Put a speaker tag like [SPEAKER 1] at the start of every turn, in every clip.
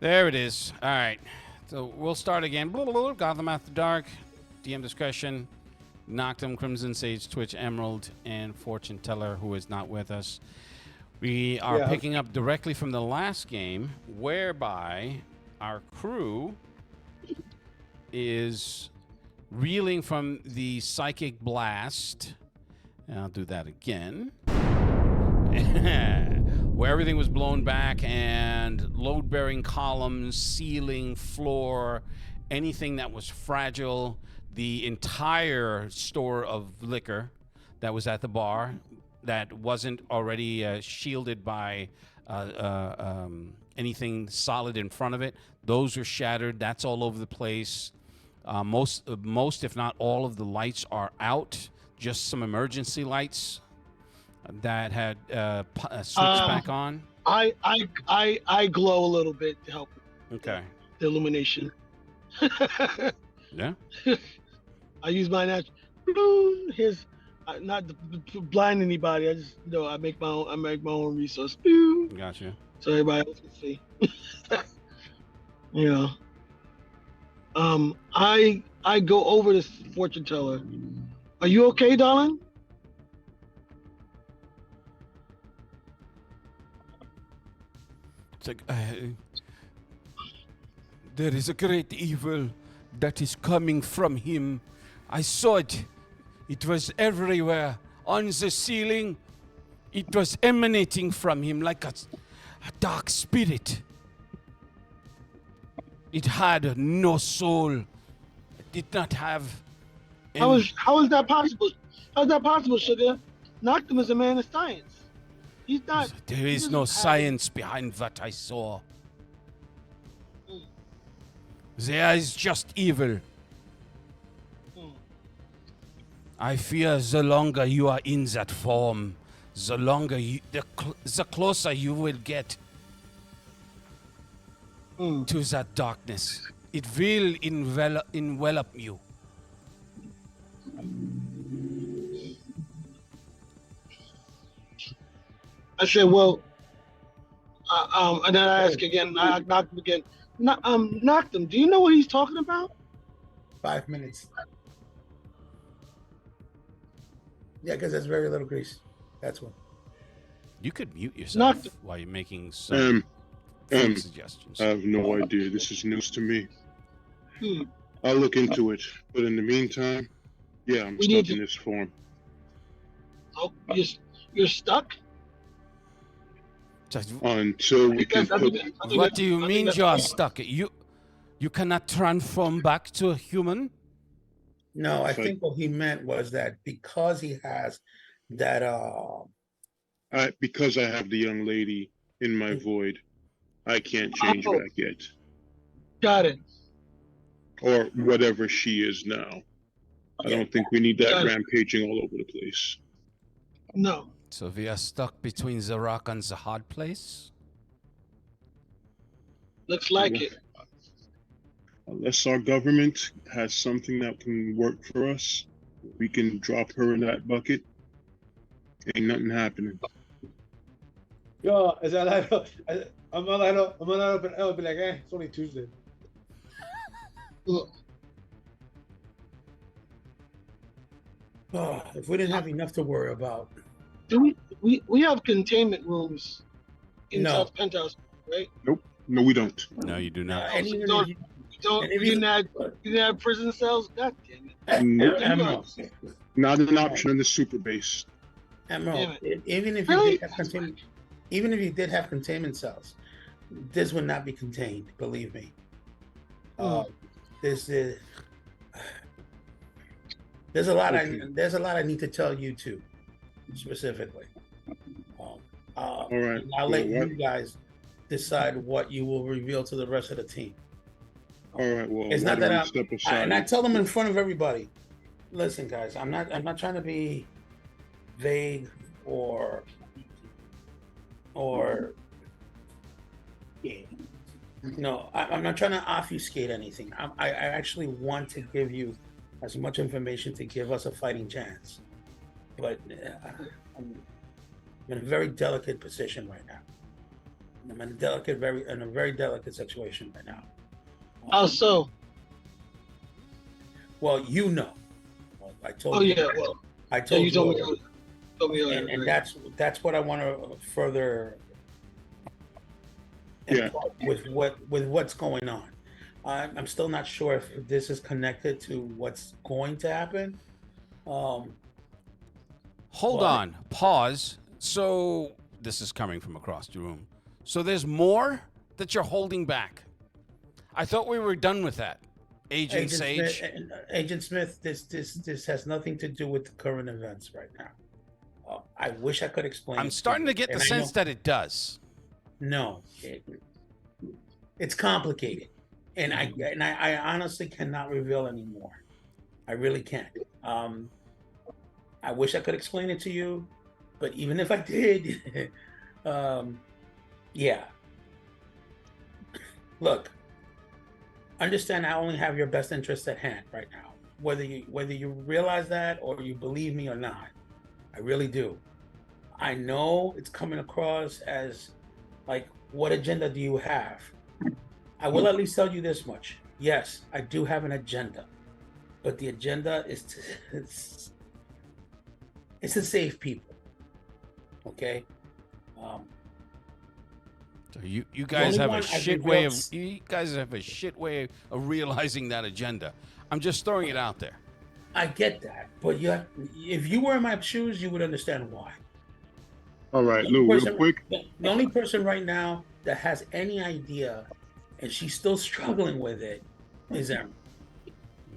[SPEAKER 1] There it is. All right. So we'll start again. Gotham After Dark. DM discretion. Noctum, Crimson Sage, Twitch, Emerald, and Fortune Teller, who is not with us. We are
[SPEAKER 2] Yeah.
[SPEAKER 1] picking up directly from the last game, whereby our crew is reeling from the psychic blast. And I'll do that again. Where everything was blown back and load-bearing columns, ceiling, floor, anything that was fragile, the entire store of liquor that was at the bar that wasn't already shielded by anything solid in front of it, those are shattered. That's all over the place. Most, if not all, of the lights are out. Just some emergency lights that had switched back on.
[SPEAKER 2] I glow a little bit to help
[SPEAKER 1] Okay.
[SPEAKER 2] the illumination.
[SPEAKER 1] Yeah.
[SPEAKER 2] I use my natural. Here's not to blind anybody. I just I make my own resource.
[SPEAKER 1] Gotcha.
[SPEAKER 2] So everybody else can see. I go over to fortune teller. Are you okay, darling?
[SPEAKER 1] It's like, there is a great evil that is coming from him. I saw it. It was everywhere. On the ceiling. It was emanating from him like a dark spirit. It had no soul. It did not have...
[SPEAKER 2] How is that possible? How is that possible, Sugar? Noctum is a man of science. He's not.
[SPEAKER 1] There is no science behind what I saw. There is just evil. I fear the longer you are in that form, the longer the closer you will get to that darkness. It will envelop you.
[SPEAKER 2] I said, well, and then I ask again. I knocked him again. Knocked him. Do you know what he's talking about?
[SPEAKER 3] 5 minutes. Yeah, because there's very little grease. That's one.
[SPEAKER 1] You could mute yourself while you're making some suggestions.
[SPEAKER 4] I have no idea. This is news to me. I'll look into it. But in the meantime, yeah, I'm stuck in this form.
[SPEAKER 2] Oh, you're stuck?
[SPEAKER 4] Until we can put...
[SPEAKER 1] What do you mean you are stuck? You cannot transform back to a human?
[SPEAKER 3] No, I think what he meant was that because he has that
[SPEAKER 4] because I have the young lady in my void, I can't change back yet.
[SPEAKER 2] Got it.
[SPEAKER 4] Or whatever she is now. I don't think we need that rampaging all over the place.
[SPEAKER 2] No.
[SPEAKER 1] So we are stuck between the rock and the hard place?
[SPEAKER 2] Looks like it.
[SPEAKER 4] Unless our government has something that can work for us, we can drop her in that bucket. Ain't nothing happening.
[SPEAKER 5] Yo, is that like, I'm gonna open up and be like, it's only Tuesday.
[SPEAKER 3] If we didn't have enough to worry about.
[SPEAKER 2] Do we have containment rooms in South Penthouse, right?
[SPEAKER 4] Nope. No, we don't.
[SPEAKER 1] No, you do not.
[SPEAKER 2] You didn't have prison cells? God damn it.
[SPEAKER 4] Nope. Not an option in the super base.
[SPEAKER 3] Emerald, even if you did have containment cells, this would not be contained, believe me. There's a lot I need to tell you too, specifically.
[SPEAKER 4] All right.
[SPEAKER 3] I'll let you guys decide what you will reveal to the rest of the team.
[SPEAKER 4] All right. Well,
[SPEAKER 3] it's not that and I tell them in front of everybody. Listen, guys, I'm not trying to be vague or no, I'm not trying to obfuscate anything. I actually want to give you as much information to give us a fighting chance. But I'm in a very delicate position right now. I'm in a very delicate situation right now.
[SPEAKER 2] How so?
[SPEAKER 3] Well, you know. Well, I told
[SPEAKER 2] Oh
[SPEAKER 3] you.
[SPEAKER 2] yeah, well,
[SPEAKER 3] I
[SPEAKER 2] yeah,
[SPEAKER 3] told
[SPEAKER 2] you
[SPEAKER 3] you.
[SPEAKER 2] told me.
[SPEAKER 3] already.
[SPEAKER 2] Told me earlier,
[SPEAKER 3] And
[SPEAKER 2] right?
[SPEAKER 3] that's what I want to further
[SPEAKER 4] Yeah.
[SPEAKER 3] impart with what's going on. I'm still not sure if this is connected to what's going to happen.
[SPEAKER 1] Hold
[SPEAKER 3] But-
[SPEAKER 1] on. Pause. So this is coming from across the room. So there's more that you're holding back. I thought we were done with that. Agent Sage.
[SPEAKER 3] Agent Smith, this has nothing to do with the current events right now. I wish I could explain.
[SPEAKER 1] I'm starting to get the sense that it does.
[SPEAKER 3] No, it's complicated, and I honestly cannot reveal anymore. I really can't. I wish I could explain it to you, but even if I did, yeah. Look, understand I only have your best interest at hand right now. Whether you realize that or you believe me or not, I really do. I know it's coming across as like, what agenda do you have? I will at least tell you this much. Yes, I do have an agenda, but the agenda is to save people. Okay.
[SPEAKER 1] So you guys have a
[SPEAKER 3] one I've
[SPEAKER 1] shit way of
[SPEAKER 3] revealed-
[SPEAKER 1] you guys have a shit way of realizing that agenda. I'm just throwing it out there.
[SPEAKER 3] I get that, but if you were in my shoes, you would understand why.
[SPEAKER 4] All right,
[SPEAKER 3] The
[SPEAKER 4] Lou,
[SPEAKER 3] only
[SPEAKER 4] real
[SPEAKER 3] person-
[SPEAKER 4] quick.
[SPEAKER 3] The only person right now that has any idea, and she's still struggling with it, is Emerald.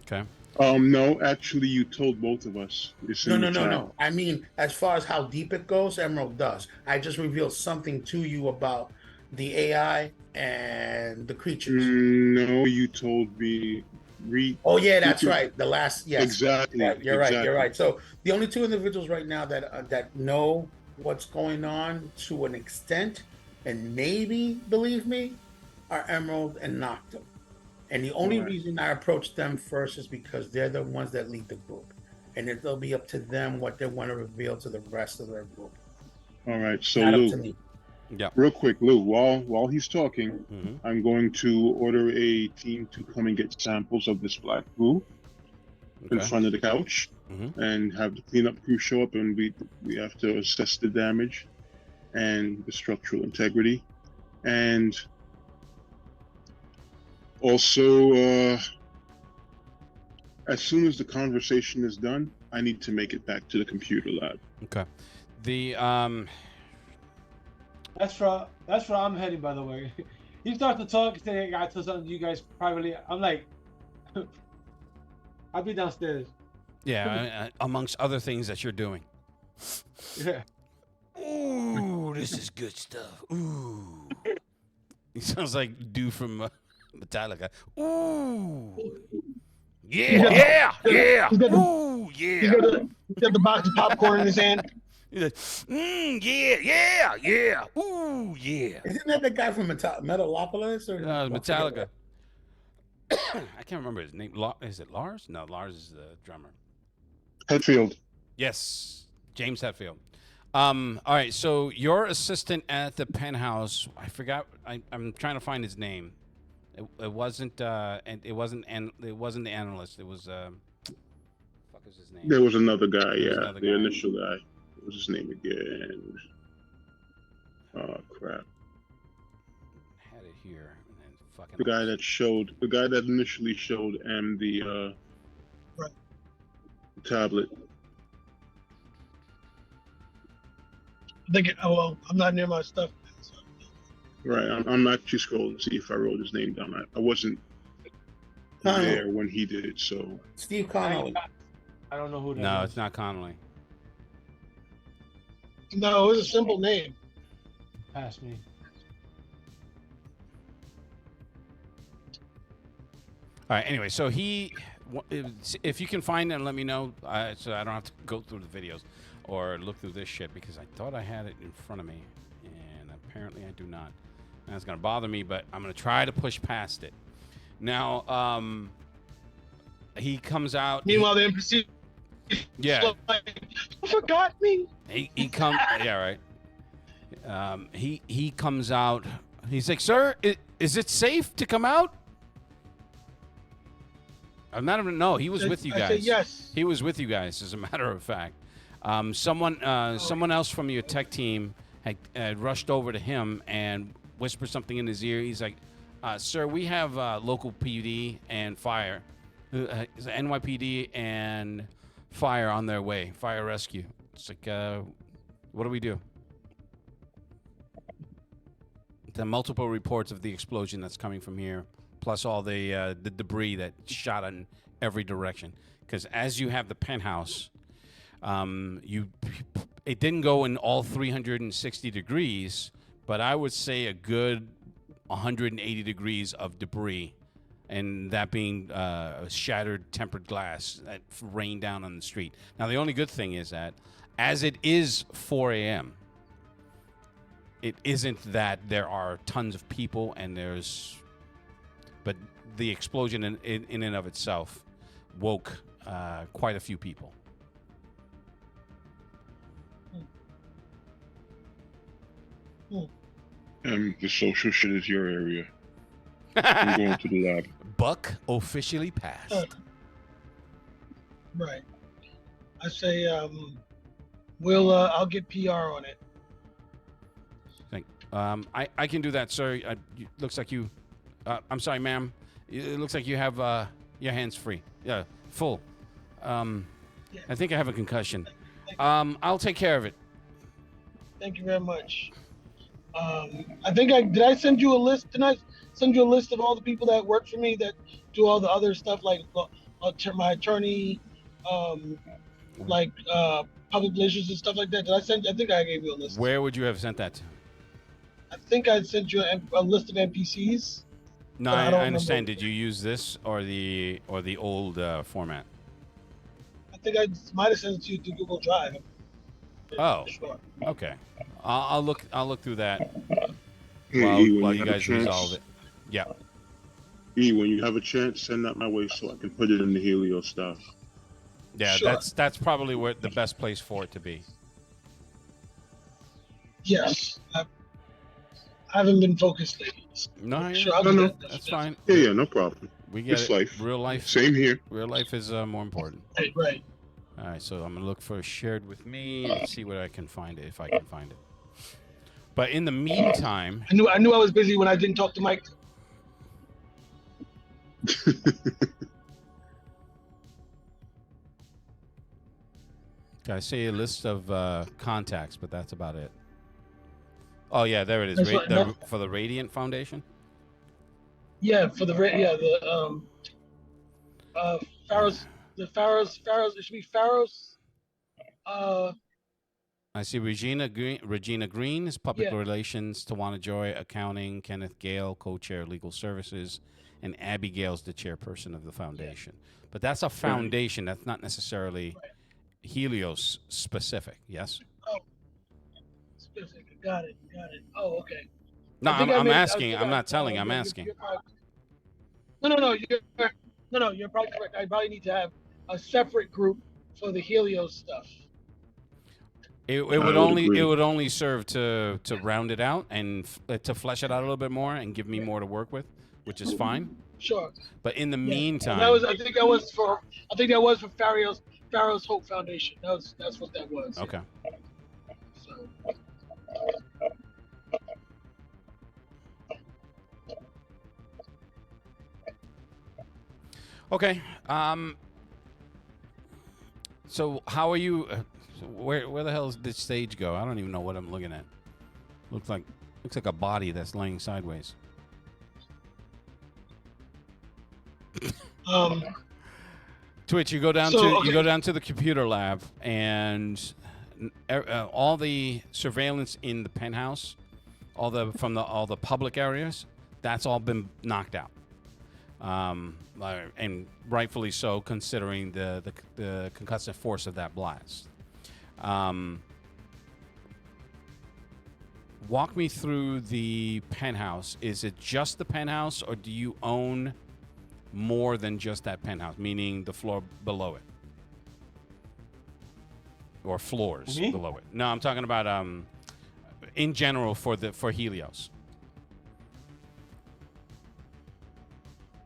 [SPEAKER 1] Okay.
[SPEAKER 4] No, actually, you told both of us. It's in the chat.
[SPEAKER 3] No. I mean, as far as how deep it goes, Emerald does. I just revealed something to you about the AI and the creatures.
[SPEAKER 4] No, you told me.
[SPEAKER 3] Oh yeah, that's right. The last, yes,
[SPEAKER 4] Exactly.
[SPEAKER 3] right. You're
[SPEAKER 4] exactly.
[SPEAKER 3] right. So the only two individuals right now that know what's going on to an extent, and maybe believe me, are Emerald and Noctum. And the only
[SPEAKER 4] Right.
[SPEAKER 3] reason I approached them first is because they're the ones that lead the group, and it'll be up to them what they want to reveal to the rest of their group.
[SPEAKER 4] All right. So,
[SPEAKER 3] Not up to
[SPEAKER 4] Lou,
[SPEAKER 3] me.
[SPEAKER 1] Yeah.
[SPEAKER 4] real quick, Lou, while he's talking,
[SPEAKER 1] Mhm.
[SPEAKER 4] I'm going to order a team to come and get samples of this black goo in
[SPEAKER 1] Okay.
[SPEAKER 4] front of the couch,
[SPEAKER 1] Mhm.
[SPEAKER 4] and have the cleanup crew show up, and we have to assess the damage and the structural integrity, and also as soon as the conversation is done, I need to make it back to the computer lab.
[SPEAKER 1] Okay. The
[SPEAKER 5] That's where I'm heading, by the way. He starts to talk, saying, "I gotta tell something to you guys privately." I'm like, I'll be downstairs.
[SPEAKER 1] yeah, amongst other things that you're doing.
[SPEAKER 5] Yeah.
[SPEAKER 1] Ooh, this is good stuff. Ooh. He sounds like dude from Metallica. Ooh. Yeah.
[SPEAKER 2] He's got the-
[SPEAKER 1] Ooh,
[SPEAKER 2] He's
[SPEAKER 1] yeah.
[SPEAKER 2] got the box of popcorn in his hand.
[SPEAKER 1] He's like, yeah. Ooh, yeah.
[SPEAKER 3] Isn't that the guy from Metalopolis or
[SPEAKER 1] Metallica. I can't remember his name. Is it Lars? No, Lars is the drummer.
[SPEAKER 4] Hetfield.
[SPEAKER 1] Yes, James Hetfield. All right, so your assistant at the penthouse, I forgot. I'm trying to find his name. It wasn't the analyst. It was fuck is his name?
[SPEAKER 4] There was another guy,
[SPEAKER 1] There was
[SPEAKER 4] yeah,
[SPEAKER 1] another
[SPEAKER 4] the
[SPEAKER 1] guy.
[SPEAKER 4] initial guy. What was his name again? Oh crap!
[SPEAKER 1] Had it here and then fucking.
[SPEAKER 4] The guy that initially showed M the
[SPEAKER 2] Right.
[SPEAKER 4] tablet.
[SPEAKER 2] I think. Oh well, I'm not near my stuff. So.
[SPEAKER 4] Right, I'm actually scrolling to see if I wrote his name down. I wasn't there when he did it, so
[SPEAKER 3] Steve Connolly.
[SPEAKER 5] I don't know who that
[SPEAKER 1] No,
[SPEAKER 5] is.
[SPEAKER 1] it's not Connolly.
[SPEAKER 2] No, it was a simple name.
[SPEAKER 5] Pass me.
[SPEAKER 1] All right. Anyway, so if you can find it, let me know, so I don't have to go through the videos or look through this shit because I thought I had it in front of me, and apparently I do not. And it's gonna bother me, but I'm gonna try to push past it. Now, he comes out.
[SPEAKER 2] Meanwhile, the NPC.
[SPEAKER 1] Yeah.
[SPEAKER 2] Like, you forgot me.
[SPEAKER 1] He comes. Yeah, right. He comes out. He's like, "Sir, is it safe to come out?" I'm not even. No, he was with you
[SPEAKER 2] I
[SPEAKER 1] guys.
[SPEAKER 2] say yes.
[SPEAKER 1] He was with you guys, as a matter of fact. Someone else from your tech team had rushed over to him and whispered something in his ear. He's like, "Sir, we have local PD and fire, NYPD and fire on their way. Fire rescue." It's like, what do we do? The multiple reports of the explosion that's coming from here, plus all the debris that shot in every direction. Because as you have the penthouse, it didn't go in all 360 degrees, but I would say a good 180 degrees of debris, and that being shattered tempered glass that rained down on the street. Now, the only good thing is that as it is 4 a.m., it isn't that there are tons of people but the explosion in and of itself woke quite a few people.
[SPEAKER 4] And the social shit is your area. I'm going to the lab.
[SPEAKER 1] Buck officially passed.
[SPEAKER 2] Right. I say, I'll get PR on it.
[SPEAKER 1] I can do that, sir. Looks like you. I'm sorry, ma'am. It looks like you have your hands free. Yeah, full. I think I have a concussion. I'll take care of it.
[SPEAKER 2] Thank you very much. I think did I send you a list? Didn't I send you a list of all the people that work for me that do all the other stuff like my attorney, public relations and stuff like that? I think I gave you a list.
[SPEAKER 1] Where would you have sent that to?
[SPEAKER 2] I think I sent you a list of NPCs.
[SPEAKER 1] No, I understand. Did you use this or the old format?
[SPEAKER 2] I think I might have sent it to you through Google Drive.
[SPEAKER 1] Oh,
[SPEAKER 2] Sure.
[SPEAKER 1] okay. I'll look through that
[SPEAKER 4] Hey,
[SPEAKER 1] while
[SPEAKER 4] E,
[SPEAKER 1] you guys resolve it. Yeah.
[SPEAKER 4] E, when you have a chance, send that my way so I can put it in the Helio stuff.
[SPEAKER 1] Yeah,
[SPEAKER 2] Sure.
[SPEAKER 1] that's probably where the best place for it to be.
[SPEAKER 2] Yes. I haven't been focused lately.
[SPEAKER 1] No,
[SPEAKER 2] Sure, I'll
[SPEAKER 4] No,
[SPEAKER 2] do
[SPEAKER 4] no.
[SPEAKER 2] that.
[SPEAKER 1] that's fine.
[SPEAKER 4] Yeah, no problem.
[SPEAKER 1] We get
[SPEAKER 4] It's
[SPEAKER 1] it.
[SPEAKER 4] life.
[SPEAKER 1] Real life.
[SPEAKER 4] Same here.
[SPEAKER 1] Real life is more important.
[SPEAKER 2] Right.
[SPEAKER 1] All right, so I'm gonna look for shared with me and see where I can find it, if I can find it. But in the meantime,
[SPEAKER 2] I knew I was busy when I didn't talk to Mike.
[SPEAKER 1] I see a list of contacts, but that's about it. Oh yeah, there it is.
[SPEAKER 2] That's what-
[SPEAKER 1] For the Radiant Foundation.
[SPEAKER 2] Yeah, for the Pharaohs. It should be Pharaohs.
[SPEAKER 1] I see Regina Green is Public
[SPEAKER 2] Yeah.
[SPEAKER 1] Relations, Tawana Joy, Accounting, Kenneth Gale, Co-Chair, Legal Services, and Abby Gale's the chairperson of the foundation. But that's a foundation. That's not necessarily Helios specific, yes?
[SPEAKER 2] Oh, specific. Got it. Oh, okay.
[SPEAKER 1] No,
[SPEAKER 2] I think
[SPEAKER 1] I'm
[SPEAKER 2] I
[SPEAKER 1] asking. I'm not telling. I'm asking.
[SPEAKER 2] No, you're probably correct. I probably need to have a separate group for the Helios stuff.
[SPEAKER 1] It
[SPEAKER 4] would
[SPEAKER 1] would
[SPEAKER 4] agree.
[SPEAKER 1] only serve to round it out and to flesh it out a little bit more and give me more to work with, which is fine.
[SPEAKER 2] Sure.
[SPEAKER 1] But in the
[SPEAKER 2] Yeah.
[SPEAKER 1] meantime,
[SPEAKER 2] I think that was for Pharaoh's Hope Foundation. That's what that was.
[SPEAKER 1] okay.
[SPEAKER 2] So,
[SPEAKER 1] Okay. So how are you? Where the hell does this stage go? I don't even know what I'm looking at. Looks like a body that's laying sideways. Twitch, you go down you go down to the computer lab, and all the surveillance in the penthouse, all the public areas, that's all been knocked out, and rightfully so, considering the concussive force of that blast. Walk me through the penthouse. Is it just the penthouse, or do you own more than just that penthouse, meaning the floor below it? Or floors below it? No, I'm talking about in general for Helios.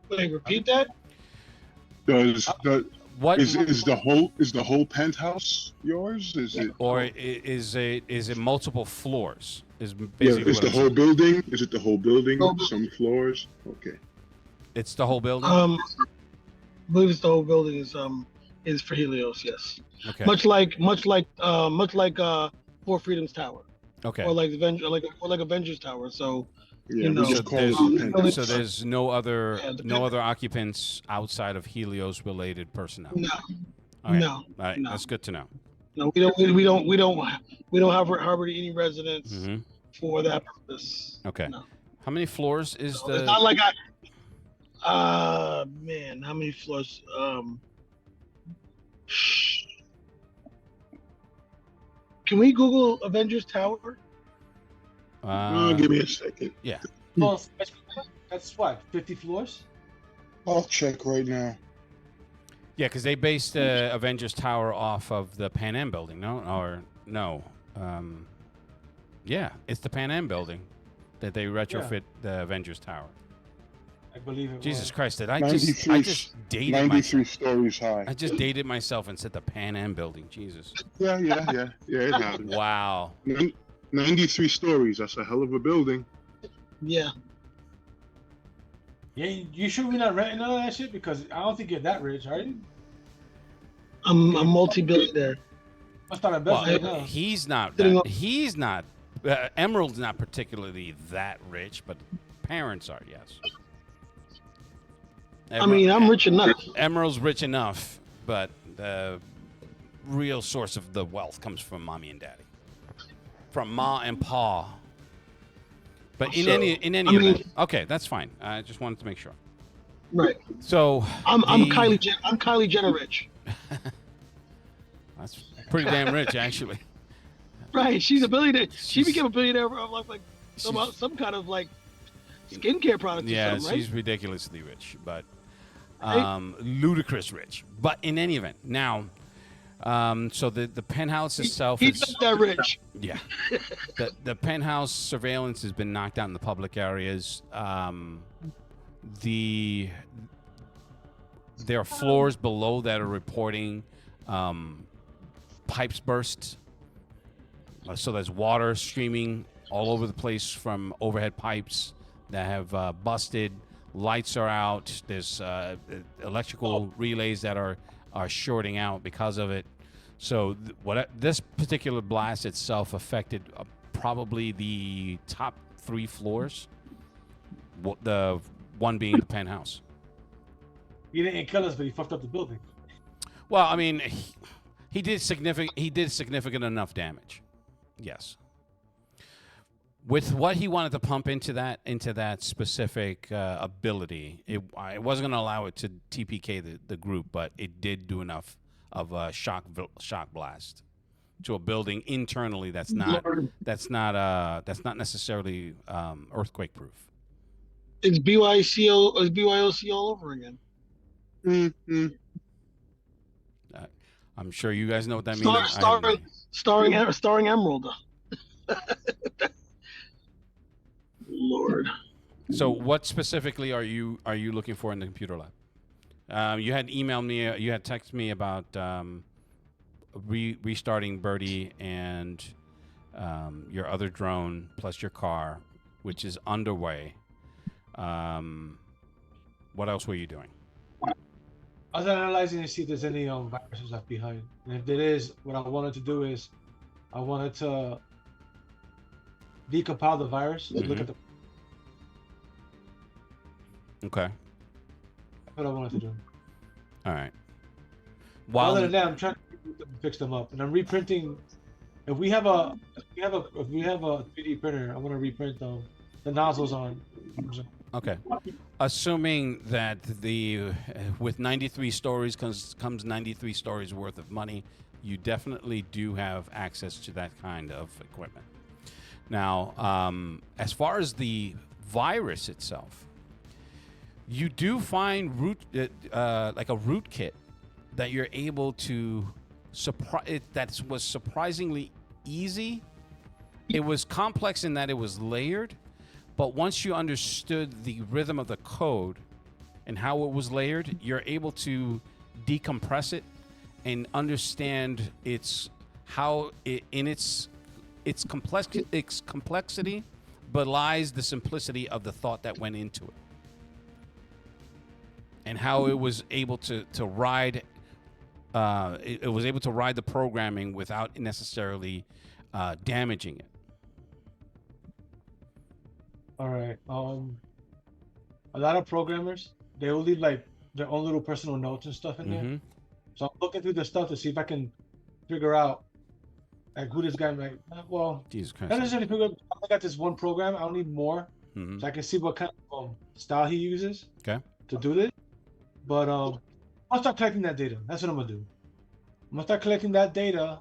[SPEAKER 2] Wait, repeat that.
[SPEAKER 4] Does
[SPEAKER 1] What
[SPEAKER 4] is the whole penthouse yours? Is it
[SPEAKER 1] is it multiple floors? Is
[SPEAKER 4] yeah?
[SPEAKER 1] basically
[SPEAKER 4] Is
[SPEAKER 1] what
[SPEAKER 4] the
[SPEAKER 1] I'm
[SPEAKER 4] whole
[SPEAKER 1] saying.
[SPEAKER 4] building? Is it the whole building?
[SPEAKER 2] Whole bu-
[SPEAKER 4] Some floors? Okay.
[SPEAKER 1] It's the whole building.
[SPEAKER 2] I believe it's the whole building is for Helios. Yes.
[SPEAKER 1] Okay.
[SPEAKER 2] Much like Four Freedoms Tower,
[SPEAKER 1] Okay.
[SPEAKER 2] or like Avengers Tower. So
[SPEAKER 4] Yeah, we
[SPEAKER 2] know,
[SPEAKER 4] just call it
[SPEAKER 1] there's,
[SPEAKER 4] the penthouse.
[SPEAKER 1] so there's no other
[SPEAKER 2] Yeah, the
[SPEAKER 1] no other occupants outside of Helios related personnel.
[SPEAKER 2] no,
[SPEAKER 1] Okay.
[SPEAKER 2] no,
[SPEAKER 1] All right.
[SPEAKER 2] no.
[SPEAKER 1] That's good to know.
[SPEAKER 2] no. We don't harbor any residents
[SPEAKER 1] Hmm.
[SPEAKER 2] for that purpose.
[SPEAKER 1] Okay.
[SPEAKER 2] No.
[SPEAKER 1] How many floors is
[SPEAKER 2] So
[SPEAKER 1] the?
[SPEAKER 2] it's not like man, how many floors? Can we Google Avengers Tower?
[SPEAKER 4] Give me a second.
[SPEAKER 1] Yeah.
[SPEAKER 5] Well, that's what, 50 floors?
[SPEAKER 4] I'll check right now.
[SPEAKER 1] Yeah, because they based the Avengers Tower off of the Pan Am building, no? Or no? Yeah, it's the Pan Am building that they retrofit the Avengers Tower.
[SPEAKER 5] I believe it
[SPEAKER 1] Jesus
[SPEAKER 5] was.
[SPEAKER 1] Christ! Did I
[SPEAKER 4] 93
[SPEAKER 1] just dated
[SPEAKER 4] 93
[SPEAKER 1] myself?
[SPEAKER 4] stories high.
[SPEAKER 1] I just dated myself and said the Pan Am building. Jesus!
[SPEAKER 4] Yeah, it happened.
[SPEAKER 1] Wow.
[SPEAKER 4] 93 stories. That's a hell of a building.
[SPEAKER 2] Yeah.
[SPEAKER 5] Yeah, you sure we're not renting none of that shit? Because I don't think you're that rich, are you?
[SPEAKER 2] I'm a multi-billionaire.
[SPEAKER 5] Must not have
[SPEAKER 1] Well,
[SPEAKER 5] been huh?
[SPEAKER 1] he's not.
[SPEAKER 2] Sitting
[SPEAKER 1] That,
[SPEAKER 2] up-
[SPEAKER 1] he's not. Emerald's not particularly that rich, but parents are. Yes.
[SPEAKER 2] I mean, I'm rich enough.
[SPEAKER 1] Emerald's rich enough, but the real source of the wealth comes from mommy and daddy, from ma and pa. But in
[SPEAKER 2] So,
[SPEAKER 1] any
[SPEAKER 2] I mean-
[SPEAKER 1] event, okay, that's fine. I just wanted to make sure.
[SPEAKER 2] Right.
[SPEAKER 1] So
[SPEAKER 2] I'm
[SPEAKER 1] the-
[SPEAKER 2] Kylie Jenner rich.
[SPEAKER 1] That's pretty damn rich, actually.
[SPEAKER 2] Right. She's a billionaire. She
[SPEAKER 1] She's-
[SPEAKER 2] became a billionaire of like some kind of like skincare product or
[SPEAKER 1] Yeah,
[SPEAKER 2] something, right?
[SPEAKER 1] she's ridiculously rich, but
[SPEAKER 2] Right.
[SPEAKER 1] ludicrous rich. But in any event, now, so the penthouse itself
[SPEAKER 2] He's
[SPEAKER 1] is
[SPEAKER 2] not that rich.
[SPEAKER 1] yeah. The penthouse surveillance has been knocked out in the public areas. There are floors below that are reporting pipes burst. So there's water streaming all over the place from overhead pipes that have busted. Lights are out. There's electrical relays that are shorting out because of it. So this particular blast itself affected probably the top 3 floors. The one being the penthouse.
[SPEAKER 5] He didn't kill us, but he fucked up the building.
[SPEAKER 1] Well, I mean, he did significant enough damage. Yes. With what he wanted to pump into that specific ability, it wasn't going to allow it to TPK the group, but it did do enough of a shock blast to a building internally that's not necessarily earthquake proof.
[SPEAKER 2] It's BYOC all over again.
[SPEAKER 4] Mm-hmm.
[SPEAKER 1] I'm sure you guys know what that means.
[SPEAKER 2] Starring Emerald. Lord.
[SPEAKER 1] So, what specifically are you looking for in the computer lab? You had emailed me. You had texted me about restarting Birdie and your other drone plus your car, which is underway. What else were you doing?
[SPEAKER 5] I was analyzing to see if there's any viruses left behind, and if there is, what I wanted to do is, I wanted to decompile the virus. Look at the.
[SPEAKER 1] Okay.
[SPEAKER 5] That's what I wanted to do.
[SPEAKER 1] All right.
[SPEAKER 5] Other than that, I'm trying to fix them up, and I'm reprinting. If we have a 3D printer, I want to reprint the nozzles on.
[SPEAKER 1] Okay. Assuming that with 93 stories comes 93 stories worth of money, you definitely do have access to that kind of equipment. Now, as far as the virus itself, you do find like a root kit that you're able to that was surprisingly easy it was complex in that it was layered, but once you understood the rhythm of the code and how it was layered, you're able to decompress it and understand its complexity belies the simplicity of the thought that went into it, and how it was able to ride. It was able to ride the programming without necessarily damaging it.
[SPEAKER 5] All right. A lot of programmers, they will leave like their own little personal notes and stuff in there. So I'm looking through the stuff to see if I can figure out like who this guy might. Well,
[SPEAKER 1] Jesus Christ.
[SPEAKER 5] not necessarily figure out. I got this one program. I don't need more, so I can see what kind of style he uses.
[SPEAKER 1] Okay.
[SPEAKER 5] To do this, but I'll start collecting that data. That's what I'm gonna do. I'm gonna start collecting that data,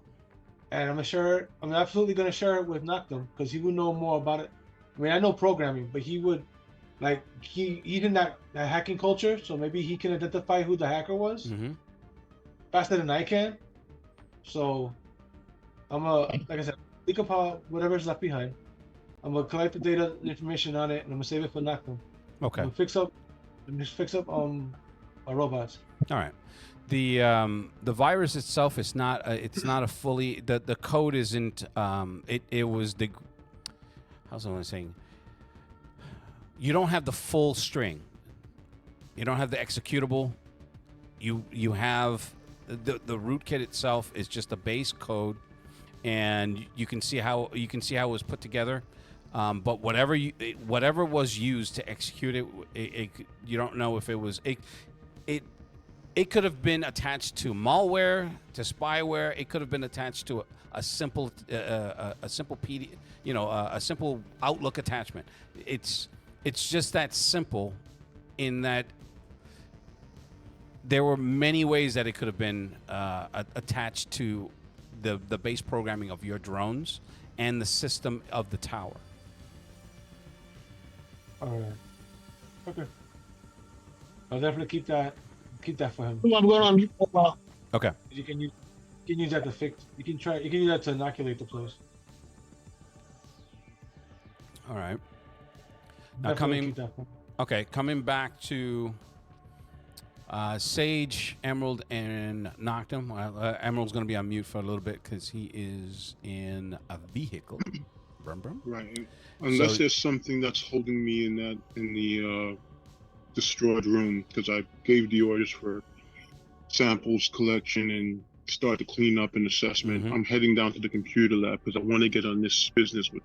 [SPEAKER 5] and I'm gonna share it. I'm absolutely gonna share it with Noctum because he would know more about it. I mean, I know programming, but he would, like, he's in that hacking culture, so maybe he can identify who the hacker was faster than I can. So I'm gonna, like I said, think about whatever's left behind. I'm gonna collect the data, the information on it, and I'm gonna save it for Noctum.
[SPEAKER 1] Okay.
[SPEAKER 5] I'm gonna fix up our robots.
[SPEAKER 1] All right. The virus itself is not it's not a fully the code isn't it was the how's someone saying, you don't have the full string. You don't have the executable. You have the rootkit itself is just a base code, and you can see how it was put together. But whatever was used to execute it, you don't know if it was it could have been attached to malware, to spyware. It could have been attached to a simple PD, a simple Outlook attachment. It's just that simple, in that there were many ways that it could have been attached to the base programming of your drones and the system of the tower.
[SPEAKER 5] All right. Okay. I'll definitely keep that for him.
[SPEAKER 2] I'm going on mute for a while.
[SPEAKER 1] Okay.
[SPEAKER 5] You can use that to fix. You can use that to inoculate the place.
[SPEAKER 1] All right.
[SPEAKER 5] Now
[SPEAKER 1] coming back to Sage, Emerald, and Noctum. Emerald's going to be on mute for a little bit because he is in a vehicle. Brum, brum.
[SPEAKER 4] Right. Unless there's something that's holding me in the destroyed room, because I gave the orders for samples collection and start to clean up and assessment. I'm heading down to the computer lab because I want to get on this business with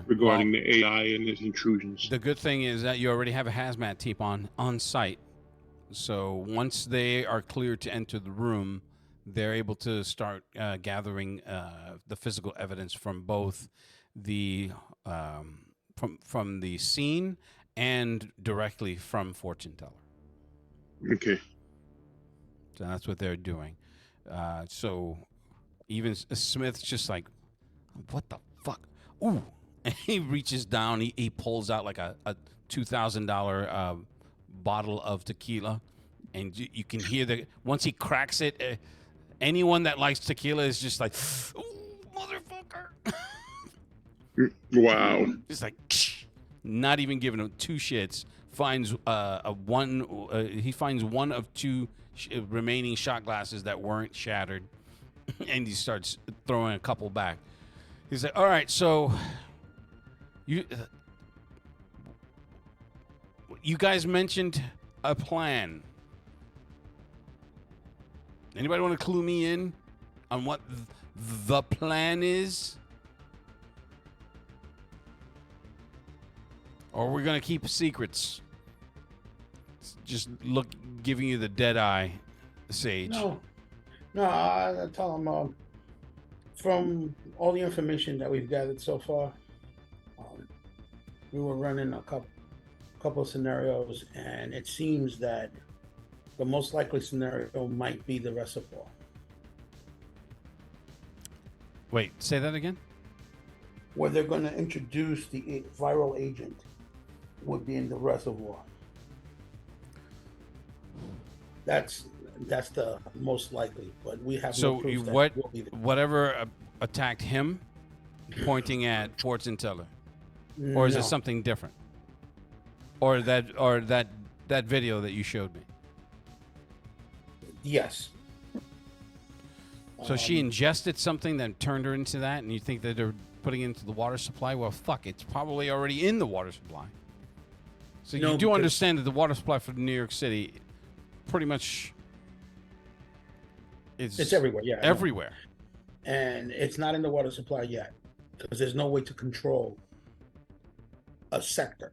[SPEAKER 4] regarding the AI and its intrusions.
[SPEAKER 1] The good thing is that you already have a hazmat team on site. So once they are cleared to enter the room, they're able to start gathering the physical evidence from both the from the scene and directly from Fortune Teller.
[SPEAKER 4] Okay.
[SPEAKER 1] So that's what they're doing. So even Smith's just like, what the fuck? Ooh. And he reaches down, he pulls out like a $2,000 bottle of tequila, and you can hear once he cracks it, anyone that likes tequila is just like, ooh, motherfucker.
[SPEAKER 4] Wow.
[SPEAKER 1] Just like, not even giving him two shits. Finds he finds one of two remaining shot glasses that weren't shattered, and he starts throwing a couple back. He's like, all right, so you guys mentioned a plan. Anybody want to clue me in on what the plan is? Or we're going to keep secrets? Just giving you the dead eye, Sage.
[SPEAKER 3] No, I tell him from all the information that we've gathered so far, we were running a couple of scenarios, and it seems that the most likely scenario might be the reservoir.
[SPEAKER 1] Wait, say that again?
[SPEAKER 3] Where they're going to introduce the viral agent would be in the reservoir. That's the most likely, but we have no proof that will be there.
[SPEAKER 1] Whatever attacked him, pointing at Fortune Teller, or is it
[SPEAKER 3] No.
[SPEAKER 1] something different? Or that video that you showed me?
[SPEAKER 3] Yes.
[SPEAKER 1] So she ingested something that turned her into that, and you think that they're putting it into the water supply? Well, fuck, it's probably already in the water supply. So
[SPEAKER 3] No,
[SPEAKER 1] you do
[SPEAKER 3] because-
[SPEAKER 1] understand that the water supply for New York City pretty much is
[SPEAKER 3] It's everywhere. Yeah. I know.
[SPEAKER 1] everywhere.
[SPEAKER 3] And it's not in the water supply yet because there's no way to control a sector.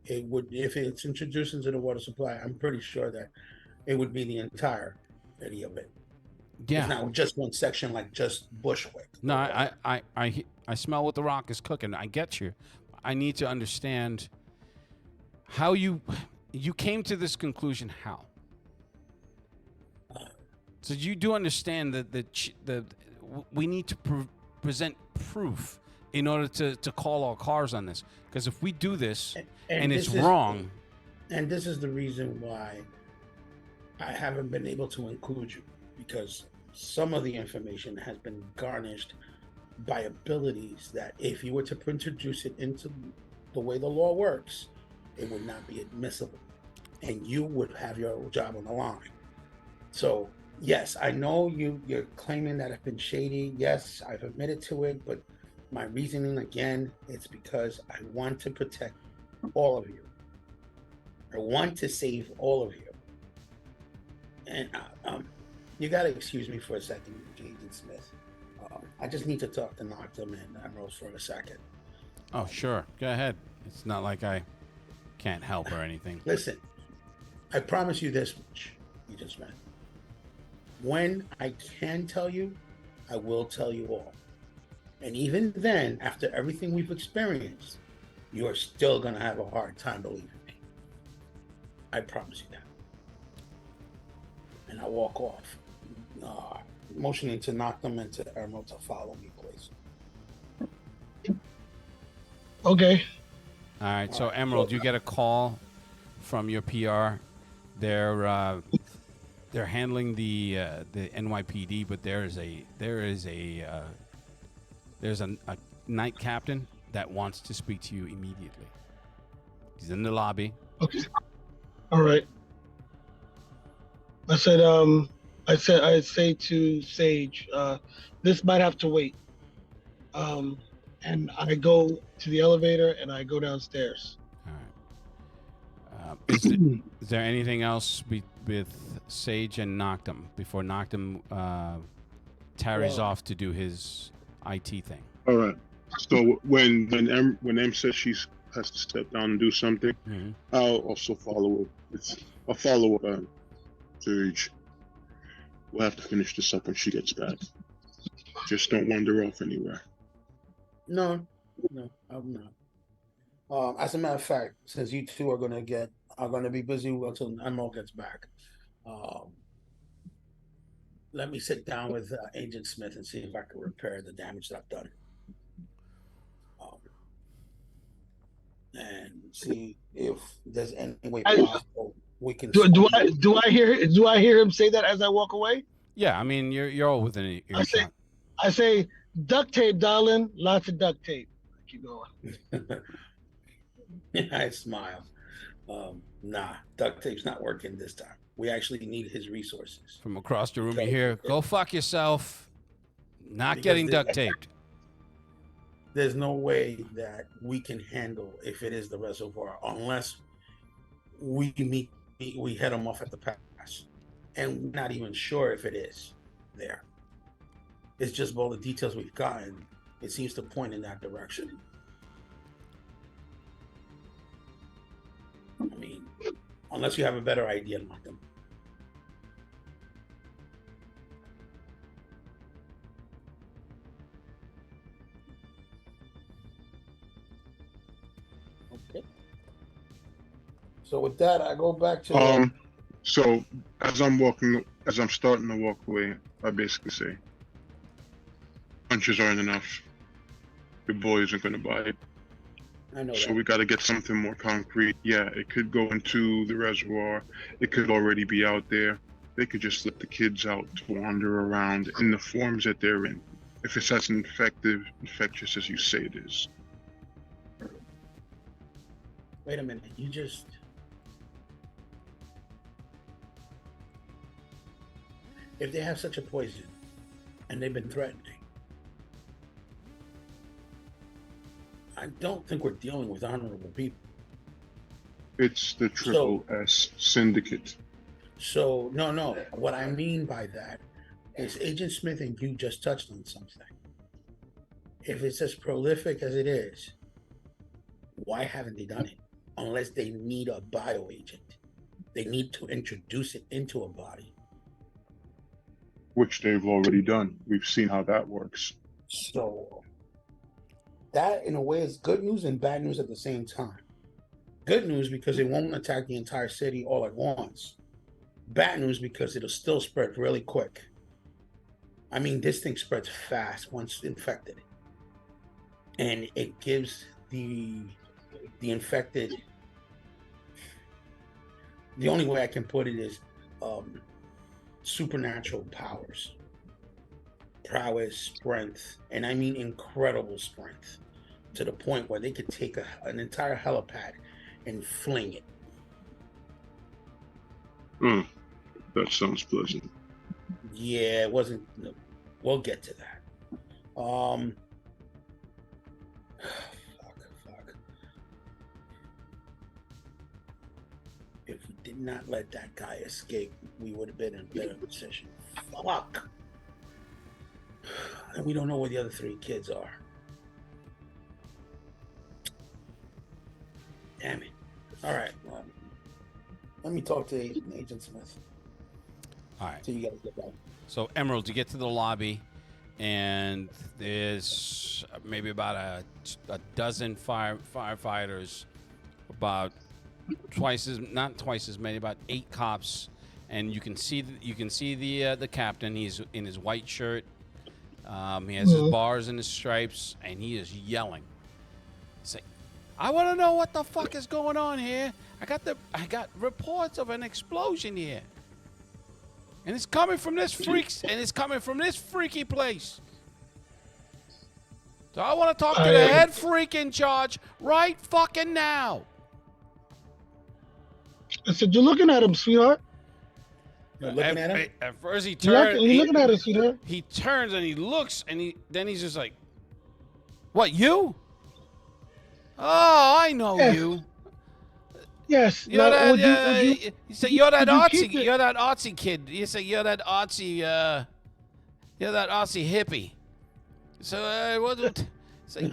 [SPEAKER 3] It would, if it's introduced into the water supply, I'm pretty sure that it would be the entirety of it.
[SPEAKER 1] Yeah.
[SPEAKER 3] It's not just one section, like just Bushwick.
[SPEAKER 1] No, I smell what the Rock is cooking. I get you. I need to understand how you came to this conclusion. How? So you do understand that we need to present proof in order to call our cars on this. Because if we do this and it's wrong,
[SPEAKER 3] and this is the reason why I haven't been able to include you, because some of the information has been garnished by abilities that if you were to introduce it into the way the law works, it would not be admissible, and you would have your job on the line. So yes, I know you're claiming that I've been shady. Yes, I've admitted to it, but my reasoning again, it's because I want to protect all of you. I want to save all of you. And you got to excuse me for a second, Agent Smith. I just need to talk to Noctum and Emerald for a second.
[SPEAKER 1] oh sure, go ahead. It's not like I can't help or anything.
[SPEAKER 3] Listen, I promise you this much, Agent Smith. When I can tell you, I will tell you all. And even then, after everything we've experienced, you are still going to have a hard time believing me. I promise you that. And I walk off, motioning to Noctum and to Emerald to follow me, please.
[SPEAKER 2] Okay.
[SPEAKER 1] All right. So Emerald, you get a call from your PR. They're handling the NYPD, but there's a night captain that wants to speak to you immediately. He's in the lobby.
[SPEAKER 2] Okay. All right. I say to Sage, this might have to wait. And I go to the elevator and I go downstairs.
[SPEAKER 1] All right. Is there anything else with Sage and Noctum before Noctum tarries off to do his IT thing?
[SPEAKER 4] All right. So when M says she has to step down and do something,
[SPEAKER 1] Mm-hmm.
[SPEAKER 4] I'll also follow up. I'll follow up Surge. We'll have to finish this up when she gets back. Just don't wander off anywhere.
[SPEAKER 3] No, I'm not. As a matter of fact, since you two are gonna be busy until Emerald gets back, let me sit down with Agent Smith and see if I can repair the damage that I've done, and see if there's any way possible we can.
[SPEAKER 2] Do I hear him say that as I walk away?
[SPEAKER 1] Yeah, I mean you're all within earshot.
[SPEAKER 2] I say duct tape, darling. Lots of duct tape. Keep going.
[SPEAKER 3] I smile. Nah, duct tape's not working this time. We actually need his resources.
[SPEAKER 1] From across the room, you hear, "Go fuck yourself." Not
[SPEAKER 3] Because
[SPEAKER 1] getting duct taped.
[SPEAKER 3] There's no way that we can handle if it is the reservoir unless we head them off at the pass, and we're not even sure if it is there. It's just all the details we've gotten. It seems to point in that direction. I mean, unless you have a better idea, Martin. Okay. So with that, I go back to
[SPEAKER 4] So as I'm starting to walk away, I basically say, punches aren't enough. Your boy isn't gonna buy it.
[SPEAKER 3] I know
[SPEAKER 4] So
[SPEAKER 3] that.
[SPEAKER 4] we got to get something more concrete. Yeah, it could go into the reservoir. It could already be out there. They could just let the kids out to wander around in the forms that they're in. if it's as infectious as you say it is.
[SPEAKER 3] Wait a minute, if they have such a poison and they've been threatening, I don't think we're dealing with honorable people.
[SPEAKER 4] It's the Triple S Syndicate.
[SPEAKER 3] So, no. What I mean by that is Agent Smith and you just touched on something. If it's as prolific as it is, why haven't they done it? Unless they need a bioagent. They need to introduce it into a body.
[SPEAKER 4] Which they've already done. We've seen how that works.
[SPEAKER 3] So, that in a way is good news and bad news at the same time. Good news because it won't attack the entire city all at once. Bad news because it'll still spread really quick. I mean, this thing spreads fast once infected. And it gives the infected, the only way I can put it is supernatural powers. Prowess, strength, and I mean incredible strength, to the point where they could take an entire helipad and fling it.
[SPEAKER 4] That sounds pleasant.
[SPEAKER 3] Yeah, it wasn't. No, we'll get to that. Fuck. If we did not let that guy escape, we would have been in a better position. Fuck. And we don't know where the other 3 kids are. Damn it. All right. Let me talk to Agent Smith.
[SPEAKER 1] All right.
[SPEAKER 3] So you guys get back.
[SPEAKER 1] So, Emerald, you get to the lobby, and there's maybe about a dozen firefighters, about not twice as many, about 8 cops, and you can see the captain. He's in his white shirt. He has his bars and his stripes, and he is yelling. He's like, I want to know what the fuck is going on here. I got reports of an explosion here. And it's coming from this freaky place. So I want to talk to the head freak in charge right fucking now.
[SPEAKER 2] I said, you're looking at him, sweetheart.
[SPEAKER 3] You're looking at him?
[SPEAKER 1] At first he turns.
[SPEAKER 2] You're looking at him, sweetheart.
[SPEAKER 1] He turns and he looks, and then he's just like, what, you? Oh, I know you.
[SPEAKER 2] Yes.
[SPEAKER 1] You're
[SPEAKER 2] now,
[SPEAKER 1] that, you say you're that artsy.
[SPEAKER 2] it?
[SPEAKER 1] You're that artsy kid. You say you're that artsy. You're that artsy hippie. So, so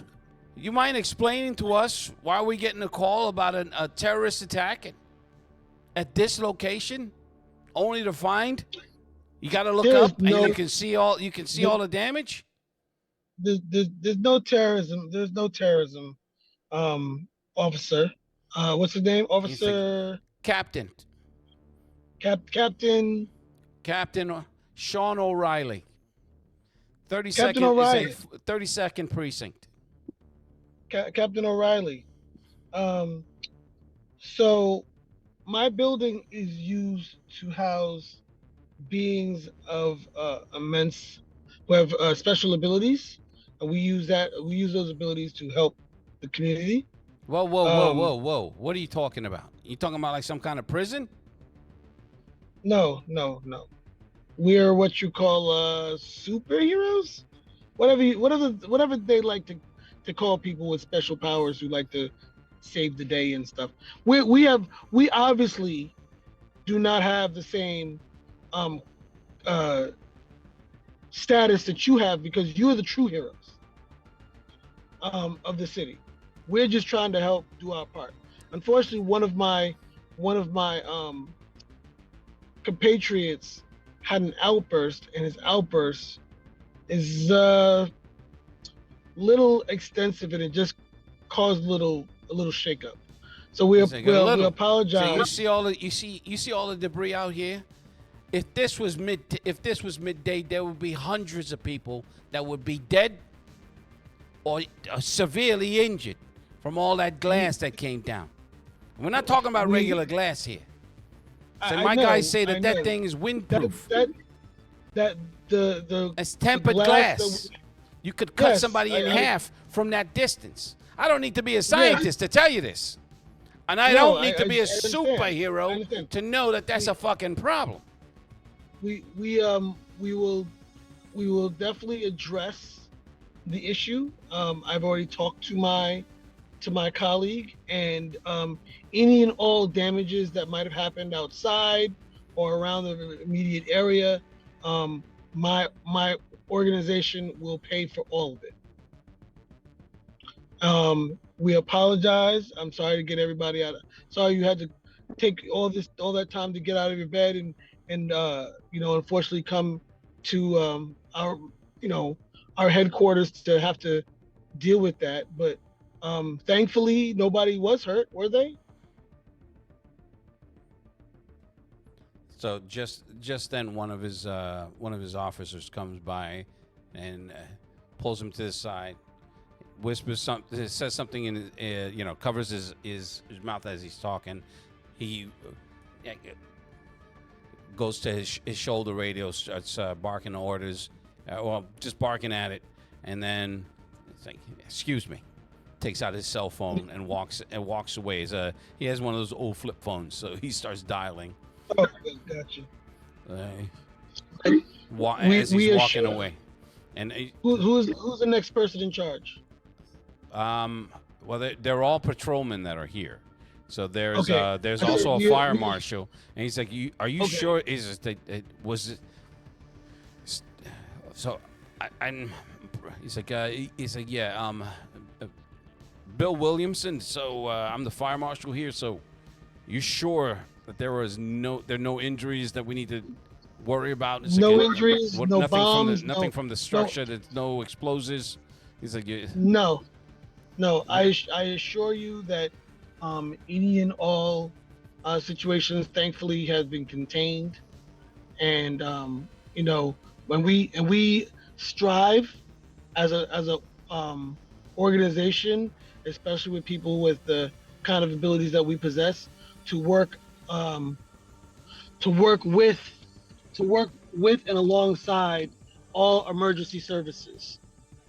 [SPEAKER 1] you mind explaining to us why we getting a call about a terrorist attack at this location, only to find you got to look up and you can see all the damage?
[SPEAKER 2] There's no terrorism. There's no terrorism, officer. What's his name? Officer
[SPEAKER 1] Captain.
[SPEAKER 2] Captain
[SPEAKER 1] Sean O'Reilly. 32nd
[SPEAKER 2] Captain O'Reilly.
[SPEAKER 1] 32nd precinct.
[SPEAKER 2] Captain O'Reilly. So my building is used to house beings of immense who have special abilities. And we use those abilities to help the community.
[SPEAKER 1] Whoa. What are you talking about? You talking about like some kind of prison?
[SPEAKER 2] No. We're what you call superheroes? Whatever they like to call people with special powers who like to save the day and stuff. We obviously do not have the same status that you have, because you're the true heroes of the city. We're just trying to help do our part. Unfortunately, one of my compatriots had an outburst, and his outburst is little extensive, and it just caused a little shakeup. So we apologize.
[SPEAKER 1] So you see all the debris out here. If this was midday, there would be hundreds of people that would be dead or severely injured from all that glass that came down. We're not talking about regular glass here. So my guys say that thing is windproof.
[SPEAKER 2] That's tempered
[SPEAKER 1] glass. You could cut
[SPEAKER 2] Yes,
[SPEAKER 1] somebody in
[SPEAKER 2] I-
[SPEAKER 1] half from that distance. I don't need to be a scientist to tell you this. And I
[SPEAKER 2] No,
[SPEAKER 1] don't need to be a
[SPEAKER 2] understand. I
[SPEAKER 1] superhero
[SPEAKER 2] understand.
[SPEAKER 1] to know that that's a fucking problem.
[SPEAKER 2] We will definitely address the issue. I've already talked to my colleague, and any and all damages that might have happened outside or around the immediate area, my organization will pay for all of it. We apologize. I'm sorry to get everybody out of. Sorry you had to take all that time to get out of your bed and unfortunately come to our our headquarters to have to deal with that. But thankfully nobody was hurt, were they?
[SPEAKER 1] So just then, one of his officers comes by, and pulls him to the side, whispers something, says something in his, covers his mouth as he's talking. He goes to his shoulder radio, starts barking orders, just barking at it, and then it's like, "Excuse me." Takes out his cell phone and walks away. He has one of those old flip phones, so he starts dialing.
[SPEAKER 2] Oh, gotcha.
[SPEAKER 1] As he's walking away, and
[SPEAKER 2] who's the next person in charge?
[SPEAKER 1] well, they're all patrolmen that are here. So there's
[SPEAKER 2] Okay.
[SPEAKER 1] there's
[SPEAKER 2] Okay,
[SPEAKER 1] also a
[SPEAKER 2] you-
[SPEAKER 1] fire
[SPEAKER 2] you-
[SPEAKER 1] marshal, and he's like, "Are you
[SPEAKER 2] Okay.
[SPEAKER 1] sure? Is it was it?" So I'm. He's like, yeah, Bill Williamson. So I'm the fire marshal here. So you sure that there are no injuries that we need to worry about? It's
[SPEAKER 2] No
[SPEAKER 1] like,
[SPEAKER 2] injuries, no
[SPEAKER 1] nothing
[SPEAKER 2] bombs,
[SPEAKER 1] nothing from the structure. There's no explosives. He's like, yeah.
[SPEAKER 2] No. I assure you that any and all situations, thankfully, have been contained, and when we strive as a organization, especially with people with the kind of abilities that we possess, to work with and alongside all emergency services,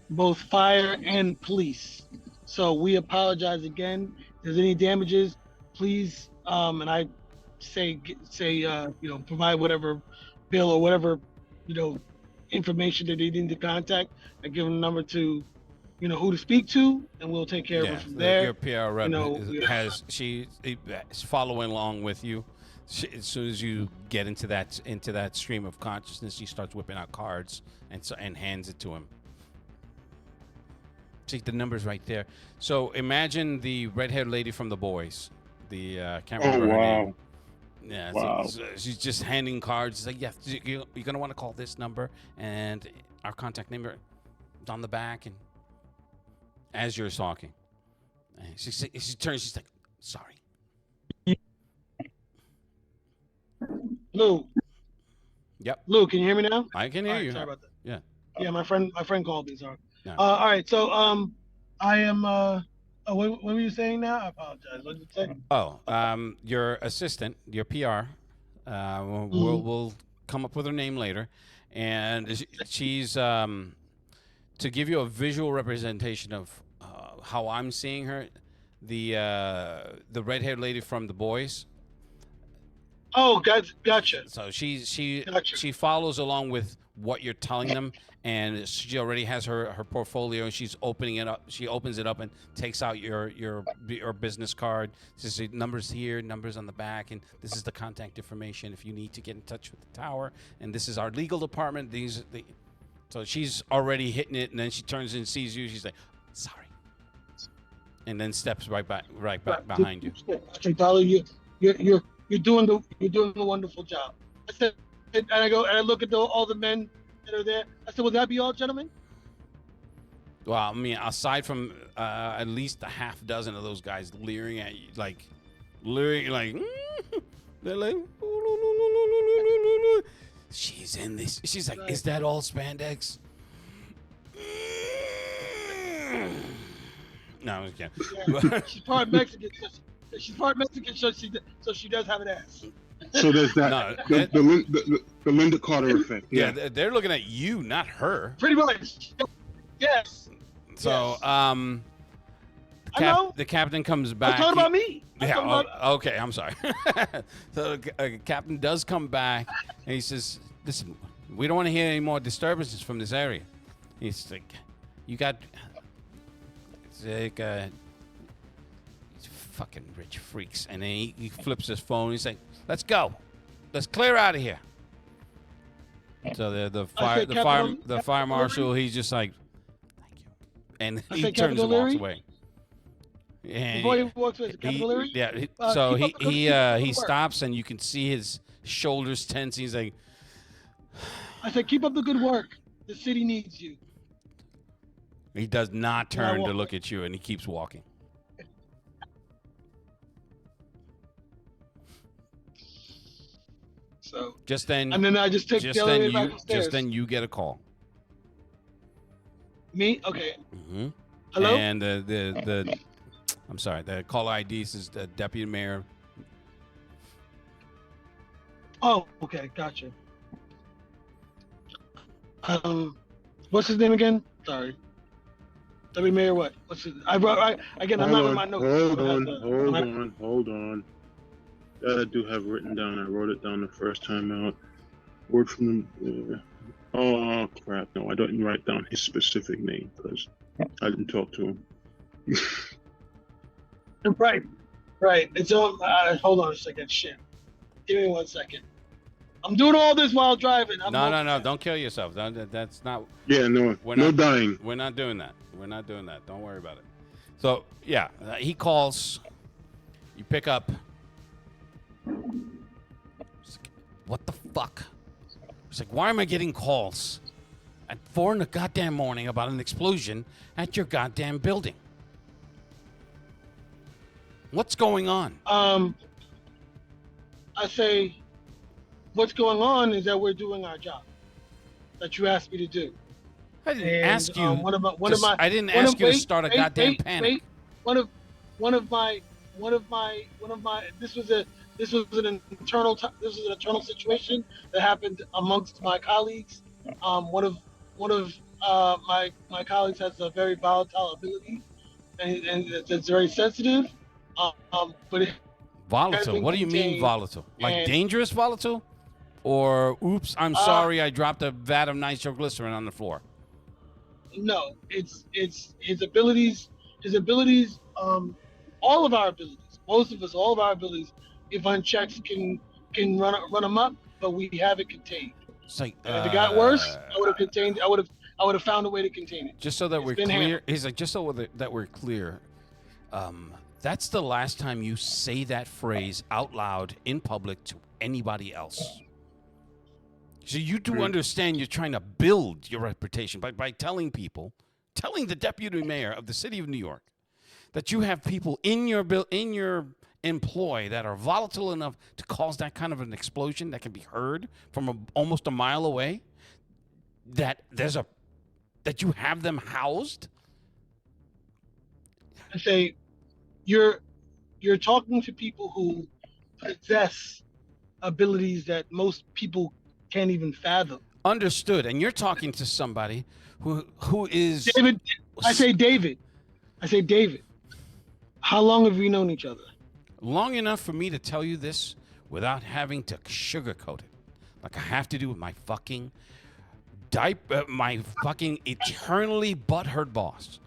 [SPEAKER 2] both fire and police. So we apologize again. If there's any damages, please, and I say provide whatever bill or whatever information that they need to contact, and give them a number to who to speak to, and we'll take care of it from there.
[SPEAKER 1] Your PR rep
[SPEAKER 2] Yeah.
[SPEAKER 1] she's following along with you. As soon as you get into that stream of consciousness, she starts whipping out cards and hands it to him. See, the number's right there. So imagine the red-haired lady from The Boys. Can't remember her name. Yeah,
[SPEAKER 4] Wow.
[SPEAKER 1] so she's just handing cards. She's like, yeah, you're going to want to call this number, and our contact number is on the back. And as you're talking, and she turns, she's like, sorry.
[SPEAKER 2] Lou.
[SPEAKER 1] Yep.
[SPEAKER 2] Lou, can you hear me now?
[SPEAKER 1] I can hear
[SPEAKER 2] All right,
[SPEAKER 1] you.
[SPEAKER 2] sorry about that.
[SPEAKER 1] Yeah.
[SPEAKER 2] Yeah, my friend called me. Sorry.
[SPEAKER 1] Yeah.
[SPEAKER 2] All right, so I am. What were you saying now? I apologize. What did you say?
[SPEAKER 1] Oh, your assistant, your PR, we'll come up with her name later, and she's to give you a visual representation of how I'm seeing her, the red-haired lady from The Boys.
[SPEAKER 2] Oh, gotcha.
[SPEAKER 1] So she
[SPEAKER 2] Gotcha.
[SPEAKER 1] follows along with what you're telling them, and she already has her portfolio, and she's opening it up. She opens it up and takes out your business card. She says, numbers here, numbers on the back, and this is the contact information if you need to get in touch with the tower. And this is our legal department. So she's already hitting it, and then she turns and sees you. She's like, sorry, and then steps right back behind you.
[SPEAKER 2] Okay, Tyler, you're doing a wonderful job. I said, and I look at all the men that are there. I said, will that be all, gentlemen?
[SPEAKER 1] Well, I mean, aside from at least a half dozen of those guys leering at you, like, they're like, she's in this. She's like, is that all spandex? No, I'm just kidding.
[SPEAKER 2] Yeah, she's part Mexican. So she does have an ass.
[SPEAKER 4] So there's that.
[SPEAKER 1] No,
[SPEAKER 4] the Linda Carter effect.
[SPEAKER 1] Yeah, they're looking at you, not her.
[SPEAKER 2] Pretty much. Yes.
[SPEAKER 1] So,
[SPEAKER 2] Yes. I know.
[SPEAKER 1] the captain comes
[SPEAKER 2] I was
[SPEAKER 1] back.
[SPEAKER 2] talking about me. I was
[SPEAKER 1] Yeah.
[SPEAKER 2] talking about-
[SPEAKER 1] Okay. I'm sorry. So the captain does come back, and he says, "Listen, we don't want to hear any more disturbances from this area." He's like, "You got." It's like these fucking rich freaks, and then he flips his phone. He's like, "Let's go. Let's clear out of here." So the
[SPEAKER 2] I said Captain
[SPEAKER 1] fire marshal,
[SPEAKER 2] O'Leary?
[SPEAKER 1] he's just like, "Thank you," and
[SPEAKER 2] I
[SPEAKER 1] he
[SPEAKER 2] said
[SPEAKER 1] turns
[SPEAKER 2] Captain
[SPEAKER 1] and walks
[SPEAKER 2] O'Leary?
[SPEAKER 1] away. And
[SPEAKER 2] Before he walks away, Captain
[SPEAKER 1] he-
[SPEAKER 2] O'Leary?
[SPEAKER 1] yeah.
[SPEAKER 2] keep up the good work.
[SPEAKER 1] Stops, and you can see his shoulders tense. He's like,
[SPEAKER 2] I said, keep up the good work. The city needs you.
[SPEAKER 1] he does not
[SPEAKER 2] And I
[SPEAKER 1] turn to
[SPEAKER 2] walk
[SPEAKER 1] look at you, and he keeps walking.
[SPEAKER 2] So,
[SPEAKER 1] Just then,
[SPEAKER 2] and then I just take the elevator back upstairs.
[SPEAKER 1] just then you get a call.
[SPEAKER 2] Me? Okay.
[SPEAKER 1] hmm
[SPEAKER 2] Hello?
[SPEAKER 1] And the I'm sorry, the caller ID is the deputy mayor.
[SPEAKER 2] Oh, okay. Gotcha. What's his name again? Sorry. W Mayor what? What's his? Again, I'm not in my notes.
[SPEAKER 4] Hold on. That I do have written down. I wrote it down the first time out. Word from them. Oh crap! No, I didn't write down his specific name because I didn't talk to him.
[SPEAKER 2] Right. Right. It's on. Hold on a second. Shit. Give me 1 second. I'm doing all this while driving.
[SPEAKER 1] No, don't kill yourself. That's not.
[SPEAKER 4] Yeah, no,
[SPEAKER 1] We're
[SPEAKER 4] no
[SPEAKER 1] not-
[SPEAKER 4] dying.
[SPEAKER 1] We're not doing that. We're not doing that. Don't worry about it. So yeah, he calls. You pick up. What the fuck? It's like, why am I getting calls at 4 in the goddamn morning about an explosion at your goddamn building? What's going on?
[SPEAKER 2] I say, what's going on is that we're doing our job that you asked me to do.
[SPEAKER 1] I didn't
[SPEAKER 2] And,
[SPEAKER 1] ask you. I didn't
[SPEAKER 2] one
[SPEAKER 1] ask
[SPEAKER 2] of-
[SPEAKER 1] you to
[SPEAKER 2] wait,
[SPEAKER 1] start a
[SPEAKER 2] wait,
[SPEAKER 1] goddamn
[SPEAKER 2] wait,
[SPEAKER 1] panic.
[SPEAKER 2] wait. One of my. This was an internal situation that happened amongst my colleagues. One of my colleagues has a very volatile ability, and it's very sensitive. But it
[SPEAKER 1] Volatile. What do you mean
[SPEAKER 2] contained,
[SPEAKER 1] volatile? Like
[SPEAKER 2] and-
[SPEAKER 1] dangerous volatile? Or oops, I'm sorry, I dropped a vat of nitroglycerin on the floor.
[SPEAKER 2] No, it's his abilities. His abilities. All of our abilities. Most of us, all of our abilities, if unchecked, can run them up. But we have it contained.
[SPEAKER 1] It's like
[SPEAKER 2] And if it got worse, I would have contained. I would have found a way to contain it.
[SPEAKER 1] just so that
[SPEAKER 2] It's
[SPEAKER 1] we're
[SPEAKER 2] been
[SPEAKER 1] clear.
[SPEAKER 2] handled.
[SPEAKER 1] He's like, just so that we're clear. That's the last time you say that phrase out loud in public to anybody else. So you do understand you're trying to build your reputation by telling the deputy mayor of the city of New York, that you have people in your employ that are volatile enough to cause that kind of an explosion that can be heard from almost a mile away. That you have them housed.
[SPEAKER 2] I say, you're talking to people who possess abilities that most people can't even fathom.
[SPEAKER 1] Understood. And you're talking to somebody who is
[SPEAKER 2] David, I say David. How long have we known each other?
[SPEAKER 1] long enough for me to tell you this without having to sugarcoat it, like I have to do with my fucking my fucking eternally butthurt boss.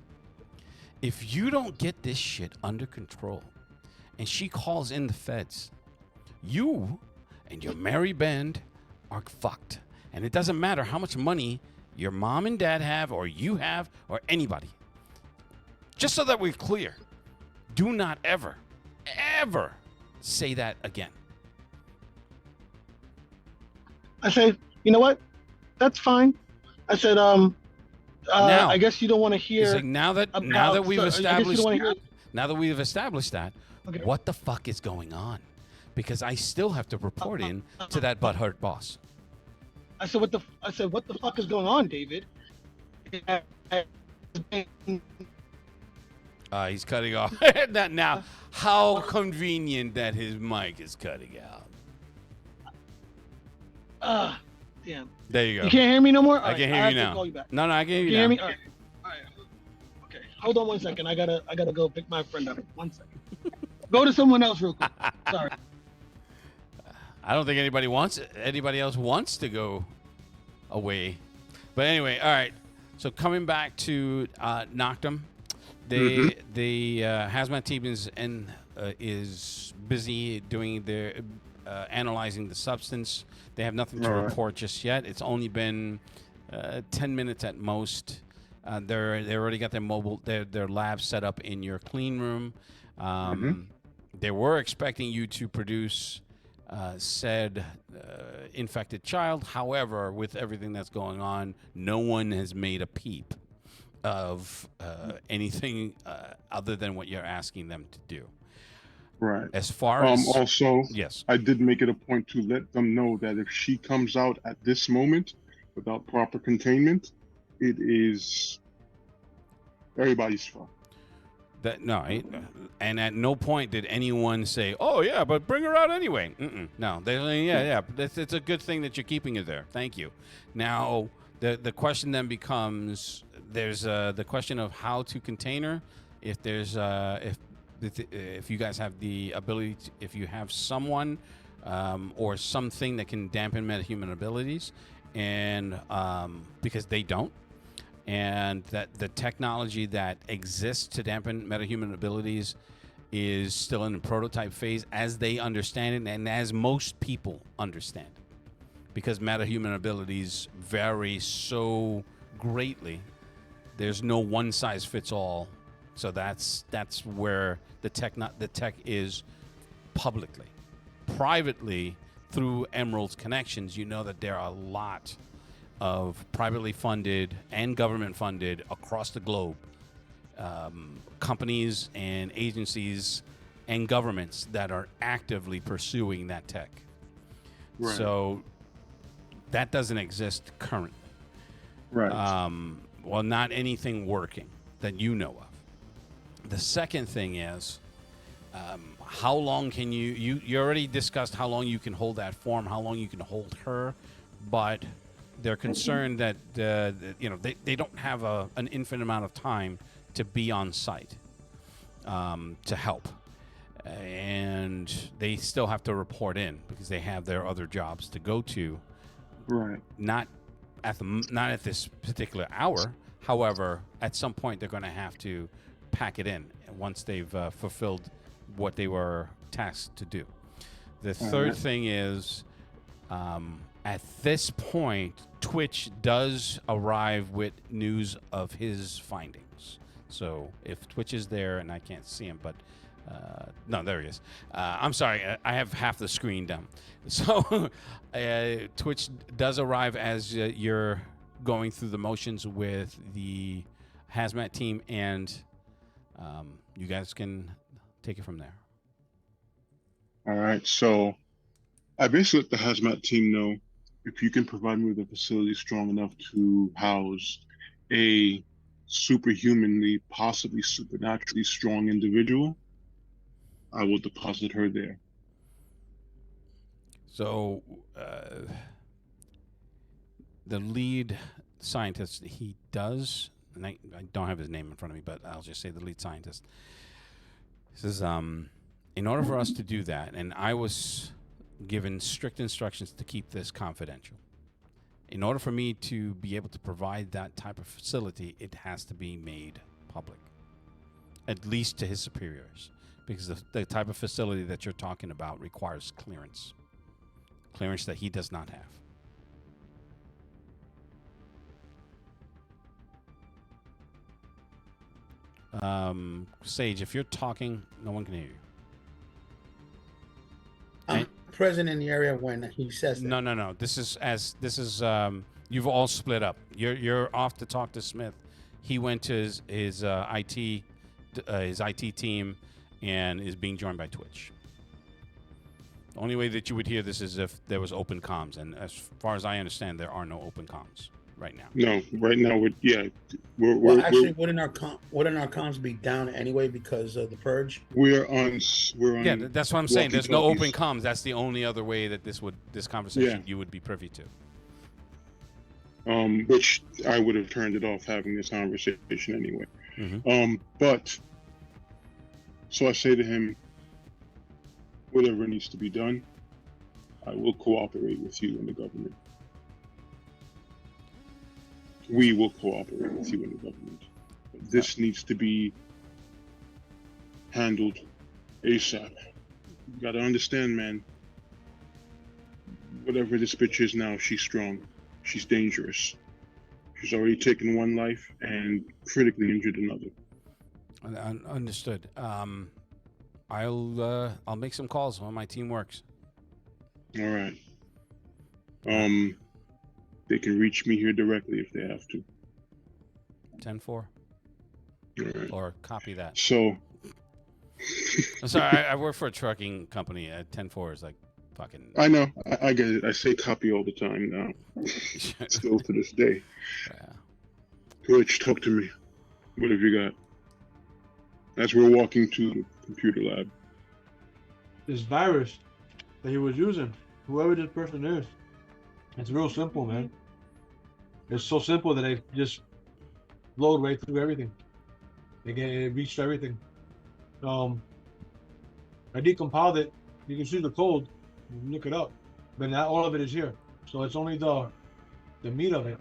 [SPEAKER 1] If you don't get this shit under control, and she calls in the feds, you and your merry band are fucked. And it doesn't matter how much money your mom and dad have, or you have, or anybody. Just so that we're clear, do not ever say that again.
[SPEAKER 2] I say, you know what? That's fine. I said,
[SPEAKER 1] Now,
[SPEAKER 2] I guess you don't want to hear.
[SPEAKER 1] It's like now that we've
[SPEAKER 2] I guess you
[SPEAKER 1] established
[SPEAKER 2] don't wanna hear-
[SPEAKER 1] now that we've established that,
[SPEAKER 2] Okay.
[SPEAKER 1] what the fuck is going on? Because I still have to report in to that butthurt boss.
[SPEAKER 2] I said, what the fuck is going on, David?
[SPEAKER 1] He's cutting off. Now, how convenient that his mic is cutting out.
[SPEAKER 2] Damn.
[SPEAKER 1] There you go.
[SPEAKER 2] You can't hear me no more?
[SPEAKER 1] I can hear you now.
[SPEAKER 2] Call you back.
[SPEAKER 1] No, I can hear
[SPEAKER 2] Can
[SPEAKER 1] you
[SPEAKER 2] you hear
[SPEAKER 1] now.
[SPEAKER 2] me? All right. Hold on one second. I gotta go pick my friend up. 1 second. Go to someone else real quick. Sorry.
[SPEAKER 1] I don't think anybody else wants to go away. But anyway, all right. So coming back to Noctum, the hazmat team is busy doing their analyzing the substance. They have nothing to report just yet. It's only been 10 minutes at most. They already got their lab set up in your clean room. They were expecting you to produce said infected child. However, with everything that's going on, no one has made a peep of anything other than what you're asking them to do.
[SPEAKER 4] Right.
[SPEAKER 1] As far as
[SPEAKER 4] also,
[SPEAKER 1] yes,
[SPEAKER 4] I did make it a point to let them know that if she comes out at this moment without proper containment, it is everybody's fault.
[SPEAKER 1] And at no point did anyone say, "Oh yeah, but bring her out anyway." No, they yeah. It's a good thing that you're keeping her there. Thank you. Now the question then becomes: there's the question of how to contain her. If there's if you guys have the ability, if you have someone or something that can dampen metahuman abilities, and because they don't. And that the technology that exists to dampen metahuman abilities is still in the prototype phase as they understand it and as most people understand it. Because metahuman abilities vary so greatly, there's no one size fits all. So that's where the tech is publicly. Privately, through Emerald's connections, you know that there are a lot of privately funded and government funded across the globe companies and agencies and governments that are actively pursuing that tech. Right. So that doesn't exist currently.
[SPEAKER 4] Right.
[SPEAKER 1] Well, not anything working that you know of. The second thing is how long can you already discussed how long you can hold that form, how long you can hold her, but they're concerned that they don't have an infinite amount of time to be on site to help, and they still have to report in because they have their other jobs to go to.
[SPEAKER 4] Right.
[SPEAKER 1] Not at this particular hour. However, at some point they're going to have to pack it in once they've fulfilled what they were tasked to do. The third thing is. At this point, Twitch does arrive with news of his findings. So if Twitch is there, and I can't see him, but no, there he is. I'm sorry, I have half the screen down. So Twitch does arrive as you're going through the motions with the hazmat team, and you guys can take it from there.
[SPEAKER 4] All right, so I basically let the hazmat team know if you can provide me with a facility strong enough to house a superhumanly, possibly supernaturally strong individual, I will deposit her there.
[SPEAKER 1] So the lead scientist, he does, and I don't have his name in front of me, but I'll just say the lead scientist. He says, in order for us to do that, and I was given strict instructions to keep this confidential. In order for me to be able to provide that type of facility, it has to be made public, at least to his superiors, because the type of facility that you're talking about requires clearance that he does not have. Sage, if you're talking, no one can hear you.
[SPEAKER 3] I'm present in the area when he says that.
[SPEAKER 1] No. This is you've all split up. You're off to talk to Smith. He went to his IT team and is being joined by Twitch. The only way that you would hear this is if there was open comms, and as far as I understand, there are no open comms right now.
[SPEAKER 4] No, right now
[SPEAKER 3] wouldn't our comms be down anyway because of the purge?
[SPEAKER 4] We're on.
[SPEAKER 1] Yeah, that's what I'm saying. There's no open comms. That's the only other way that this conversation you would be privy to.
[SPEAKER 4] Which I would have turned it off having this conversation anyway. But so I say to him, whatever needs to be done, I will cooperate with you and the government. We will cooperate with you and the government. But this needs to be handled ASAP. You gotta understand, man. Whatever this bitch is now, she's strong. She's dangerous. She's already taken one life and critically injured another.
[SPEAKER 1] Understood. I'll make some calls when my team works.
[SPEAKER 4] All right. They can reach me here directly if they have to.
[SPEAKER 1] 10-4.
[SPEAKER 4] All right.
[SPEAKER 1] Or copy that.
[SPEAKER 4] So.
[SPEAKER 1] I'm sorry, I work for a trucking company. 10-4 is like fucking.
[SPEAKER 4] I know. I get it. I say copy all the time now. Still to this day.
[SPEAKER 1] Yeah.
[SPEAKER 4] Rich, talk to me. What have you got? As we're walking to the computer lab.
[SPEAKER 5] This virus that he was using, whoever this person is, it's real simple, man. It's so simple that it just flowed right through everything. It reached everything. I decompiled it. You can see the code. You can look it up, but not all of it is here. So it's only the meat of it.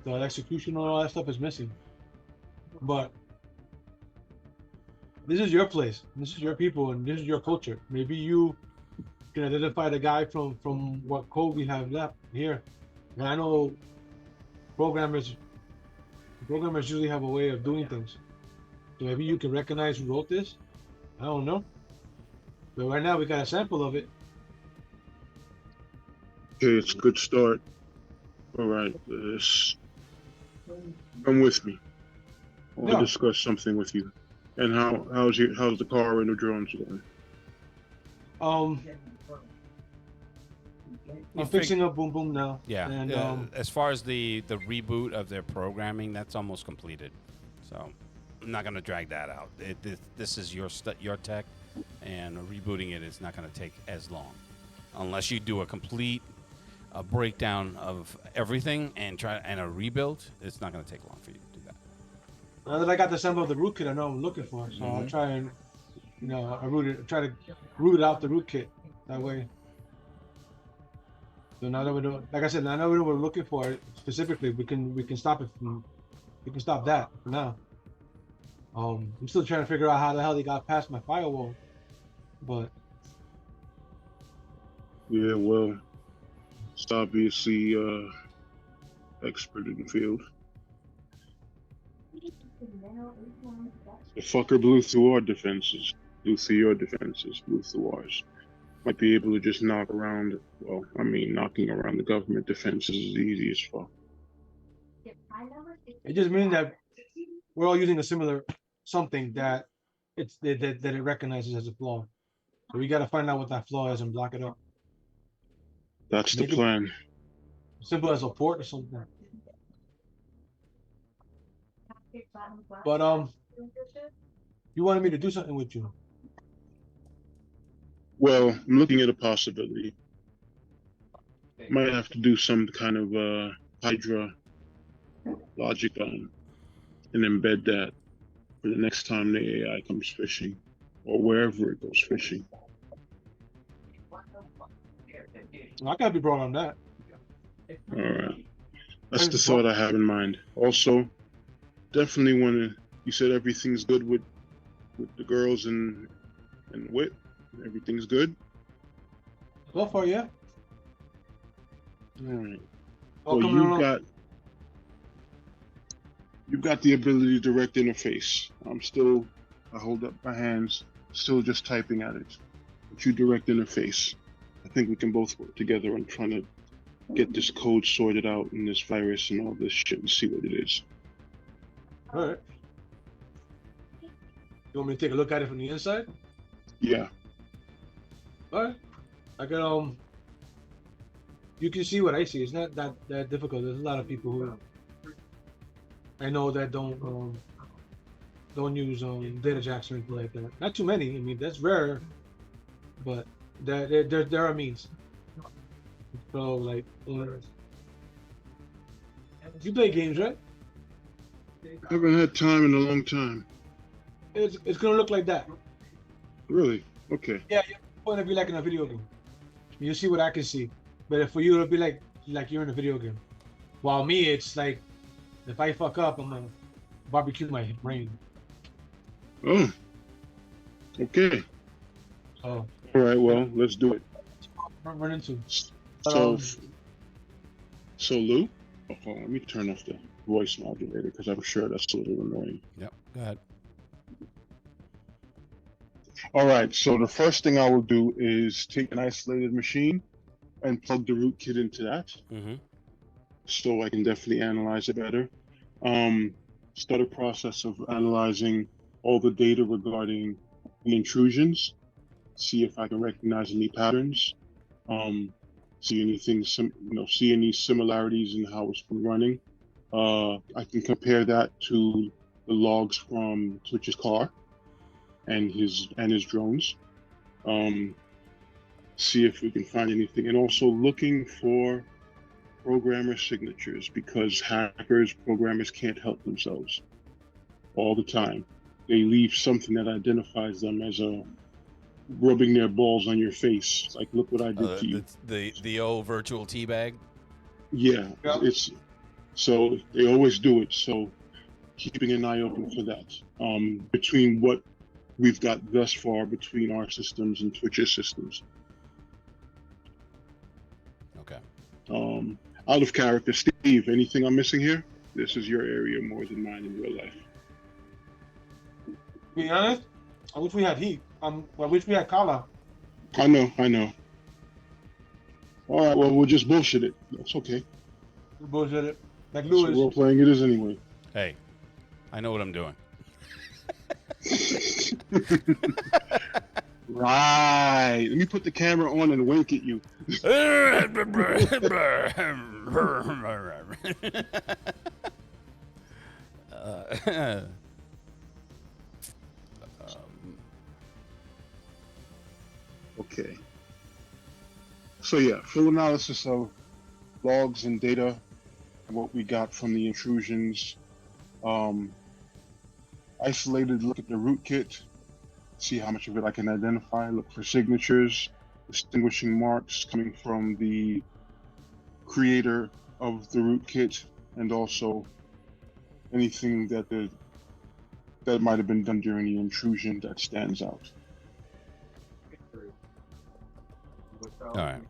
[SPEAKER 5] The execution and all that stuff is missing. But this is your place. This is your people, and this is your culture. Maybe you can identify the guy from what code we have left here. And I know programmers usually have a way of doing things. So maybe you can recognize who wrote this. I don't know. But right now we got a sample of it.
[SPEAKER 4] Okay, it's a good start. All right, come with me. I want to discuss something with you. And how's the car and the drones going?
[SPEAKER 5] I'm fixing up Boom Boom now.
[SPEAKER 1] Yeah.
[SPEAKER 5] And
[SPEAKER 1] as far as the reboot of their programming, that's almost completed. So I'm not going to drag that out. This is your tech, and rebooting it is not going to take as long, unless you do a complete breakdown of everything and a rebuild. It's not going to take long for you to do that.
[SPEAKER 5] now that I got the sample of the rootkit, I know what I'm looking for. So I'll try and try to root out the rootkit that way. So now that we know, like I said, now that we know what we're looking for specifically, we can stop it from, we can stop that for now. I'm still trying to figure out how the hell they got past my firewall, but
[SPEAKER 4] yeah, well, it's obviously expert in the field. The fucker blew through our defenses, blew through your defenses, blew through ours. Might be able to just knocking around the government defenses is easy as fuck.
[SPEAKER 5] it just means that we're all using a similar something that that it recognizes as a flaw. So we got to find out what that flaw is and block it up.
[SPEAKER 4] That's the plan.
[SPEAKER 5] Simple as a port or something. But you wanted me to do something with you.
[SPEAKER 4] Well, I'm looking at a possibility. Might have to do some kind of Hydra logic on and embed that for the next time the AI comes fishing or wherever it goes fishing.
[SPEAKER 5] I gotta be brought on that.
[SPEAKER 4] All right. That's the thought I have in mind. Also, definitely want to, you said everything's good with the girls and Wit. Everything's good?
[SPEAKER 5] So far, yeah.
[SPEAKER 4] All right.
[SPEAKER 5] All
[SPEAKER 4] So
[SPEAKER 5] coming along.
[SPEAKER 4] you've got the ability to direct interface. I hold up my hands, still just typing at it. But you direct interface. I think we can both work together on trying to get this code sorted out and this virus and all this shit and see what it is.
[SPEAKER 5] All right. You want me to take a look at it from the inside?
[SPEAKER 4] Yeah.
[SPEAKER 5] All right. I can you can see what I see. It's not that difficult. There's a lot of people who I know that don't use data jacks or anything like that. Not too many. I mean, that's rare, but there are means. So like, you play games, right?
[SPEAKER 4] Haven't had time in a long time.
[SPEAKER 5] It's gonna look like that.
[SPEAKER 4] Really? Okay.
[SPEAKER 5] Yeah, it's gonna be like in a video game. You see what I can see, but for you it'll be like you're in a video game. While me, it's like if I fuck up, I'm gonna barbecue my brain.
[SPEAKER 4] Oh. Okay.
[SPEAKER 5] Oh,
[SPEAKER 4] All right. Well, let's do it.
[SPEAKER 5] run into. But,
[SPEAKER 4] So, so Lou. Oh, hold on, let me turn off the voice modulator because I'm sure that's a little annoying.
[SPEAKER 1] Yep. Go ahead.
[SPEAKER 4] All right. So the first thing I will do is take an isolated machine and plug the rootkit into that,
[SPEAKER 1] Mm-hmm.
[SPEAKER 4] so I can definitely analyze it better. Start a process of analyzing all the data regarding the intrusions, see if I can recognize any patterns, see anything, see any similarities in how it's been running. I can compare that to the logs from Twitch's car and his drones. See if we can find anything, and also looking for programmer signatures, because programmers can't help themselves all the time. They leave something that identifies them as rubbing their balls on your face, like, look what I did to you.
[SPEAKER 1] The old virtual teabag.
[SPEAKER 4] Yeah,
[SPEAKER 5] Yeah.
[SPEAKER 4] it's so they always do it. So keeping an eye open for that. Between what we've got thus far between our systems and Twitch's systems.
[SPEAKER 1] Okay.
[SPEAKER 4] Out of character, Steve, anything I'm missing here? This is your area more than mine in real life.
[SPEAKER 5] to be honest, I wish we had heat. I wish we had Kala.
[SPEAKER 4] I know. All right, well, we'll just bullshit it. That's okay.
[SPEAKER 5] Bullshit it. Like
[SPEAKER 4] That's what
[SPEAKER 5] Lewis.
[SPEAKER 4] role playing it is anyway.
[SPEAKER 1] Hey, I know what I'm doing.
[SPEAKER 4] Right. Let me put the camera on and wink at you. Okay. So yeah, full analysis of logs and data, what we got from the intrusions. Isolated look at the rootkit, see how much of it I can identify, look for signatures, distinguishing marks coming from the creator of the rootkit, and also anything that might have been done during the intrusion that stands out.
[SPEAKER 1] All right.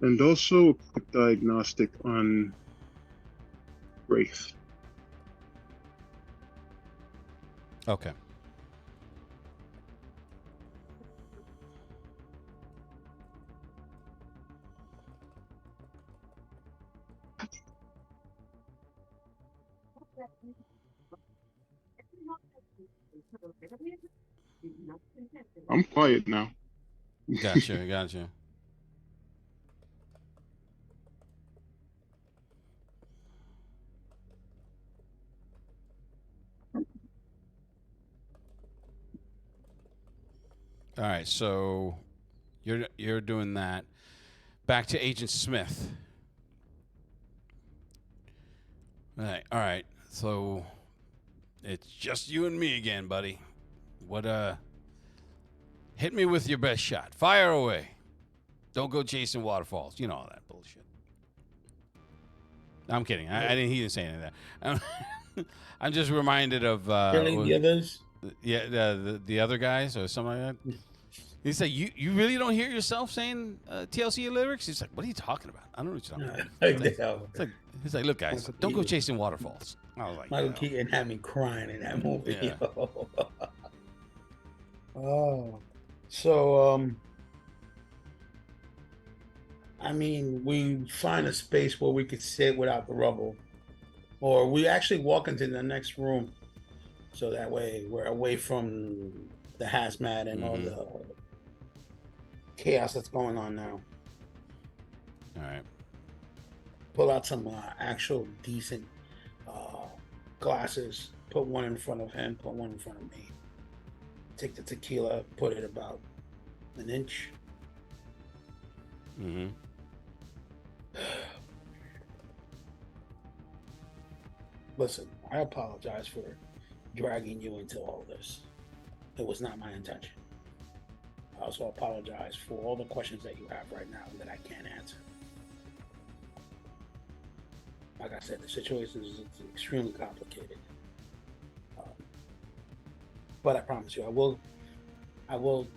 [SPEAKER 4] And also a quick diagnostic on Wraith.
[SPEAKER 1] Okay.
[SPEAKER 4] I'm quiet now.
[SPEAKER 1] Gotcha. All right, so you're doing that. Back to Agent Smith. All right. So it's just you and me again, buddy. What hit me with your best shot. Fire away. Don't go chasing waterfalls. You know all that bullshit. I'm kidding. He didn't say any of that. I'm just reminded of
[SPEAKER 3] Killing the others.
[SPEAKER 1] Yeah, the other guys or something like that. He said, "You really don't hear yourself saying TLC lyrics?" He's like, "What are you talking about? I don't know what you're talking about." He's like, "Look, guys, don't go chasing waterfalls." I was like,
[SPEAKER 3] Michael Keaton had me crying in that movie.
[SPEAKER 1] Yeah.
[SPEAKER 3] Oh, so I mean, we find a space where we could sit without the rubble, or we actually walk into the next room, so that way we're away from the hazmat and all the chaos that's going on now.
[SPEAKER 1] All right.
[SPEAKER 3] Pull out some actual decent glasses. Put one in front of him. Put one in front of me. Take the tequila. Put it about an inch.
[SPEAKER 1] Mm-hmm.
[SPEAKER 3] listen, I apologize for dragging you into all this. It was not my intention. I also apologize for all the questions that you have right now that I can't answer. Like I said, the situation is extremely complicated. But I promise you, I will.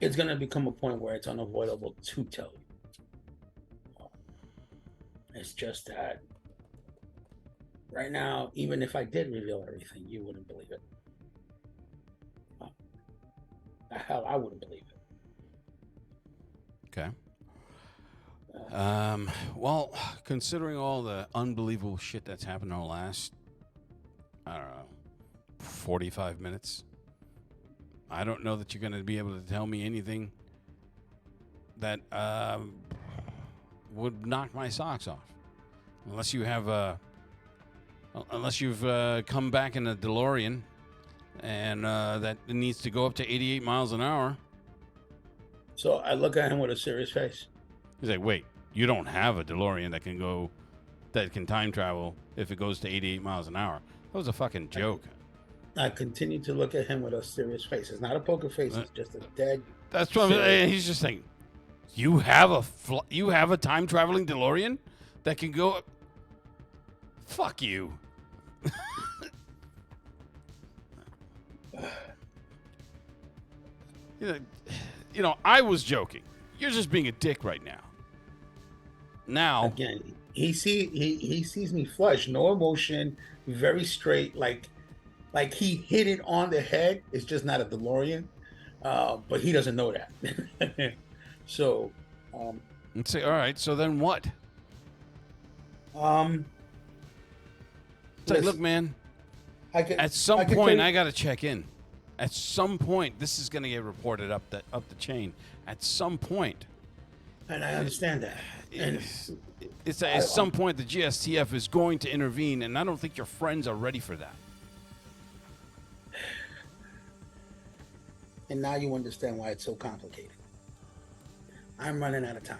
[SPEAKER 3] It's going to become a point where it's unavoidable to tell you. It's just that right now, even if I did reveal everything, you wouldn't believe it. Hell, I wouldn't believe it.
[SPEAKER 1] Okay. Well, considering all the unbelievable shit that's happened in the last, I don't know, 45 minutes, I don't know that you're going to be able to tell me anything that would knock my socks off, unless you have unless you've come back in a DeLorean and that needs to go up to 88 miles an hour.
[SPEAKER 3] So I look at him with a serious face.
[SPEAKER 1] He's like, wait, you don't have a DeLorean that can time travel if it goes to 88 miles an hour. That was a fucking joke.
[SPEAKER 3] I continue to look at him with a serious face. It's not a poker face. It's just a dead.
[SPEAKER 1] That's what I'm saying. He's just saying, you have a time traveling DeLorean that can go. Fuck you. You know, I was joking. You're just being a dick right now. Now
[SPEAKER 3] again, he sees me flush, no emotion, very straight, like he hit it on the head. It's just not a DeLorean, but he doesn't know that. So,
[SPEAKER 1] let's say, all right. So then what?
[SPEAKER 3] It's
[SPEAKER 1] like, look, man. At some point, I got to check in. At some point, this is going to get reported up the chain. At some point,
[SPEAKER 3] and I understand that. And
[SPEAKER 1] it's at some point the GSTF is going to intervene, and I don't think your friends are ready for that.
[SPEAKER 3] And now you understand why it's so complicated. I'm running out of time.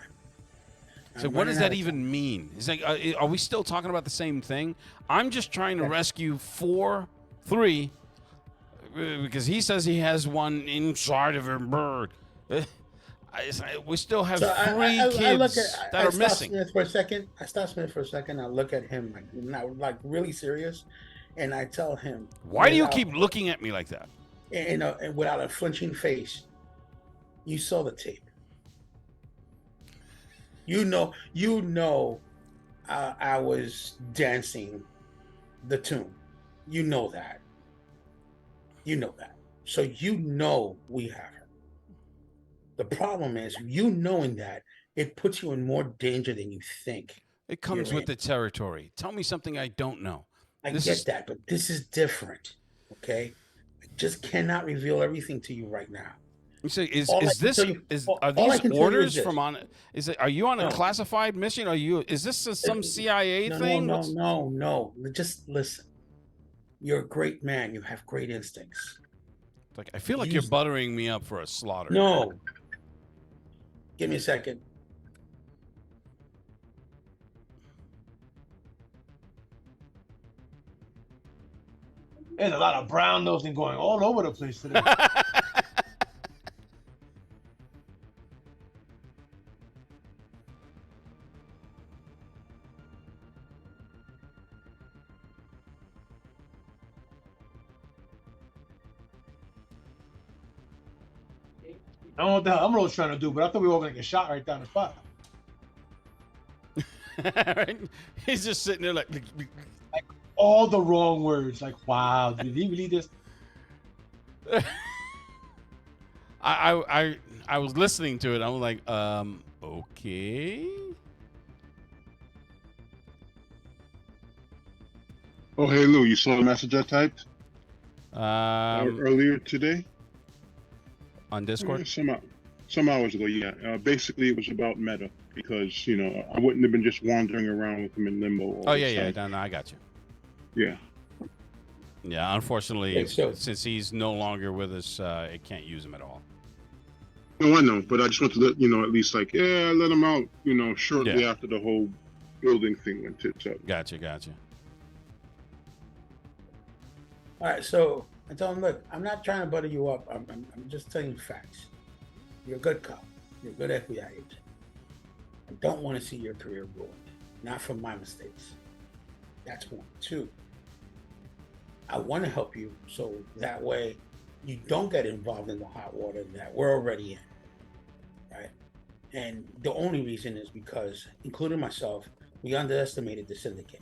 [SPEAKER 1] So what does that even mean? Is like, are we still talking about the same thing? I'm just trying to rescue 3, because he says he has one inside of him bird. We still have 3 kids that are missing.
[SPEAKER 3] I stop Smith for a second. I look at him like really serious, and I tell him,
[SPEAKER 1] "Why do you keep looking at me like that?"
[SPEAKER 3] And without a flinching face, you saw the tape. You know, I was dancing the tune. You know that. So you know we have her. The problem is, you knowing that, it puts you in more danger than you think.
[SPEAKER 1] It comes with the territory. Tell me something I don't know.
[SPEAKER 3] I get that, but this is different. Okay? I just cannot reveal everything to you right now.
[SPEAKER 1] You say, are these orders from on? Are you on a classified mission? Is this some CIA thing?
[SPEAKER 3] No. Just listen. You're a great man. You have great instincts.
[SPEAKER 1] Like, I feel like you're buttering me up for a slaughter.
[SPEAKER 3] No. Give me a second.
[SPEAKER 5] There's a lot of brown nosing going all over the place today. I don't know what the hell Emerald's trying to do, but I thought we were all going to get shot right down the spot.
[SPEAKER 1] He's just sitting there like
[SPEAKER 5] all the wrong words. Like, wow, did he really just?
[SPEAKER 1] I was listening to it. I was like, okay.
[SPEAKER 4] Oh, hey Lou, you saw the message I typed earlier today
[SPEAKER 1] on Discord?
[SPEAKER 4] Some hours ago, yeah. Basically, it was about Meta because I wouldn't have been just wandering around with him in limbo.
[SPEAKER 1] Oh yeah. No, I got you.
[SPEAKER 4] Yeah.
[SPEAKER 1] Yeah, unfortunately, since he's no longer with us, I can't use him at all.
[SPEAKER 4] No, I know, but I just want to let at least let him out, shortly after the whole building thing went tits up.
[SPEAKER 1] Gotcha.
[SPEAKER 3] All right, so I tell him, look, I'm not trying to butter you up. I'm just telling you facts. You're a good cop. You're a good FBI agent. I don't want to see your career ruined. Not from my mistakes. That's one. Two, I want to help you so that way you don't get involved in the hot water that we're already in, right? And the only reason is because, including myself, we underestimated the syndicate.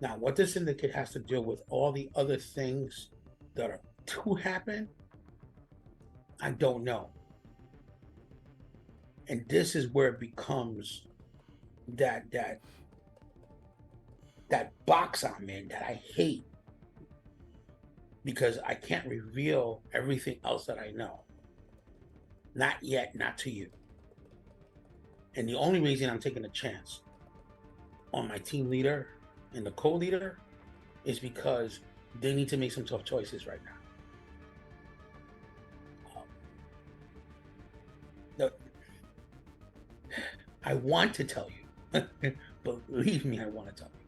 [SPEAKER 3] Now, what the syndicate has to deal with all the other things that are to happen, I don't know. And this is where it becomes that box I'm in that I hate, because I can't reveal everything else that I know. Not yet, not to you. And the only reason I'm taking a chance on my team leader and the co-leader is because they need to make some tough choices right now. I want to tell you, believe me, I want to tell you,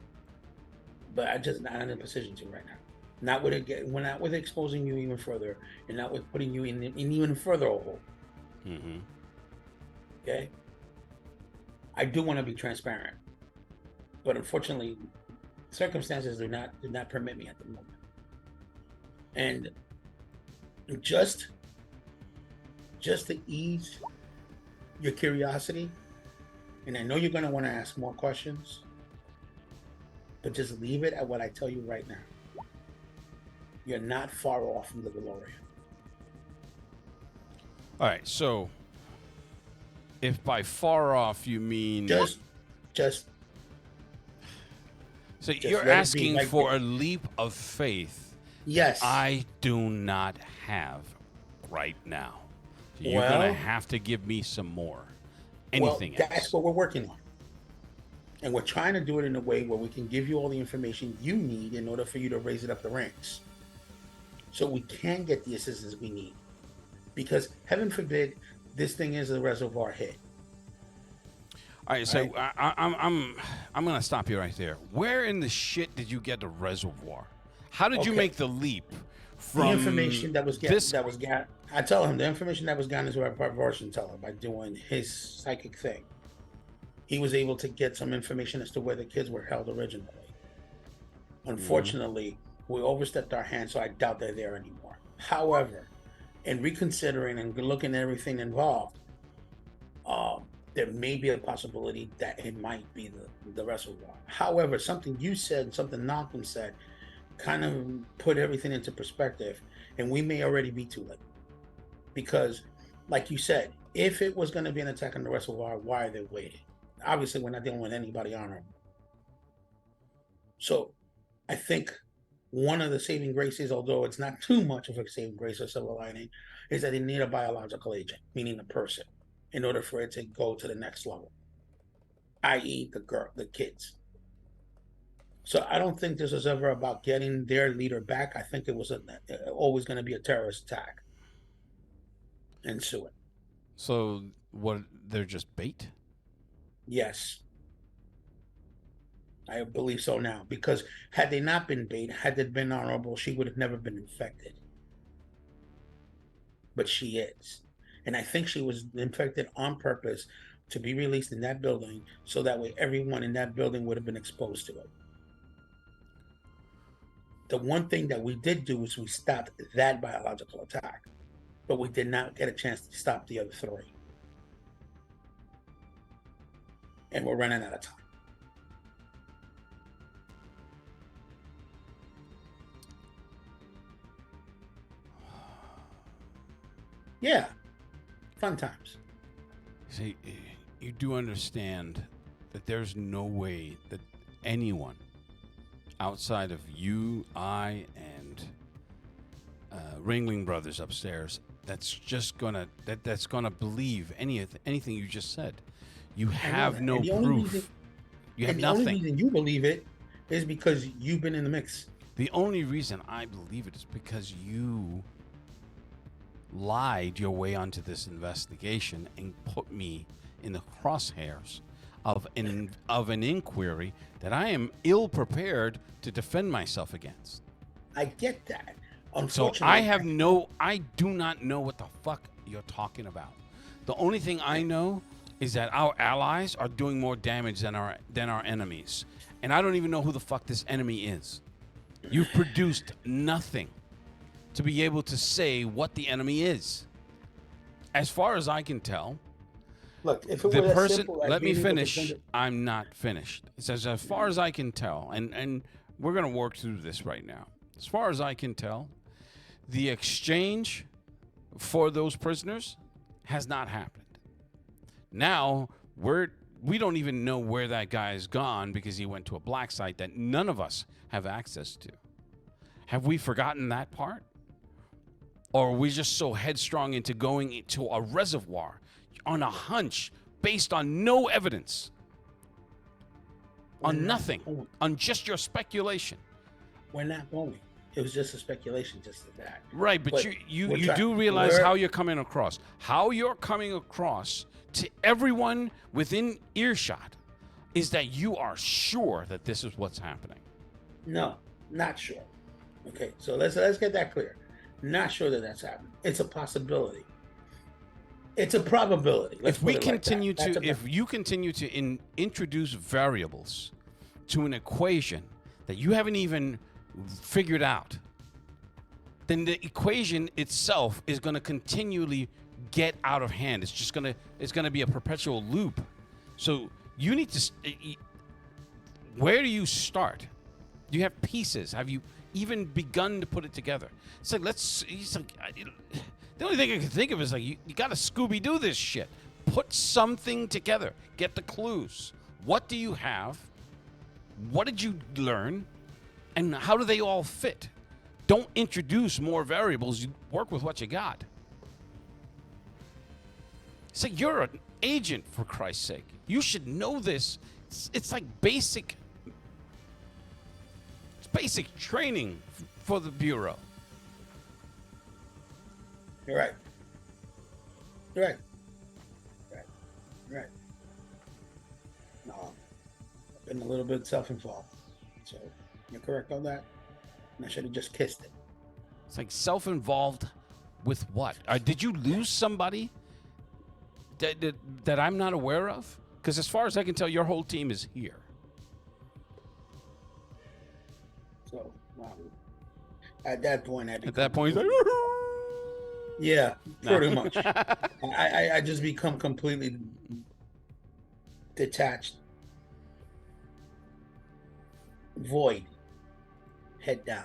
[SPEAKER 3] but I'm just not in a position to right now. Not with exposing you even further, and not with putting you in even further a hole.
[SPEAKER 1] Mm-hmm.
[SPEAKER 3] Okay. I do want to be transparent, but unfortunately, circumstances do not permit me at the moment. And just to ease your curiosity, and I know you're going to want to ask more questions, but just leave it at what I tell you right now. You're not far off from the DeLorean.
[SPEAKER 1] All right, so if by far off you mean
[SPEAKER 3] Just
[SPEAKER 1] so
[SPEAKER 3] just
[SPEAKER 1] you're
[SPEAKER 3] let it be
[SPEAKER 1] asking
[SPEAKER 3] like
[SPEAKER 1] for
[SPEAKER 3] that.
[SPEAKER 1] a leap of faith
[SPEAKER 3] Yes.
[SPEAKER 1] I do not have right now. So you're gonna have to give me some more. Anything
[SPEAKER 3] that's
[SPEAKER 1] else?
[SPEAKER 3] what we're working on. And we're trying to do it in a way where we can give you all the information you need in order for you to raise it up the ranks. So we can get the assistance we need. Because heaven forbid this thing is a reservoir hit.
[SPEAKER 1] All right, so
[SPEAKER 3] Right.
[SPEAKER 1] I'm gonna stop you right there. Where in the shit did you get the reservoir? How did you
[SPEAKER 3] Okay.
[SPEAKER 1] make the leap from
[SPEAKER 3] The information that was
[SPEAKER 1] this?
[SPEAKER 3] got. I tell him the information that was gotten is what Varshan tell him by doing his psychic thing. He was able to get some information as to where the kids were held originally. Unfortunately, we overstepped our hands, so I doubt they're there anymore. However, in reconsidering and looking at everything involved, there may be a possibility that it might be the reservoir. However, something you said, something Malcolm said, kind of put everything into perspective, and we may already be too late. Because, like you said, if it was going to be an attack on the reservoir, why are they waiting? Obviously, we're not dealing with anybody honorable. So, I think one of the saving graces, although it's not too much of a saving grace or silver lining, is that they need a biological agent, meaning a person, in order for it to go to the next level, i.e., the kids. So I don't think this was ever about getting their leader back. I think it was always going to be a terrorist attack ensuing.
[SPEAKER 1] So what? They're just bait.
[SPEAKER 3] Yes, I believe so now. Because had they not been bait, had they been honorable, she would have never been infected. But she is. And I think she was infected on purpose to be released in that building so that way everyone in that building would have been exposed to it. The one thing that we did do is we stopped that biological attack, but we did not get a chance to stop the other three. And we're running out of time. Yeah, fun times.
[SPEAKER 1] See, you do understand that there's no way that anyone outside of you, I, and Ringling Brothers upstairs that's gonna believe anything you just said. You have no proof. You have
[SPEAKER 3] The only
[SPEAKER 1] nothing.
[SPEAKER 3] reason you believe it is because you've been in the mix.
[SPEAKER 1] The only reason I believe it is because you lied your way onto this investigation and put me in the crosshairs of an inquiry that I am ill prepared to defend myself against.
[SPEAKER 3] I get that.
[SPEAKER 1] So
[SPEAKER 3] Unfortunately,
[SPEAKER 1] I do not know what the fuck you're talking about. The only thing I know is that our allies are doing more damage than our enemies. And I don't even know who the fuck this enemy is. You've produced nothing to be able to say what the enemy is. As far as I can tell,
[SPEAKER 3] look, if it
[SPEAKER 1] the
[SPEAKER 3] were that
[SPEAKER 1] person,
[SPEAKER 3] simple as
[SPEAKER 1] let me
[SPEAKER 3] being able to
[SPEAKER 1] finish.
[SPEAKER 3] send it-
[SPEAKER 1] I'm not finished. It says, as far as I can tell, and we're going to work through this right now. As far as I can tell, the exchange for those prisoners has not happened. Now, we don't even know where that guy's gone because he went to a black site that none of us have access to. Have we forgotten that part? Or are we just so headstrong into going into a reservoir on a hunch based on no evidence? On nothing. On just your speculation.
[SPEAKER 3] We're not going. It was just a speculation, just as that.
[SPEAKER 1] Right, but
[SPEAKER 3] But
[SPEAKER 1] you
[SPEAKER 3] we're trying-
[SPEAKER 1] do realize
[SPEAKER 3] we're-
[SPEAKER 1] how you're coming across. How you're coming across to everyone within earshot is that you are sure that this is what's happening.
[SPEAKER 3] No, not sure. Okay, so let's get that clear. Not sure that that's happening. It's a possibility. It's a probability. Let's
[SPEAKER 1] If we
[SPEAKER 3] put it like that.
[SPEAKER 1] continue
[SPEAKER 3] That's
[SPEAKER 1] to,
[SPEAKER 3] a-
[SPEAKER 1] if you continue to introduce variables to an equation that you haven't even figured out, then the equation itself is going to continually get out of hand. It's going to be a perpetual loop. So you need to. Where do you start? Do you have pieces? Have you even begun to put it together? It's like the only thing I can think of is like you got to Scooby-Doo this shit. Put something together. Get the clues. What do you have? What did you learn? And how do they all fit? Don't introduce more variables. You work with what you got. It's like you're an agent, for Christ's sake. You should know this. It's like basic. It's basic training for the Bureau.
[SPEAKER 3] You're right. You're right. Right. Right. No, I've been a little bit self-involved. So you're correct on that. And I should have just kissed it.
[SPEAKER 1] It's like self-involved with what? Did you lose somebody that I'm not aware of? Because as far as I can tell, your whole team is here.
[SPEAKER 3] So at that point,
[SPEAKER 1] At that point, he's like,
[SPEAKER 3] yeah,
[SPEAKER 1] No.
[SPEAKER 3] pretty much. I just become completely detached, void, head down.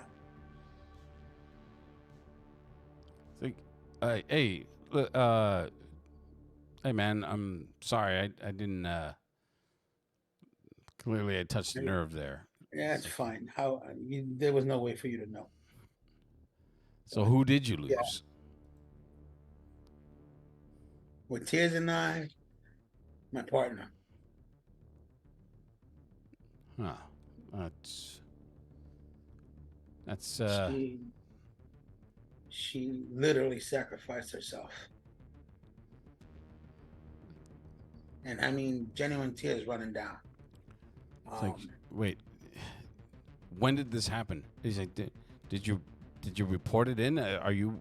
[SPEAKER 1] It's like, hey, hey, man, I'm sorry. I didn't. Clearly, I touched a nerve there.
[SPEAKER 3] Yeah, it's fine. There was no way for you to know.
[SPEAKER 1] So who did you lose?
[SPEAKER 3] Yeah. With tears in eyes, my partner.
[SPEAKER 1] Huh. That's
[SPEAKER 3] She literally sacrificed herself. And I mean, genuine tears running down.
[SPEAKER 1] it's like, wait. When did this happen? He's like, did you report it in? Are you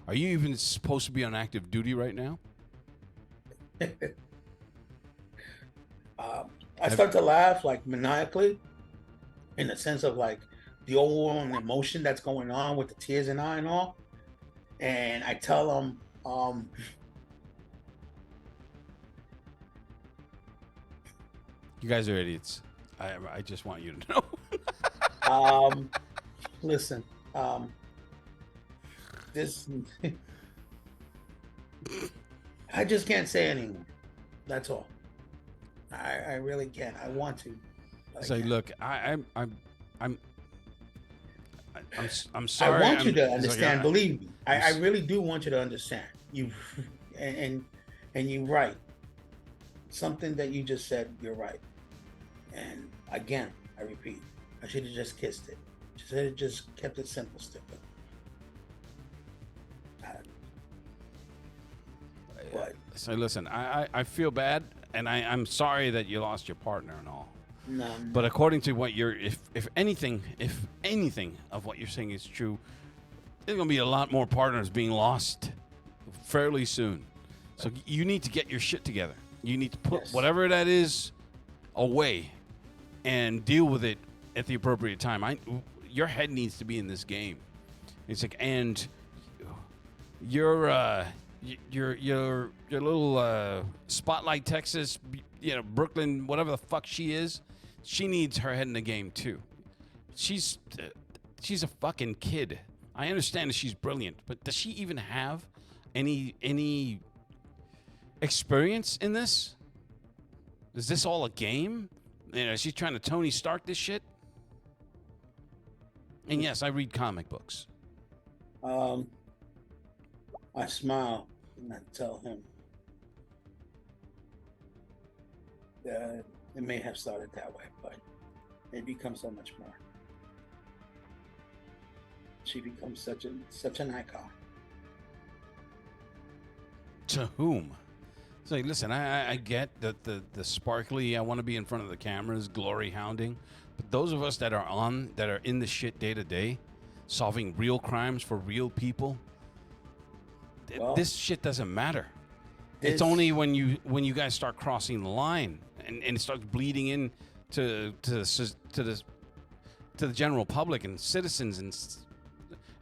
[SPEAKER 1] even supposed to be on active duty right now?
[SPEAKER 3] I start to laugh like maniacally, in the sense of like the overwhelming emotion that's going on with the tears in eye and all. And I tell them,
[SPEAKER 1] You guys are idiots. I just want you to know.
[SPEAKER 3] listen, this, I just can't say anymore. That's all. I really can't. I want to. but I
[SPEAKER 1] Say,
[SPEAKER 3] can't.
[SPEAKER 1] look, I'm sorry.
[SPEAKER 3] I want you to
[SPEAKER 1] it's like,
[SPEAKER 3] understand. Believe me, I really do want you to understand. You and you're right. Something that you just said, you're right. And again, I repeat, I should have just kissed it. Should have just kept it simple, stupid. But
[SPEAKER 1] So listen, I feel bad, and I'm sorry that you lost your partner and all.
[SPEAKER 3] No,
[SPEAKER 1] But according to what you're, if anything of what you're saying is true, there's gonna be a lot more partners being lost fairly soon. So you need to get your shit together. You need to put
[SPEAKER 3] Yes.
[SPEAKER 1] whatever that is away and deal with it at the appropriate time. Your head needs to be in this game. It's like, and your little Spotlight, Texas, Brooklyn, whatever the fuck she is, she needs her head in the game too. She's a fucking kid. I understand that she's brilliant, but does she even have any experience in this? Is this all a game? She's trying to Tony Stark this shit. And yes, I read comic books.
[SPEAKER 3] I smile and I tell him that it may have started that way, but it becomes so much more. She becomes such an icon.
[SPEAKER 1] To whom? It's like, listen, I get that the sparkly, I want to be in front of the cameras, glory hounding, but those of us that are in the shit day to day, solving real crimes for real people, this shit doesn't matter. It's only when you guys start crossing the line and it starts bleeding in to the general public and citizens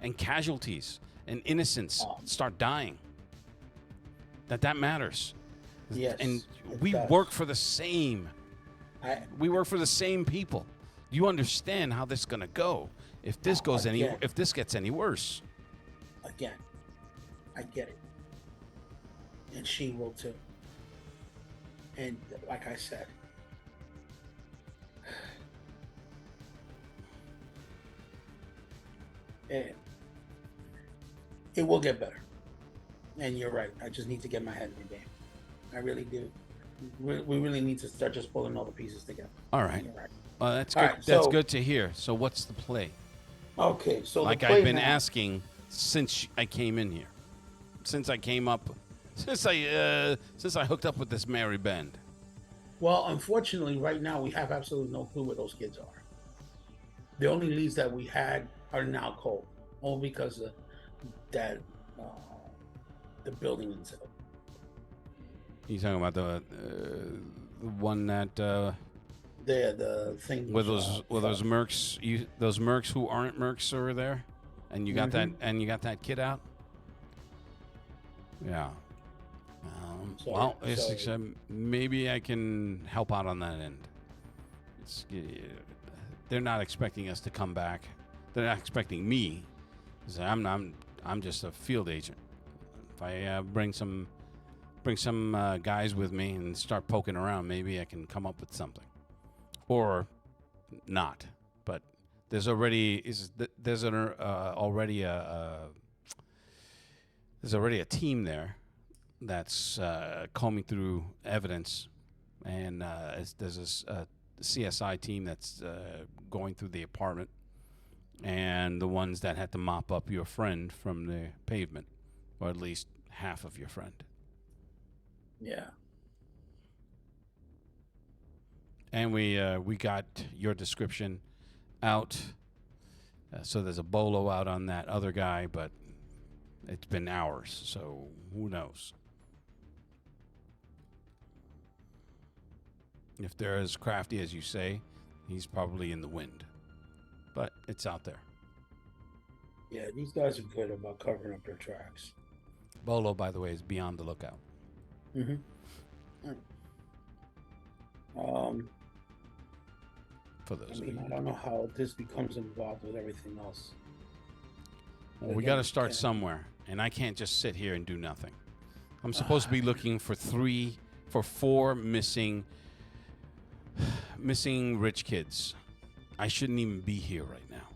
[SPEAKER 1] and casualties and innocents start dying. That matters.
[SPEAKER 3] Yes,
[SPEAKER 1] and
[SPEAKER 3] it
[SPEAKER 1] we
[SPEAKER 3] does.
[SPEAKER 1] work for the same. We work for the same people. You understand how this is gonna go if this if this gets any worse.
[SPEAKER 3] Again, I get it, and she will too. And like I said, it will get better. And you're right. I just need to get my head in the game. I really do. We really need to start just pulling all the pieces together.
[SPEAKER 1] All right.
[SPEAKER 3] You're right.
[SPEAKER 1] That's
[SPEAKER 3] All
[SPEAKER 1] good.
[SPEAKER 3] right,
[SPEAKER 1] That's
[SPEAKER 3] so-
[SPEAKER 1] good to hear. So what's the play?
[SPEAKER 3] Okay, so
[SPEAKER 1] Like
[SPEAKER 3] the play
[SPEAKER 1] I've been
[SPEAKER 3] now-
[SPEAKER 1] asking since I came in here, since I came up, since I hooked up with this Mary Bend.
[SPEAKER 3] Well, unfortunately, right now we have absolutely no clue where those kids are. The only leads that we had are now cold, all because of that the building itself.
[SPEAKER 1] You talking about the one that
[SPEAKER 3] The thing
[SPEAKER 1] with those mercs, those mercs who aren't mercs over there, and you got that kid out. Yeah. Maybe I can help out on that end. They're not expecting us to come back. They're not expecting me. I'm just a field agent. If I bring some guys with me and start poking around, maybe I can come up with something, or not. But there's already a team there that's combing through evidence, and there's a CSI team that's going through the apartment, and the ones that had to mop up your friend from the pavement, or at least half of your friend.
[SPEAKER 3] Yeah.
[SPEAKER 1] And we got your description out, so there's a bolo out on that other guy, but it's been hours, so who knows? If they're as crafty as you say, he's probably in the wind, but it's out there.
[SPEAKER 3] Yeah, these guys are good about covering up their tracks.
[SPEAKER 1] Bolo, by the way, is beyond the lookout.
[SPEAKER 3] Mm-hmm.
[SPEAKER 1] For those of you.
[SPEAKER 3] I don't know how this becomes involved with everything else.
[SPEAKER 1] Well, we got to start somewhere, and I can't just sit here and do nothing. I'm supposed to be looking for 4 missing rich kids. I shouldn't even be here right now.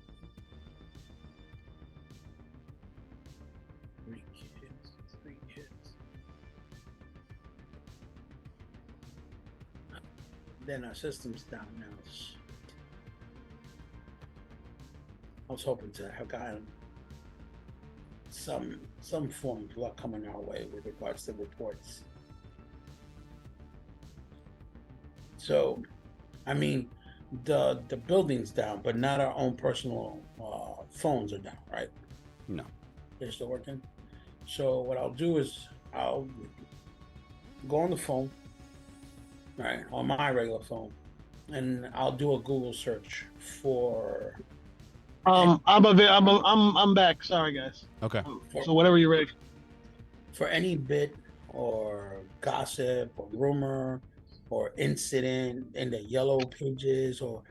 [SPEAKER 3] 3 kids. Then our system's down now. Shit. I was hoping to have gotten some form of luck coming our way with regards to reports. So, I mean, the building's down, but not our own personal phones are down, right?
[SPEAKER 1] No.
[SPEAKER 3] They're still working. So what I'll do is I'll go on the phone, right, on my regular phone, and I'll do a Google search for
[SPEAKER 2] I'm back. Sorry, guys.
[SPEAKER 1] Okay.
[SPEAKER 2] So whenever you're ready.
[SPEAKER 3] for any bit or gossip or rumor or incident in the yellow pages, or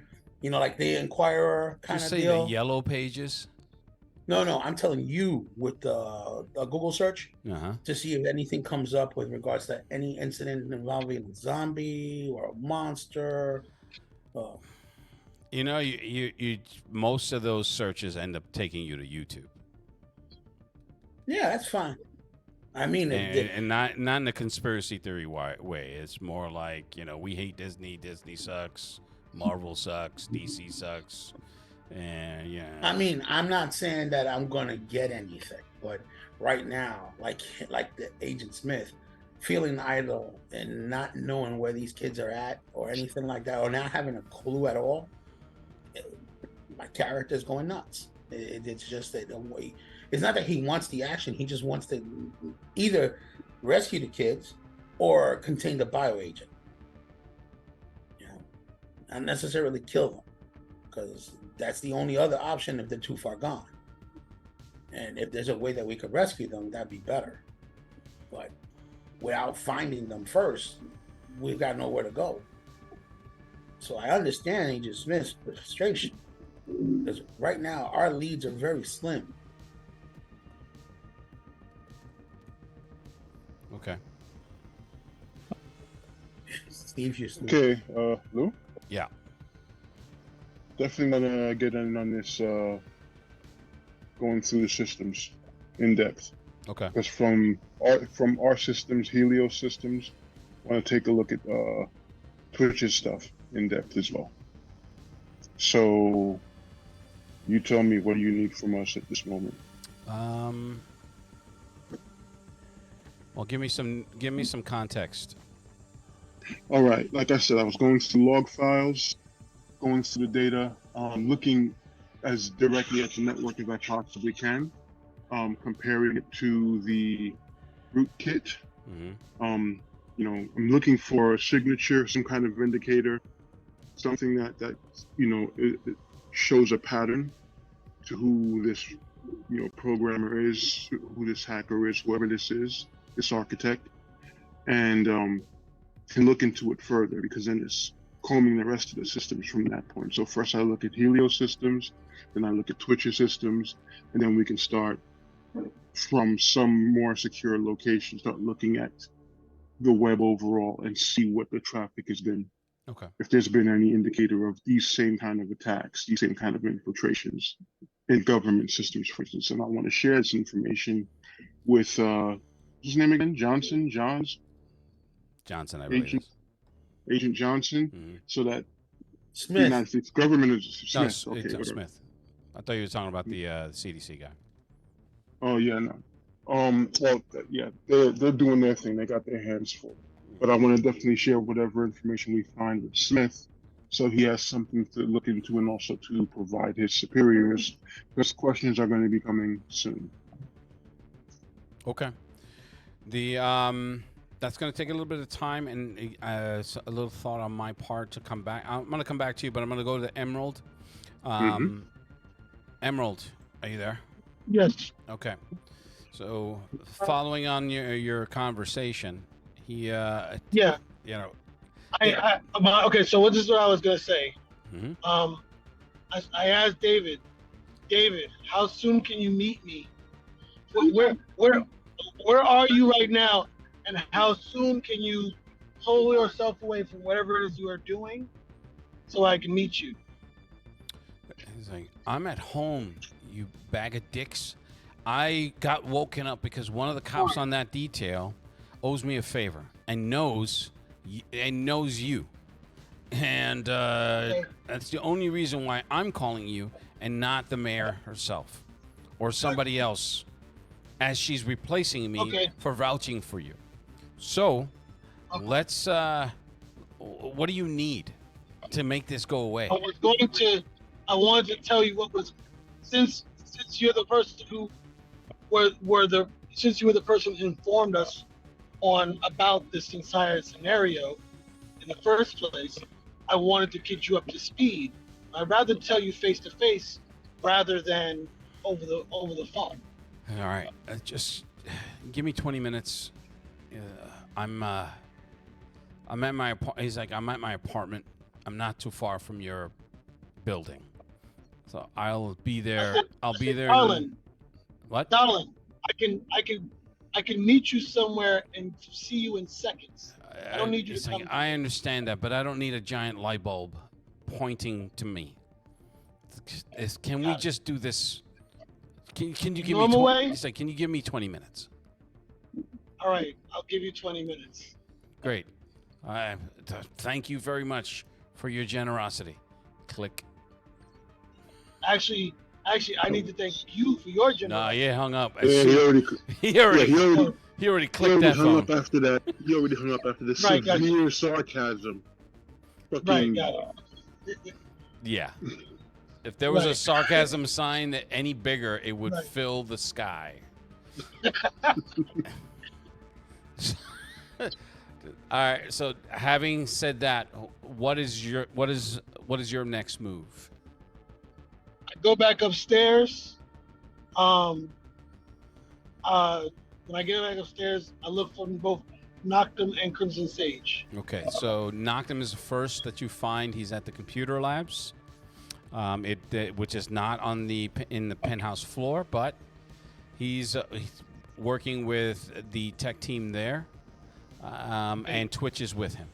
[SPEAKER 3] like the Inquirer kind
[SPEAKER 1] Just
[SPEAKER 3] of
[SPEAKER 1] say
[SPEAKER 3] deal.
[SPEAKER 1] the yellow pages.
[SPEAKER 3] No, I'm telling you with the Google search
[SPEAKER 1] Uh-huh.
[SPEAKER 3] to see if anything comes up with regards to any incident involving a zombie or a monster.
[SPEAKER 1] You know, you most of those searches end up taking you to YouTube.
[SPEAKER 3] Yeah, that's fine. I mean,
[SPEAKER 1] And not in the conspiracy theory way. It's more like, we hate Disney. Disney sucks. Marvel sucks. DC sucks. And yeah.
[SPEAKER 3] I mean, I'm not saying that I'm gonna get anything, but right now, like the Agent Smith, feeling idle and not knowing where these kids are at or anything like that, or not having a clue at all, my character's going nuts. It's just that it's not that he wants the action; he just wants to either rescue the kids or contain the bioagent. Not necessarily kill them, because that's the only other option if they're too far gone. And if there's a way that we could rescue them, that'd be better. But without finding them first, we've got nowhere to go. So I understand Agent Smith's frustration, because right now our leads are very slim.
[SPEAKER 1] Okay.
[SPEAKER 3] Steve, you're still...
[SPEAKER 4] Okay, Lou?
[SPEAKER 1] Yeah.
[SPEAKER 4] Definitely gonna get in on this going through the systems in depth.
[SPEAKER 1] Okay.
[SPEAKER 4] Because from our systems, Helios systems, I want to take a look at Twitch's stuff in depth as well. So you tell me, what do you need from us at this moment?
[SPEAKER 1] Well, give me some context.
[SPEAKER 4] All right, like I said, I was going through log files, going through the data, looking as directly at the network as I possibly can, comparing it to the rootkit.
[SPEAKER 1] Mm-hmm.
[SPEAKER 4] I'm looking for a signature, some kind of indicator, something that it shows a pattern to who this programmer is, who this hacker is, whoever this is, this architect, and can look into it further, because then it's combing the rest of the systems from that point. So first I look at Helios systems, then I look at Twitch's systems, and then we can start from some more secure location, start looking at the web overall and see what the traffic has been.
[SPEAKER 1] Okay.
[SPEAKER 4] If there's been any indicator of these same kind of attacks, these same kind of infiltrations in government systems, for instance. And I want to share this information with his name again? Johnson,
[SPEAKER 1] I believe.
[SPEAKER 4] Agent Johnson,
[SPEAKER 1] Mm-hmm.
[SPEAKER 4] So that
[SPEAKER 3] Smith.
[SPEAKER 4] the United States government is Smith.
[SPEAKER 1] No,
[SPEAKER 4] okay,
[SPEAKER 1] Smith. I thought you were talking about the CDC guy.
[SPEAKER 4] Oh yeah, no. Well, yeah, they're doing their thing. They got their hands full. But I want to definitely share whatever information we find with Smith, so he has something to look into and also to provide his superiors, because questions are going to be coming soon.
[SPEAKER 1] Okay. The that's going to take a little bit of time and a little thought on my part to come back. I'm going to come back to you, but I'm going to go to the Emerald. Emerald, are you there?
[SPEAKER 2] Yes.
[SPEAKER 1] Okay. So, following on your conversation, he
[SPEAKER 2] Yeah. Okay. So this is what I was gonna say.
[SPEAKER 1] Mm-hmm.
[SPEAKER 2] I asked David, how soon can you meet me? Where are you right now, and how soon can you pull yourself away from whatever it is you are doing, so I can meet you?
[SPEAKER 1] He's like, I'm at home, you bag of dicks. I got woken up because one of the cops on that detail owes me a favor and knows you. And that's the only reason why I'm calling you and not the mayor herself or somebody else, as she's replacing me for vouching for you. So let's What do you need to make this go away?
[SPEAKER 2] I wanted to tell you what was, since you're the person who since you were the person who informed us about this entire scenario in the first place, I wanted to get you up to speed. I'd rather tell you face to face rather than over the phone.
[SPEAKER 1] All right, just give me 20 minutes. I'm at my he's like, I'm at my apartment. I'm not too far from your building, so I'll be there. I'll be there.
[SPEAKER 2] Darling,
[SPEAKER 1] What?
[SPEAKER 2] darling, I can meet you somewhere and see you in seconds. I don't need you to come.
[SPEAKER 1] I understand that, but I don't need a giant light bulb pointing to me. Can we just do this? Can you give
[SPEAKER 2] Normal
[SPEAKER 1] me?
[SPEAKER 2] way?
[SPEAKER 1] He's like, can you give me 20 minutes?
[SPEAKER 2] All right, I'll give you 20 minutes.
[SPEAKER 1] Great. Thank you very much for your generosity. Click.
[SPEAKER 2] Actually, I need to thank you for your generosity.
[SPEAKER 1] No, he hung up.
[SPEAKER 4] Yeah, he already
[SPEAKER 1] He already
[SPEAKER 4] he
[SPEAKER 1] clicked
[SPEAKER 4] already
[SPEAKER 1] that
[SPEAKER 4] hung
[SPEAKER 1] phone.
[SPEAKER 4] up after that. He already hung up after the
[SPEAKER 2] Right, gotcha.
[SPEAKER 4] severe sarcasm.
[SPEAKER 2] Right,
[SPEAKER 4] Fucking
[SPEAKER 2] got it.
[SPEAKER 1] Yeah. If there was a
[SPEAKER 2] Right.
[SPEAKER 1] sarcasm sign that any bigger, it would
[SPEAKER 2] Right.
[SPEAKER 1] fill the sky. All right. So, having said that, what is your next move?
[SPEAKER 2] I go back upstairs. When I get back upstairs, I look for both Noctum and Crimson Sage.
[SPEAKER 1] Okay. So, Noctum is the first that you find. He's at the computer labs, which is not in the penthouse floor, but he's working with the tech team there, and Twitch is with him.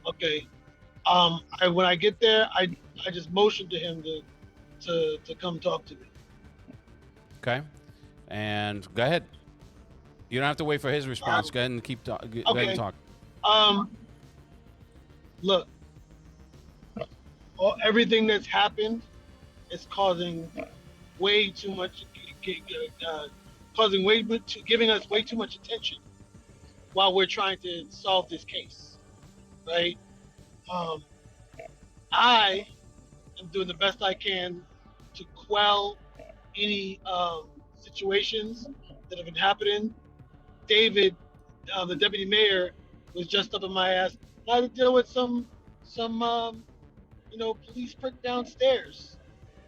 [SPEAKER 2] Okay. When I get there, I just motion to him to come talk to me.
[SPEAKER 1] Okay, and go ahead. You don't have to wait for his response. Go ahead and keep talking. Go ahead and talk.
[SPEAKER 2] Look, everything that's happened is causing way too much, giving us way too much attention while we're trying to solve this case, right? I am doing the best I can to quell any situations that have been happening. David, the deputy mayor, was just up in my ass. I had to deal with some police prick downstairs,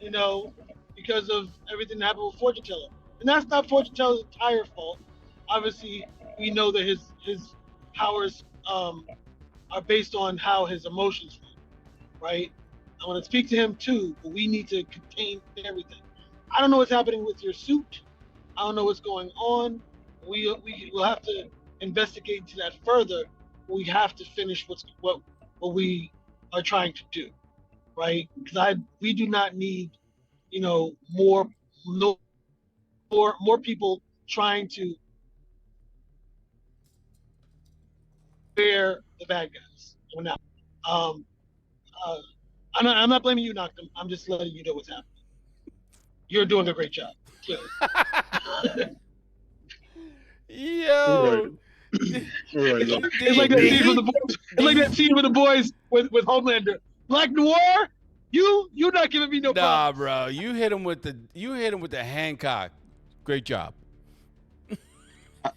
[SPEAKER 2] because of everything that happened with Fortune Teller. And that's not Fortune Teller's entire fault. Obviously, we know that his powers are based on how his emotions feel, right? I want to speak to him too, but we need to contain everything. I don't know what's happening with your suit. I don't know what's going on. We will have to investigate into that further. We have to finish what we are trying to do, right? Because we do not need, more people trying to bear the bad guys. We're not. I'm not blaming you, Noctum. I'm just letting you know what's happening. You're doing a great job.
[SPEAKER 1] Yo.
[SPEAKER 4] All right.
[SPEAKER 2] It's like that scene from the boys. It's like that scene with the boys with Homelander. Black Noir, you not giving me no
[SPEAKER 1] Nah,
[SPEAKER 2] problems.
[SPEAKER 1] bro. You hit him with the Hancock. Great job.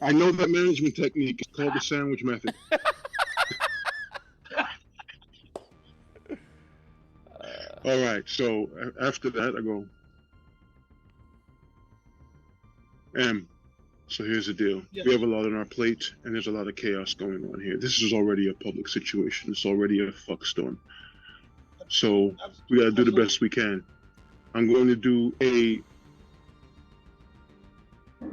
[SPEAKER 4] I know that management technique. It's called the sandwich method. All right. So after that, I go, so here's the deal.
[SPEAKER 2] Yeah.
[SPEAKER 4] We have a lot on our plate, and there's a lot of chaos going on here. This is already a public situation. It's already a fuck storm. So we got to do the best we can. I'm going to do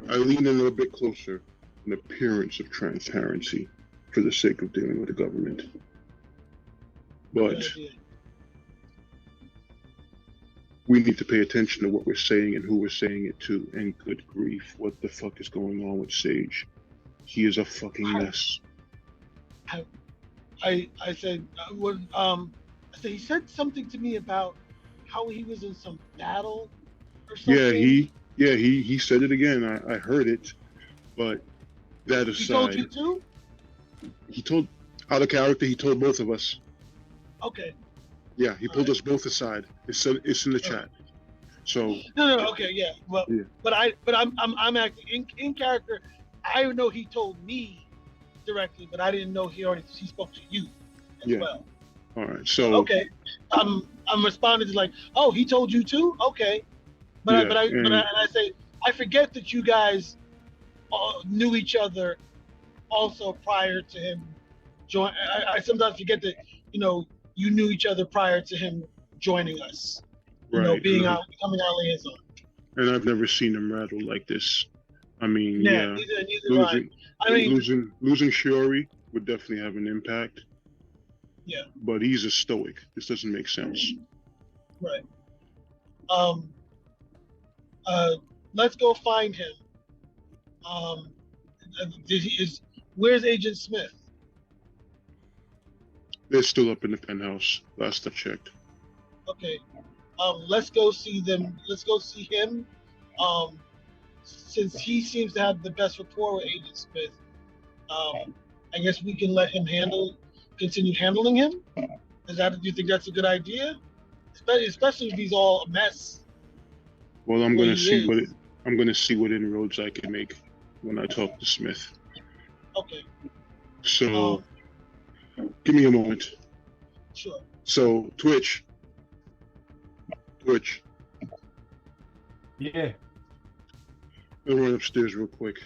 [SPEAKER 4] I lean in a little bit closer, an appearance of transparency for the sake of dealing with the government. But we need to pay attention to what we're saying and who we're saying it to. And good grief, what the fuck is going on with Sage? He is a fucking mess.
[SPEAKER 2] I said he said something to me about how he was in some battle or something.
[SPEAKER 4] Yeah, he said it again. I heard it, but that aside,
[SPEAKER 2] He told you too?
[SPEAKER 4] he told. Out of character, he told both of us.
[SPEAKER 2] Okay.
[SPEAKER 4] Yeah, he pulled us both aside. It's in the chat. So
[SPEAKER 2] No. Okay, yeah. Well,
[SPEAKER 4] yeah.
[SPEAKER 2] but I'm acting in character. I know he told me directly, but I didn't know he spoke to you as
[SPEAKER 4] Yeah.
[SPEAKER 2] well.
[SPEAKER 4] All right. So
[SPEAKER 2] Okay, I'm responding to like, oh, he told you too. Okay, but
[SPEAKER 4] yeah,
[SPEAKER 2] I say I forget that you guys knew each other also prior to him join. I sometimes forget that you knew each other prior to him joining us.
[SPEAKER 4] right.
[SPEAKER 2] Becoming our liaison.
[SPEAKER 4] And I've never seen him rattle like this. I mean,
[SPEAKER 2] Yeah,
[SPEAKER 4] yeah,
[SPEAKER 2] neither have I. I mean,
[SPEAKER 4] losing Shiori would definitely have an impact.
[SPEAKER 2] Yeah.
[SPEAKER 4] But he's a stoic. This doesn't make sense.
[SPEAKER 2] Right. Let's go find him. Where's Agent Smith?
[SPEAKER 4] They're still up in the penthouse. Last I checked.
[SPEAKER 2] Okay. Let's go see them. Let's go see him. Since he seems to have the best rapport with Agent Smith, I guess we can let him continue handling him. Do you think that's a good idea? Especially if he's all a mess.
[SPEAKER 4] Well, I'm gonna see what inroads I can make when I talk to Smith.
[SPEAKER 2] Okay.
[SPEAKER 4] So give me a moment.
[SPEAKER 2] Sure.
[SPEAKER 4] So Twitch.
[SPEAKER 5] Yeah.
[SPEAKER 4] I'll run upstairs real quick.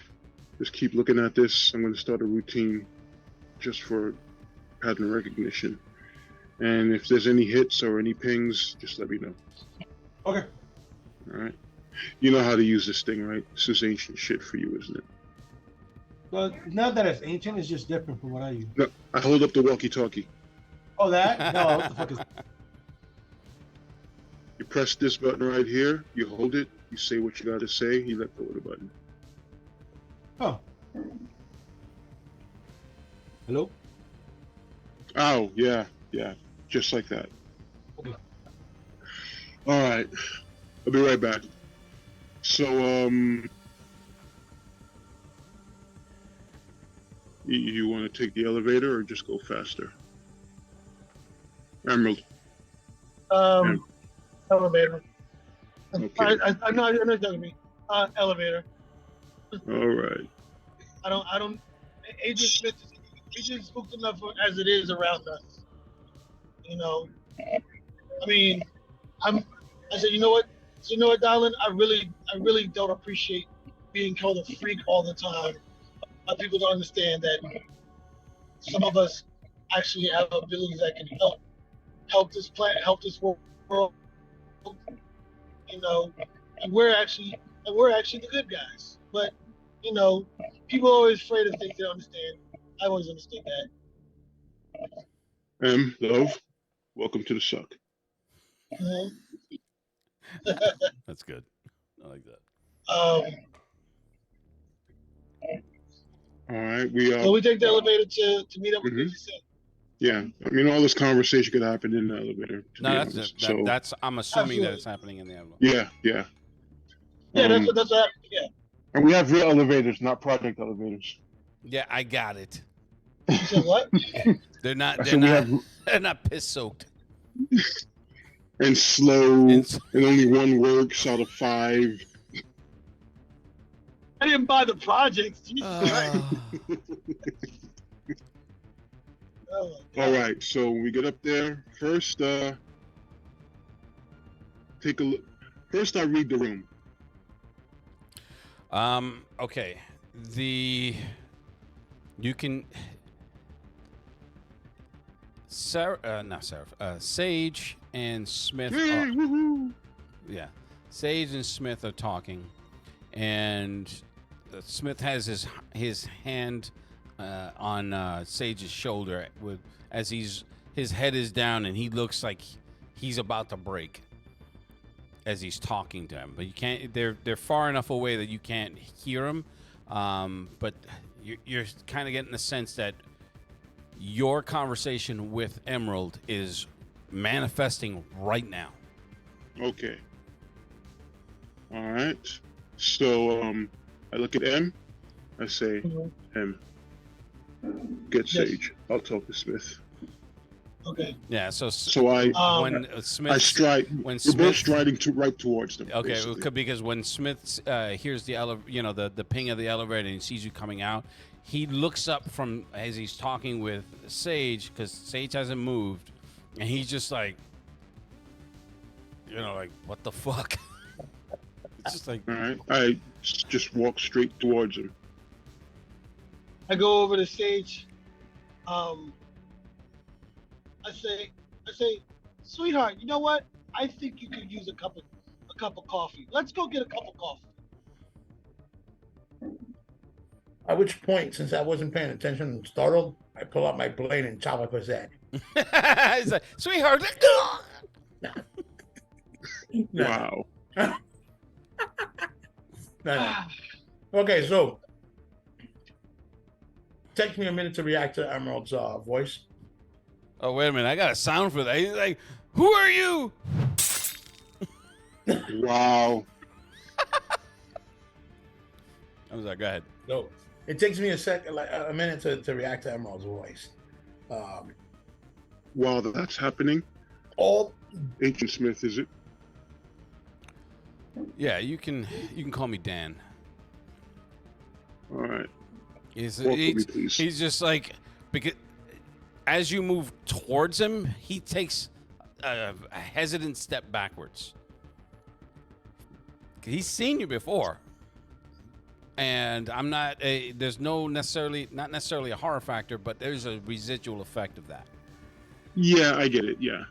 [SPEAKER 4] Just keep looking at this. I'm gonna start a routine just for pattern recognition. And if there's any hits or any pings, just let me know.
[SPEAKER 5] Okay.
[SPEAKER 4] All right. You know how to use this thing, right? This is ancient shit for you, isn't it?
[SPEAKER 5] Well, not that it's ancient, it's just different from what I use.
[SPEAKER 4] No, I hold up the walkie-talkie.
[SPEAKER 5] Oh, that? No, what the fuck is
[SPEAKER 4] You press this button right here, you hold it, you say what you gotta say, you let go of the button.
[SPEAKER 5] Oh. Hello?
[SPEAKER 4] Oh, yeah, just like that.
[SPEAKER 5] Okay.
[SPEAKER 4] All right, I'll be right back. So, you want to take the elevator or just go faster? Emerald.
[SPEAKER 2] Elevator.
[SPEAKER 4] Okay.
[SPEAKER 2] I know you're talking to me. Elevator.
[SPEAKER 4] All right.
[SPEAKER 2] I don't. Agent Smith is spooked enough as it is around us. I mean, I said, you know what, darling, I really don't appreciate being called a freak all the time. People don't understand that some of us actually have abilities that can help this planet, help this world. And we're actually the good guys. But people are always afraid of things they don't understand. I always understood that.
[SPEAKER 4] Love, welcome to the suck.
[SPEAKER 2] Mm-hmm.
[SPEAKER 1] That's good. I like that.
[SPEAKER 4] All right,
[SPEAKER 2] So we take the elevator to meet up with you.
[SPEAKER 4] Yeah, I mean, all this conversation could happen in the elevator.
[SPEAKER 1] No, that's I'm assuming that it's happening in the elevator.
[SPEAKER 4] Yeah.
[SPEAKER 2] Yeah, that's what happened. Yeah.
[SPEAKER 4] And we have real elevators, not project elevators.
[SPEAKER 1] Yeah, I got it.
[SPEAKER 2] You said what?
[SPEAKER 1] They're not piss soaked.
[SPEAKER 4] And slow, and only one works out of 5.
[SPEAKER 2] I didn't buy the projects. Jesus Christ.
[SPEAKER 4] All right, so when we get up there, first, take a look. First, I read the room.
[SPEAKER 1] Okay. You can. Sage and Smith. Sage and Smith are talking, and Smith has his hand on Sage's shoulder as his head is down, and he looks like he's about to break as he's talking to him. But you can't. They're far enough away that you can't hear him. But you're kind of getting the sense that your conversation with Emerald is manifesting right now.
[SPEAKER 4] Okay. All right. So I look at M. I say, M, Get
[SPEAKER 2] Yes.
[SPEAKER 4] Sage. I'll talk to Smith.
[SPEAKER 2] Okay.
[SPEAKER 1] Yeah. So
[SPEAKER 4] So I
[SPEAKER 1] when Smith
[SPEAKER 4] I stride.
[SPEAKER 1] when
[SPEAKER 4] We're both
[SPEAKER 1] Smith
[SPEAKER 4] striding right towards them.
[SPEAKER 1] Okay,
[SPEAKER 4] basically.
[SPEAKER 1] because when Smith hears the the ping of the elevator and he sees you coming out, he looks up from as he's talking with Sage because Sage hasn't moved, and he's just like, like what the fuck? It's just like,
[SPEAKER 4] All right. I just walk straight towards him.
[SPEAKER 2] I go over to Sage. I say, sweetheart, you know what? I think you could use a cup of coffee. Let's go get a cup of coffee.
[SPEAKER 3] At which point, since I wasn't paying attention and startled, I pull out my blade and chop up his head.
[SPEAKER 1] he's like, sweetheart.
[SPEAKER 4] Wow.
[SPEAKER 3] No. Okay, so takes me a minute to react to Emerald's voice.
[SPEAKER 1] Oh wait a minute, I got a sound for that. He's like, who are you?
[SPEAKER 4] Wow.
[SPEAKER 1] I was like, go ahead.
[SPEAKER 3] So it takes me a minute to react to Emerald's voice.
[SPEAKER 4] While that's happening,
[SPEAKER 3] All
[SPEAKER 4] Agent Smith, is it?
[SPEAKER 1] Yeah, you can call me Dan.
[SPEAKER 4] All right.
[SPEAKER 1] He's
[SPEAKER 4] Walk with me, please.
[SPEAKER 1] he's just like, because as you move towards him, he takes a hesitant step backwards. He's seen you before, and I'm not. There's not necessarily a horror factor, but there's a residual effect of that.
[SPEAKER 4] Yeah, I get it. Yeah.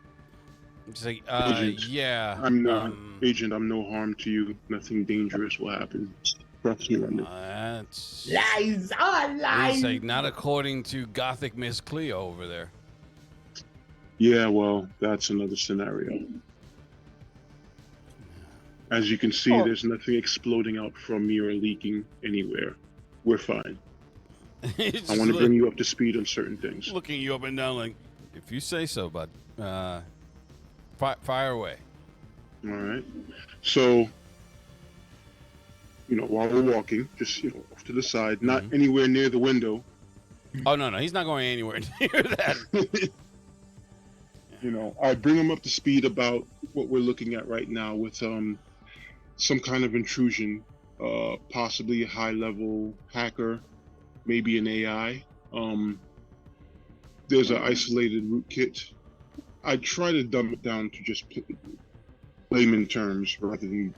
[SPEAKER 1] It's like,
[SPEAKER 4] Agent,
[SPEAKER 1] yeah.
[SPEAKER 4] I'm not Agent. I'm no harm to you. Nothing dangerous will happen. Trust me on it.
[SPEAKER 1] That's
[SPEAKER 3] lies, all lies.
[SPEAKER 1] It's like not according to Gothic Miss Cleo over there.
[SPEAKER 4] Yeah, well, that's another scenario. As you can see, there's nothing exploding out from me or leaking anywhere. We're fine. I want to bring you up to speed on certain things.
[SPEAKER 1] Looking you up and down like, if you say so, bud. Fire away.
[SPEAKER 4] All right. So, while we're walking, just, off to the side, not anywhere near the window.
[SPEAKER 1] Oh, no, he's not going anywhere near that.
[SPEAKER 4] I bring him up to speed about what we're looking at right now with some kind of intrusion, possibly a high-level hacker, maybe an AI. There's an isolated rootkit. I try to dumb it down to just layman terms rather than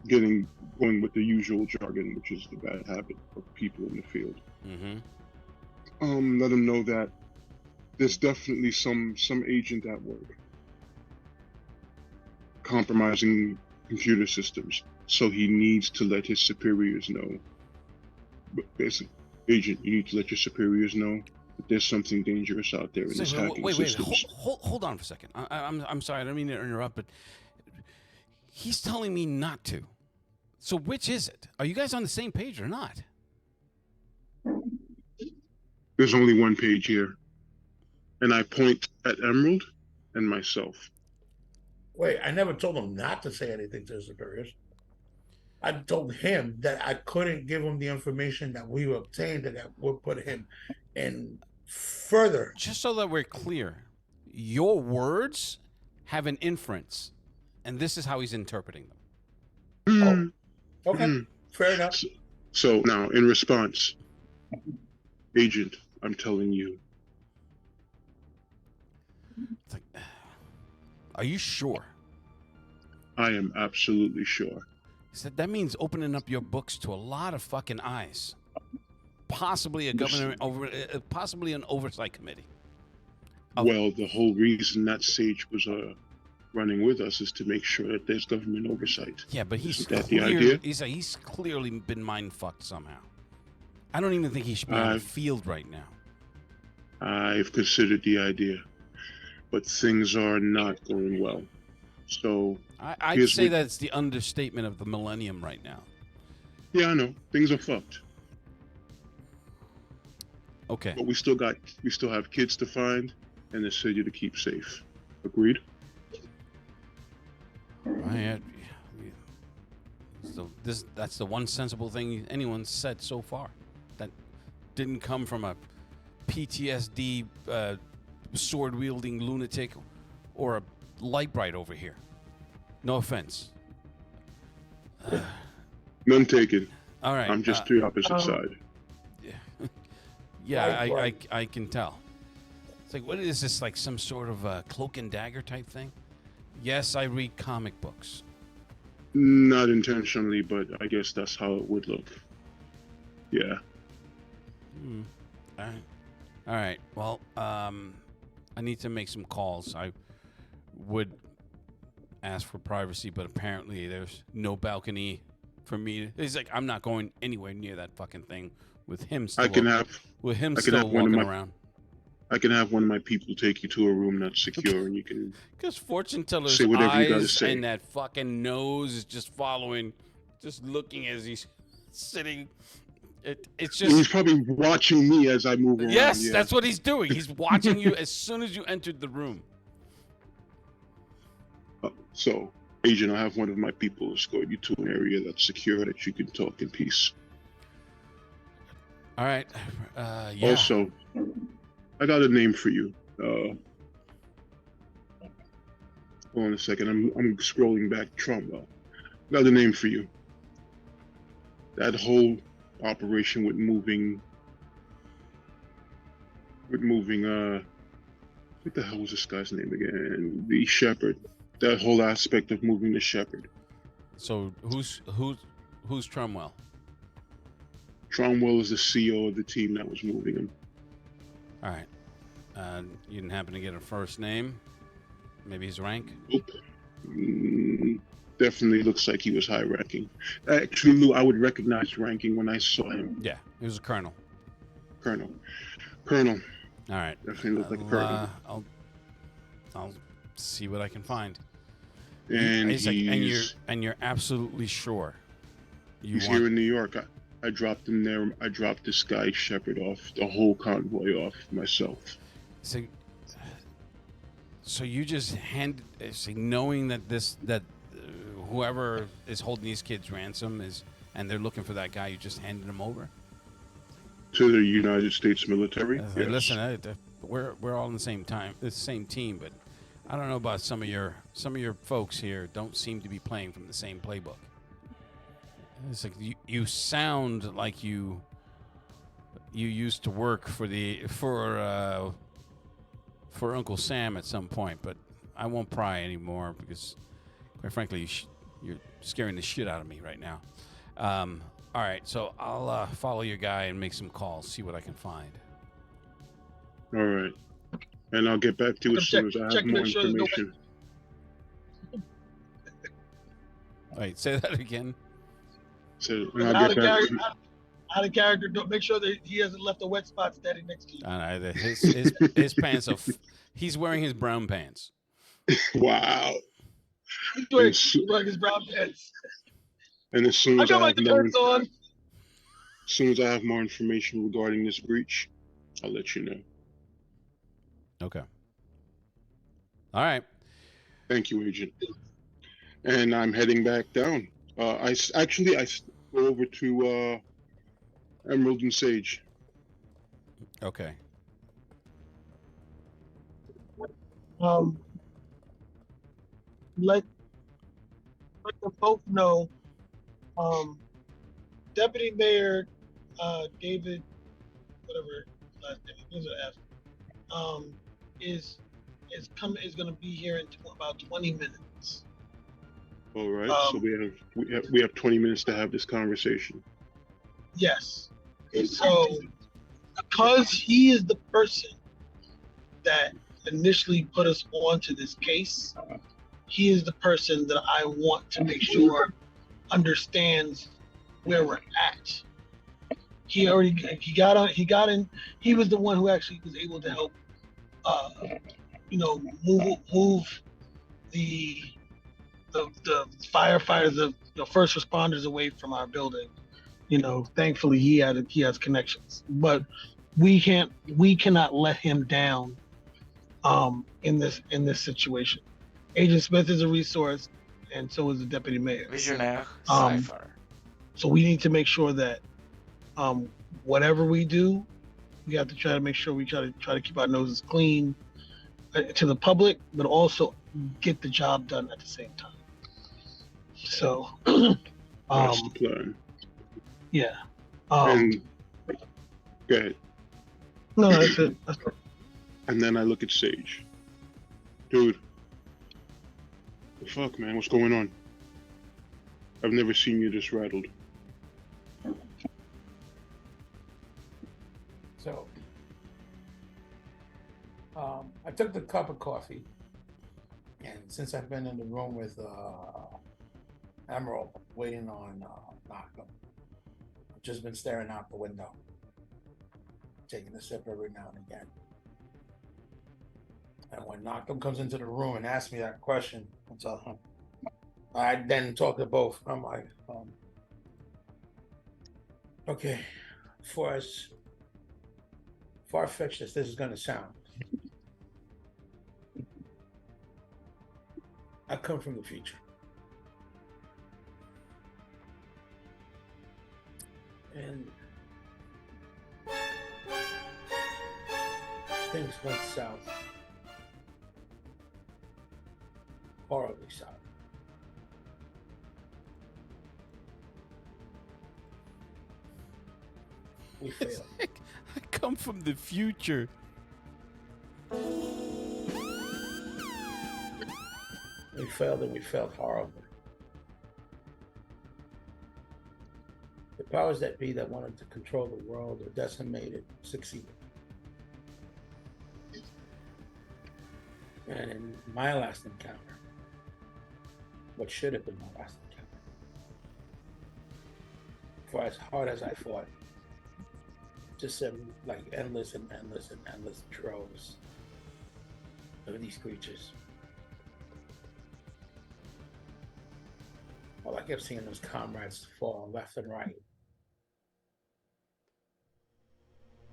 [SPEAKER 4] going with the usual jargon, which is the bad habit of people in the field. Let them know that there's definitely some agent at work compromising computer systems, so he needs to let his superiors know. But basically, Agent, you need to let your superiors know that there's something dangerous out there in this hacking systems.
[SPEAKER 1] Hold on for a second. I'm sorry, I don't mean to interrupt, but he's telling me not to. So which is it? Are you guys on the same page or not?
[SPEAKER 4] There's only one page here, and I point at Emerald and myself.
[SPEAKER 3] Wait, I never told him not to say anything to his superiors. I told him that I couldn't give him the information that we obtained and that would put him in further.
[SPEAKER 1] Just so that we're clear, your words have an inference, and this is how he's interpreting them.
[SPEAKER 3] Oh, okay, fair enough.
[SPEAKER 4] So now, in response, Agent, I'm telling you.
[SPEAKER 1] It's like, are you sure?
[SPEAKER 4] I am absolutely sure.
[SPEAKER 1] He said that means opening up your books to a lot of fucking eyes, possibly a government possibly an oversight committee.
[SPEAKER 4] Well, the whole reason that Sage was running with us is to make sure that there's government oversight.
[SPEAKER 1] Yeah, but
[SPEAKER 4] Isn't that the idea?
[SPEAKER 1] He's clearly been mind fucked somehow. I don't even think he should be on the field right now.
[SPEAKER 4] I've considered the idea, but things are not going well. So
[SPEAKER 1] I'd say that's the understatement of the millennium right now.
[SPEAKER 4] Yeah, I know. Things are fucked.
[SPEAKER 1] Okay.
[SPEAKER 4] But we still have kids to find and the city to keep safe. Agreed?
[SPEAKER 1] So that's the one sensible thing anyone's said so far. That didn't come from a PTSD sword wielding lunatic or a light bright over here. No offense.
[SPEAKER 4] None taken.
[SPEAKER 1] All right.
[SPEAKER 4] I'm just the opposite side.
[SPEAKER 1] Yeah,
[SPEAKER 3] Right.
[SPEAKER 1] I can tell. It's like, what is this, like some sort of cloak and dagger type thing? Yes, I read comic books.
[SPEAKER 4] Not intentionally, but I guess that's how it would look. Yeah.
[SPEAKER 1] All right. Well, I need to make some calls. I would ask for privacy, but apparently there's no balcony for me. He's like, I'm not going anywhere near that fucking thing with him still. Walking around.
[SPEAKER 4] I can have one of my people take you to a room that's secure, and you can.
[SPEAKER 1] Because fortune teller's
[SPEAKER 4] say whatever you gotta
[SPEAKER 1] eyes
[SPEAKER 4] say.
[SPEAKER 1] and that fucking nose is just following, just looking as he's sitting. It's just.
[SPEAKER 4] He's probably watching me as I move around.
[SPEAKER 1] Yes,
[SPEAKER 4] yeah.
[SPEAKER 1] that's what he's doing. He's watching you as soon as you entered the room.
[SPEAKER 4] So, Agent, I have one of my people escort you to an area that's secure that you can talk in peace.
[SPEAKER 1] All right. Yeah.
[SPEAKER 4] Also, I got a name for you. Hold on a second. I'm scrolling back. Trumwell. Got a name for you. That whole operation with moving. What the hell was this guy's name again? The Shepherd. That whole aspect of moving the Shepherd.
[SPEAKER 1] So who's Trumwell?
[SPEAKER 4] Trumwell is the CEO of the team that was moving him.
[SPEAKER 1] All right. You didn't happen to get a first name? Maybe his rank?
[SPEAKER 4] Nope. Definitely looks like he was high ranking. Actually, Lou, I would recognize ranking when I saw him.
[SPEAKER 1] Yeah, he was a colonel.
[SPEAKER 4] Colonel.
[SPEAKER 1] All right.
[SPEAKER 4] Definitely looked like a colonel.
[SPEAKER 1] I'll see what I can find.
[SPEAKER 4] And
[SPEAKER 1] you're absolutely sure.
[SPEAKER 4] He's here in New York. I dropped him there. I dropped this guy Shepherd off, the whole convoy off myself.
[SPEAKER 1] So you just knowing that whoever is holding these kids ransom and they're looking for that guy, you just handed him over
[SPEAKER 4] to the United States military.
[SPEAKER 1] Yes. Listen, we're all in the same team, but I don't know about some of your folks here. Don't seem to be playing from the same playbook. It's like you sound like you used to work for Uncle Sam at some point, but I won't pry anymore because, quite frankly, you're scaring the shit out of me right now. All right, so I'll follow your guy and make some calls, see what I can find.
[SPEAKER 4] All right, and I'll get back to you as soon as I have more information.
[SPEAKER 1] Wait, say that again.
[SPEAKER 4] So
[SPEAKER 2] out of character. Don't make sure that he hasn't left a wet spot standing next to you.
[SPEAKER 1] His pants are. He's wearing his brown pants.
[SPEAKER 4] Wow.
[SPEAKER 2] He's wearing his brown pants.
[SPEAKER 4] And as soon as
[SPEAKER 2] I
[SPEAKER 4] have more information regarding this breach, I'll let you know.
[SPEAKER 1] Okay. All right.
[SPEAKER 4] Thank you, Agent. And I'm heading back down. I go over to Emerald and Sage.
[SPEAKER 1] Okay.
[SPEAKER 2] Let them both know. Deputy Mayor David, whatever his last name is, is going to be here in about 20 minutes.
[SPEAKER 4] All right. So we have 20 minutes to have this conversation.
[SPEAKER 2] Yes. So, because he is the person that initially put us onto this case, he is the person that I want to make sure understands where we're at. He got in. He was the one who actually was able to help, move the firefighters, the first responders away from our building. Thankfully he has connections, but we cannot let him down in this situation. Agent Smith is a resource, and so is the deputy mayor.
[SPEAKER 6] Visionaire Cypher.
[SPEAKER 2] So we need to make sure that whatever we do, we have to try to make sure we try to keep our noses clean to the public, but also get the job done at the same time. So,
[SPEAKER 4] That's the plan.
[SPEAKER 2] yeah.
[SPEAKER 4] And go ahead.
[SPEAKER 2] No, that's it.
[SPEAKER 4] And then I look at Sage. Dude, the fuck, man? What's going on? I've never seen you this rattled.
[SPEAKER 3] So, I took the cup of coffee, and since I've been in the room with Emerald waiting on Malcolm, I've just been staring out the window, taking a sip every now and again. And when Malcolm comes into the room and asks me that question, I tell him. I then talk to both. I'm like, okay, for as far-fetched as this is going to sound, I come from the future. And things went south. Horribly south. We failed.
[SPEAKER 1] I come from the future.
[SPEAKER 3] We failed, and we failed horribly. The powers that be that wanted to control the world or decimate it succeeded. And in my last encounter, what should have been my last encounter, for as hard as I fought, just like endless and endless and endless droves of these creatures. All I kept seeing was comrades fall left and right.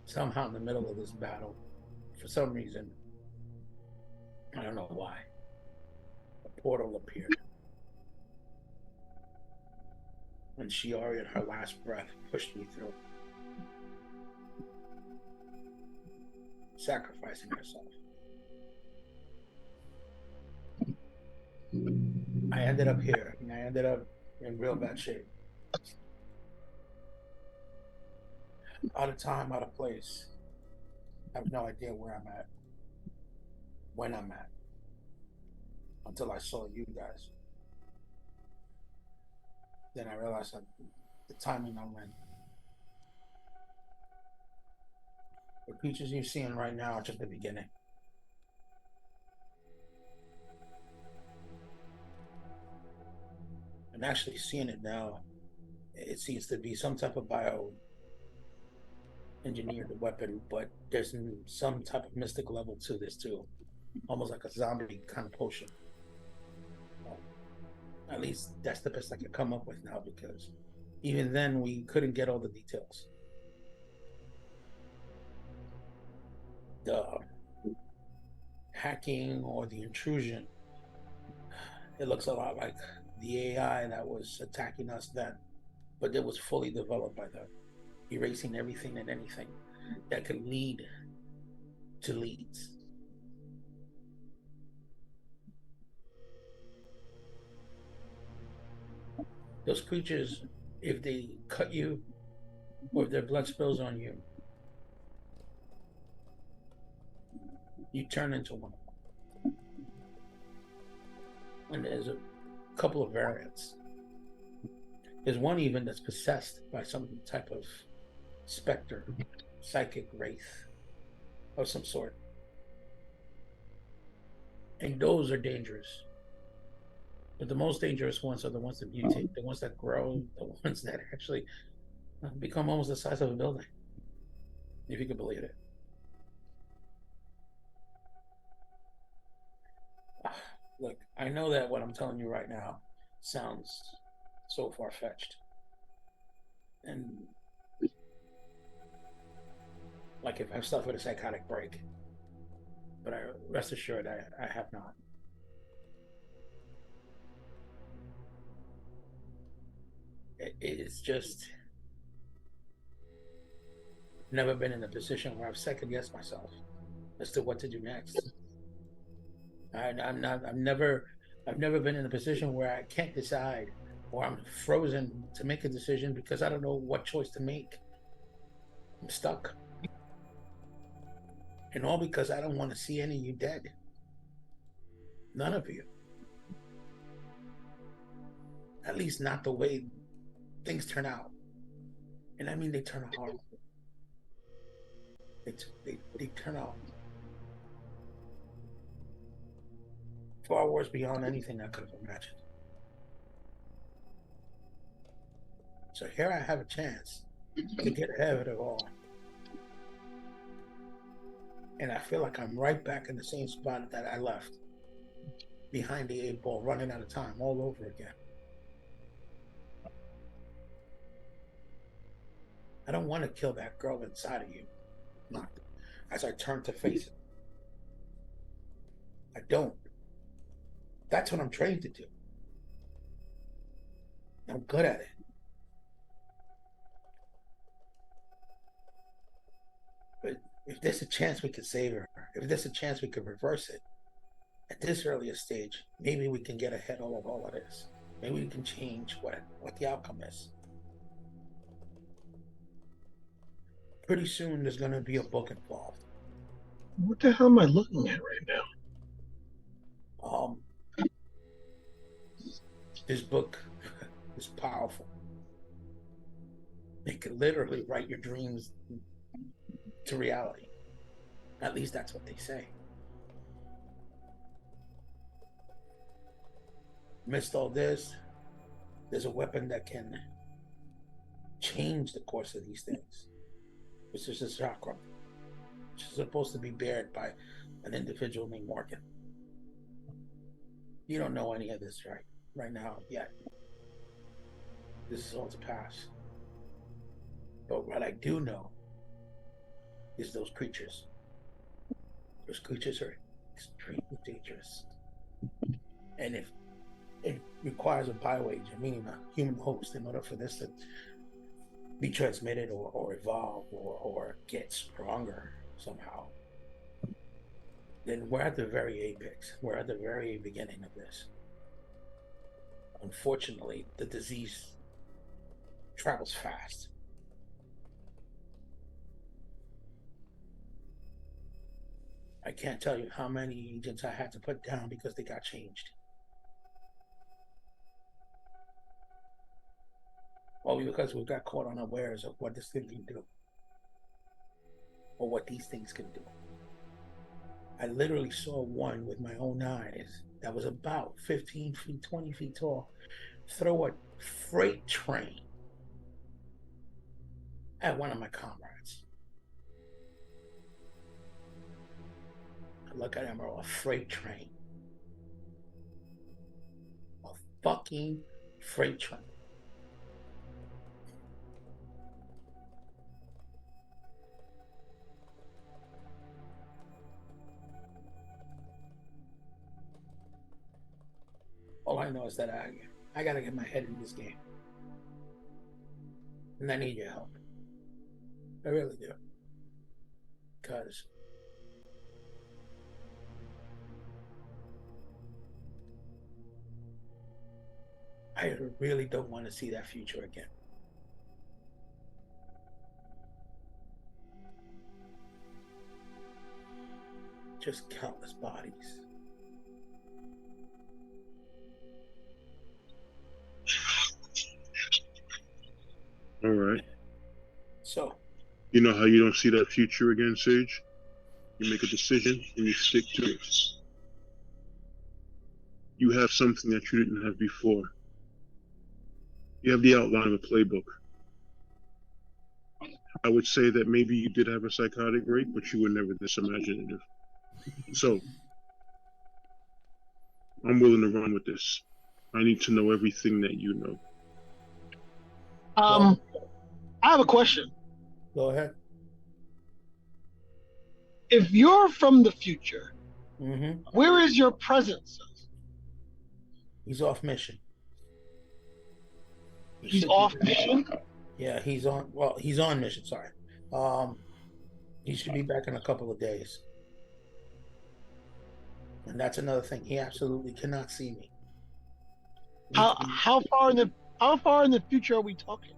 [SPEAKER 3] Somehow in the middle of this battle, for some reason, I don't know why, a portal appeared. And Shiori, in her last breath, pushed me through, sacrificing herself. I ended up here, and I ended up in real bad shape. Out of time, out of place. I have no idea where I'm at, when I'm at, until I saw you guys. Then I realized that the timing I'm in. The creatures you're seeing right now are just the beginning. And actually seeing it now, it seems to be some type of engineered weapon, but there's some type of mystic level to this too. Almost like a zombie kind of potion. At least that's the best I could come up with now, because even then we couldn't get all the details. The hacking or the intrusion, it looks a lot like the AI that was attacking us then, but it was fully developed by them, erasing everything and anything that could lead to leads. Those creatures, if they cut you or if their blood spills on you, you turn into one. And there's a couple of variants. There's one even that's possessed by some type of specter, psychic wraith of some sort. And those are dangerous. But the most dangerous ones are the ones that mutate, the ones that grow, the ones that actually become almost the size of a building, if you can believe it. Look, I know that what I'm telling you right now sounds so far-fetched. And like if I've suffered a psychotic break, but rest assured I have not. It's just never been in a position where I've second guessed myself as to what to do next. I've never been in a position where I can't decide, or I'm frozen to make a decision because I don't know what choice to make. I'm stuck. And all because I don't want to see any of you dead. None of you. At least not the way things turn out. And I mean, they turn out horrible. They turn out far worse beyond anything I could have imagined. So here I have a chance to get ahead of it all. And I feel like I'm right back in the same spot that I left, behind the 8 ball, running out of time all over again. I don't want to kill that girl inside of you, not as I turn to face it. I don't. That's what I'm trained to do. I'm good at it. But if there's a chance we could save her, if there's a chance we could reverse it, at this earlier stage, maybe we can get ahead of all of this. Maybe we can change what the outcome is. Pretty soon, there's going to be a book involved.
[SPEAKER 2] What the hell am I looking at right now?
[SPEAKER 3] This book is powerful. It could literally write your dreams to reality. At least that's what they say. Amidst all this, there's a weapon that can change the course of these things, which is a chakra, which is supposed to be bared by an individual named Morgan. You don't know any of this right now yet. This is all to pass. But what I do know is those creatures. Those creatures are extremely dangerous. And if it requires a bioagent, meaning a human host, in order for this to be transmitted or evolve or get stronger somehow, then we're at the very apex. We're at the very beginning of this. Unfortunately, the disease travels fast. I can't tell you how many agents I had to put down because they got changed. Well, because we got caught unawares of what this thing can do. Or what these things can do. I literally saw one with my own eyes that was about 15 feet, 20 feet tall, throw a freight train at one of my comrades. I look at him, bro, a freight train. A fucking freight train. All I know is that I gotta get my head in this game. And I need your help. I really do. Because I really don't want to see that future again. Just countless bodies.
[SPEAKER 4] All right.
[SPEAKER 3] So,
[SPEAKER 4] you know how you don't see that future again, Sage? You make a decision and you stick to it. You have something that you didn't have before. You have the outline of a playbook. I would say that maybe you did have a psychotic break, but you were never this imaginative. So, I'm willing to run with this. I need to know everything that you know.
[SPEAKER 2] I have a question.
[SPEAKER 3] Go ahead.
[SPEAKER 2] If you're from the future,
[SPEAKER 3] Mm-hmm.
[SPEAKER 2] where is your presence?
[SPEAKER 3] He's off mission.
[SPEAKER 2] He's off mission?
[SPEAKER 3] Yeah, he's on mission, sorry. He should be back in a couple of days. And that's another thing. He absolutely cannot see me.
[SPEAKER 2] How far in the future are we talking?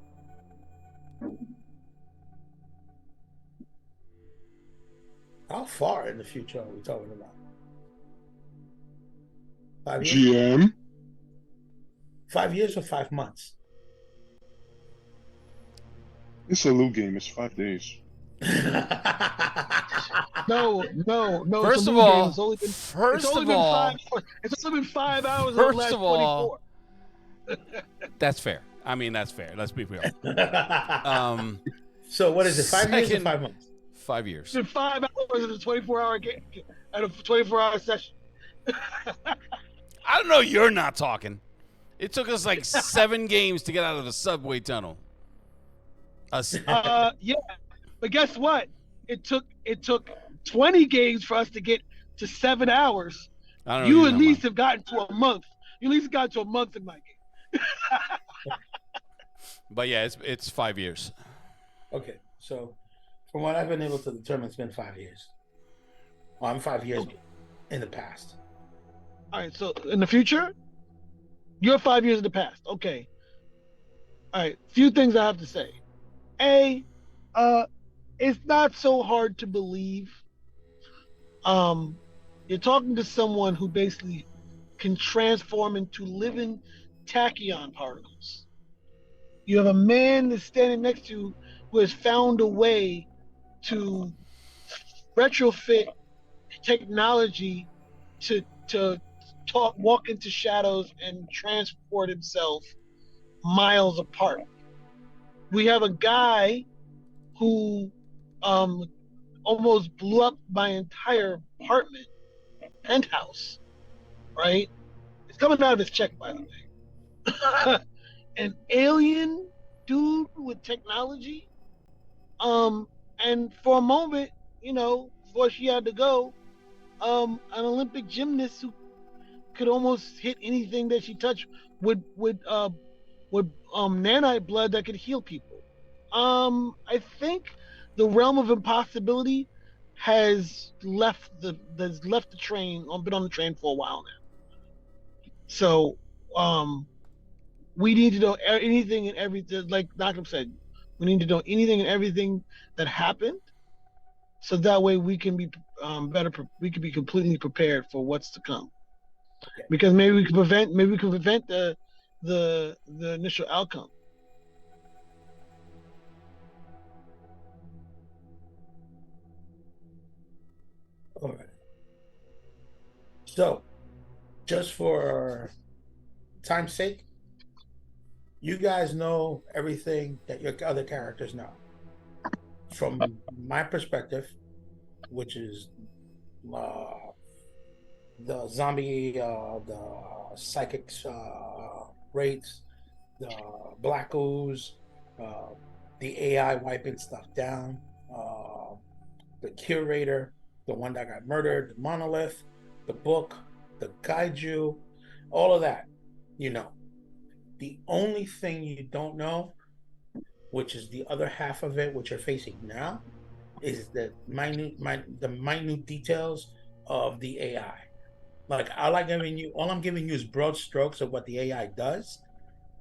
[SPEAKER 3] How far in the future are we talking about? 5 years?
[SPEAKER 4] GM.
[SPEAKER 3] 5 years or 5 months?
[SPEAKER 4] It's a loot game. It's 5 days.
[SPEAKER 2] No.
[SPEAKER 1] First
[SPEAKER 2] it's a
[SPEAKER 1] of
[SPEAKER 2] new game.
[SPEAKER 1] all,
[SPEAKER 2] It's only been
[SPEAKER 1] first of
[SPEAKER 2] 5
[SPEAKER 1] all,
[SPEAKER 2] hours. It's only been 5 hours in the
[SPEAKER 1] first
[SPEAKER 2] last
[SPEAKER 1] of all,
[SPEAKER 2] 24.
[SPEAKER 1] that's fair. I mean, that's fair. Let's be real.
[SPEAKER 3] So what is it? 5 years or
[SPEAKER 1] second-
[SPEAKER 3] 5 months?
[SPEAKER 1] 5 years.
[SPEAKER 2] It's been 5 hours in a 24-hour game, at a 24-hour session.
[SPEAKER 1] I don't know. You're not talking. It took us like 7 games to get out of the subway tunnel.
[SPEAKER 2] Yeah, but guess what? It took 20 games for us to get to 7 hours.
[SPEAKER 1] I don't know.
[SPEAKER 2] You at least have gotten to a month. You at least got to a month in my game.
[SPEAKER 1] But yeah, it's 5 years.
[SPEAKER 3] Okay, so from what I've been able to determine, it's been 5 years. Well, I'm 5 years in the past.
[SPEAKER 2] All right, so in the future, you're 5 years in the past. Okay. All right, few things I have to say. It's not so hard to believe. You're talking to someone who basically can transform into living tachyon particles. You have a man that's standing next to you who has found a way to retrofit technology to walk into shadows and transport himself miles apart. We have a guy who almost blew up my entire apartment, penthouse, right? It's coming out of his check, by the way. An alien dude with technology. And for a moment, before she had to go, an Olympic gymnast who could almost hit anything that she touched with nanite blood that could heal people. I think the realm of impossibility has left the train, been on the train for a while now. So we need to know anything and everything, like Malcolm said, we need to know anything and everything that happened, so that way we can be we can be completely prepared for what's to come.
[SPEAKER 3] Okay.
[SPEAKER 2] Because maybe we can prevent the initial outcome.
[SPEAKER 3] All right. So, just for time's sake, you guys know everything that your other characters know. From my perspective, which is the zombie, the psychics rates, the black ooze, the AI wiping stuff down, the curator, the one that got murdered, the monolith, the book, the kaiju, all of that, you know. The only thing you don't know, which is the other half of it, which you're facing now, is the minute details of the AI. Like all I'm giving you is broad strokes of what the AI does,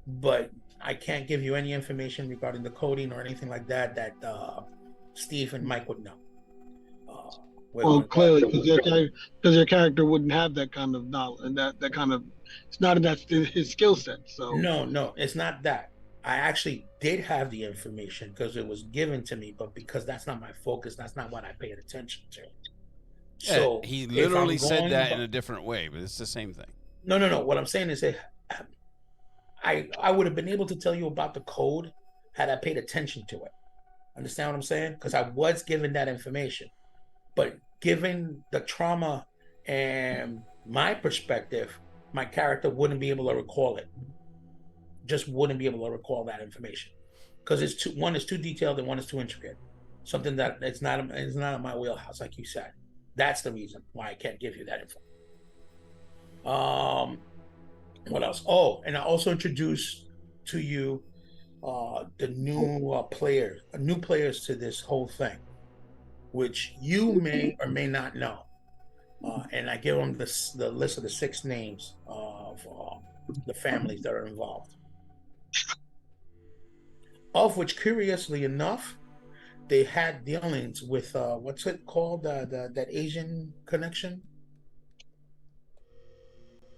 [SPEAKER 3] but I can't give you any information regarding the coding or anything like that Steve and Mike would know.
[SPEAKER 2] Well, clearly, because your character wouldn't have that kind of knowledge and that kind of, it's not in his skill set. So
[SPEAKER 3] no, it's not that. I actually did have the information because it was given to me, but because that's not my focus, that's not what I paid attention to. So
[SPEAKER 1] yeah, he literally said that in a different way, but it's the same thing.
[SPEAKER 3] No. What I'm saying is that I would have been able to tell you about the code had I paid attention to it. Understand what I'm saying? Because I was given that information. But given the trauma and my perspective, my character wouldn't be able to recall it. Just wouldn't be able to recall that information. Because one is too detailed and one is too intricate. Something that it's not in my wheelhouse, like you said. That's the reason why I can't give you that info. What else? Oh, and I also introduced to you the new players to this whole thing, which you may or may not know. And I give them the list of the 6 names of the families that are involved. Of which, curiously enough, they had dealings with what's it called? That Asian connection?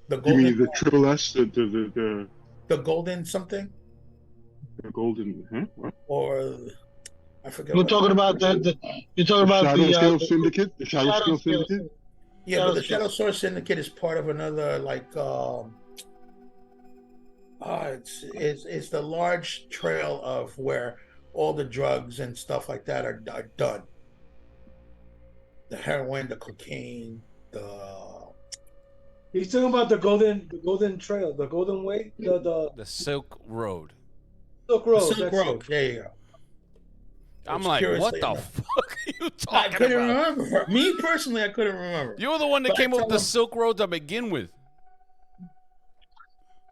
[SPEAKER 3] The
[SPEAKER 4] You
[SPEAKER 3] golden,
[SPEAKER 4] mean the triple S,
[SPEAKER 3] the golden something,
[SPEAKER 4] the golden, huh? What?
[SPEAKER 3] or I forget
[SPEAKER 2] We're
[SPEAKER 3] what.
[SPEAKER 2] talking about you're talking
[SPEAKER 4] The
[SPEAKER 2] about
[SPEAKER 4] Shadow Scale
[SPEAKER 2] the
[SPEAKER 4] Syndicate? The Shadow
[SPEAKER 2] Shadow
[SPEAKER 4] Scale
[SPEAKER 2] Scale
[SPEAKER 4] Syndicate?
[SPEAKER 2] Syndicate.
[SPEAKER 3] Yeah, but the
[SPEAKER 2] Scale
[SPEAKER 3] Shadow Sword Syndicate is part of another it's the large trail of where all the drugs and stuff like that are done. The heroin, the cocaine, the
[SPEAKER 5] He's talking about the golden trail, the golden way,
[SPEAKER 1] The Silk Road.
[SPEAKER 5] Silk Road.
[SPEAKER 3] Silk
[SPEAKER 5] That's
[SPEAKER 3] Road.
[SPEAKER 5] it.
[SPEAKER 3] There you go.
[SPEAKER 1] I'm
[SPEAKER 3] Which,
[SPEAKER 1] like, what
[SPEAKER 3] curiously
[SPEAKER 1] the
[SPEAKER 3] enough,
[SPEAKER 1] fuck are you
[SPEAKER 3] I
[SPEAKER 1] talking
[SPEAKER 3] couldn't
[SPEAKER 1] about?
[SPEAKER 3] remember. Me personally, I couldn't remember.
[SPEAKER 1] You were the one that
[SPEAKER 3] But I
[SPEAKER 1] came up
[SPEAKER 3] tell
[SPEAKER 1] with the
[SPEAKER 3] them-
[SPEAKER 1] Silk Road to begin with.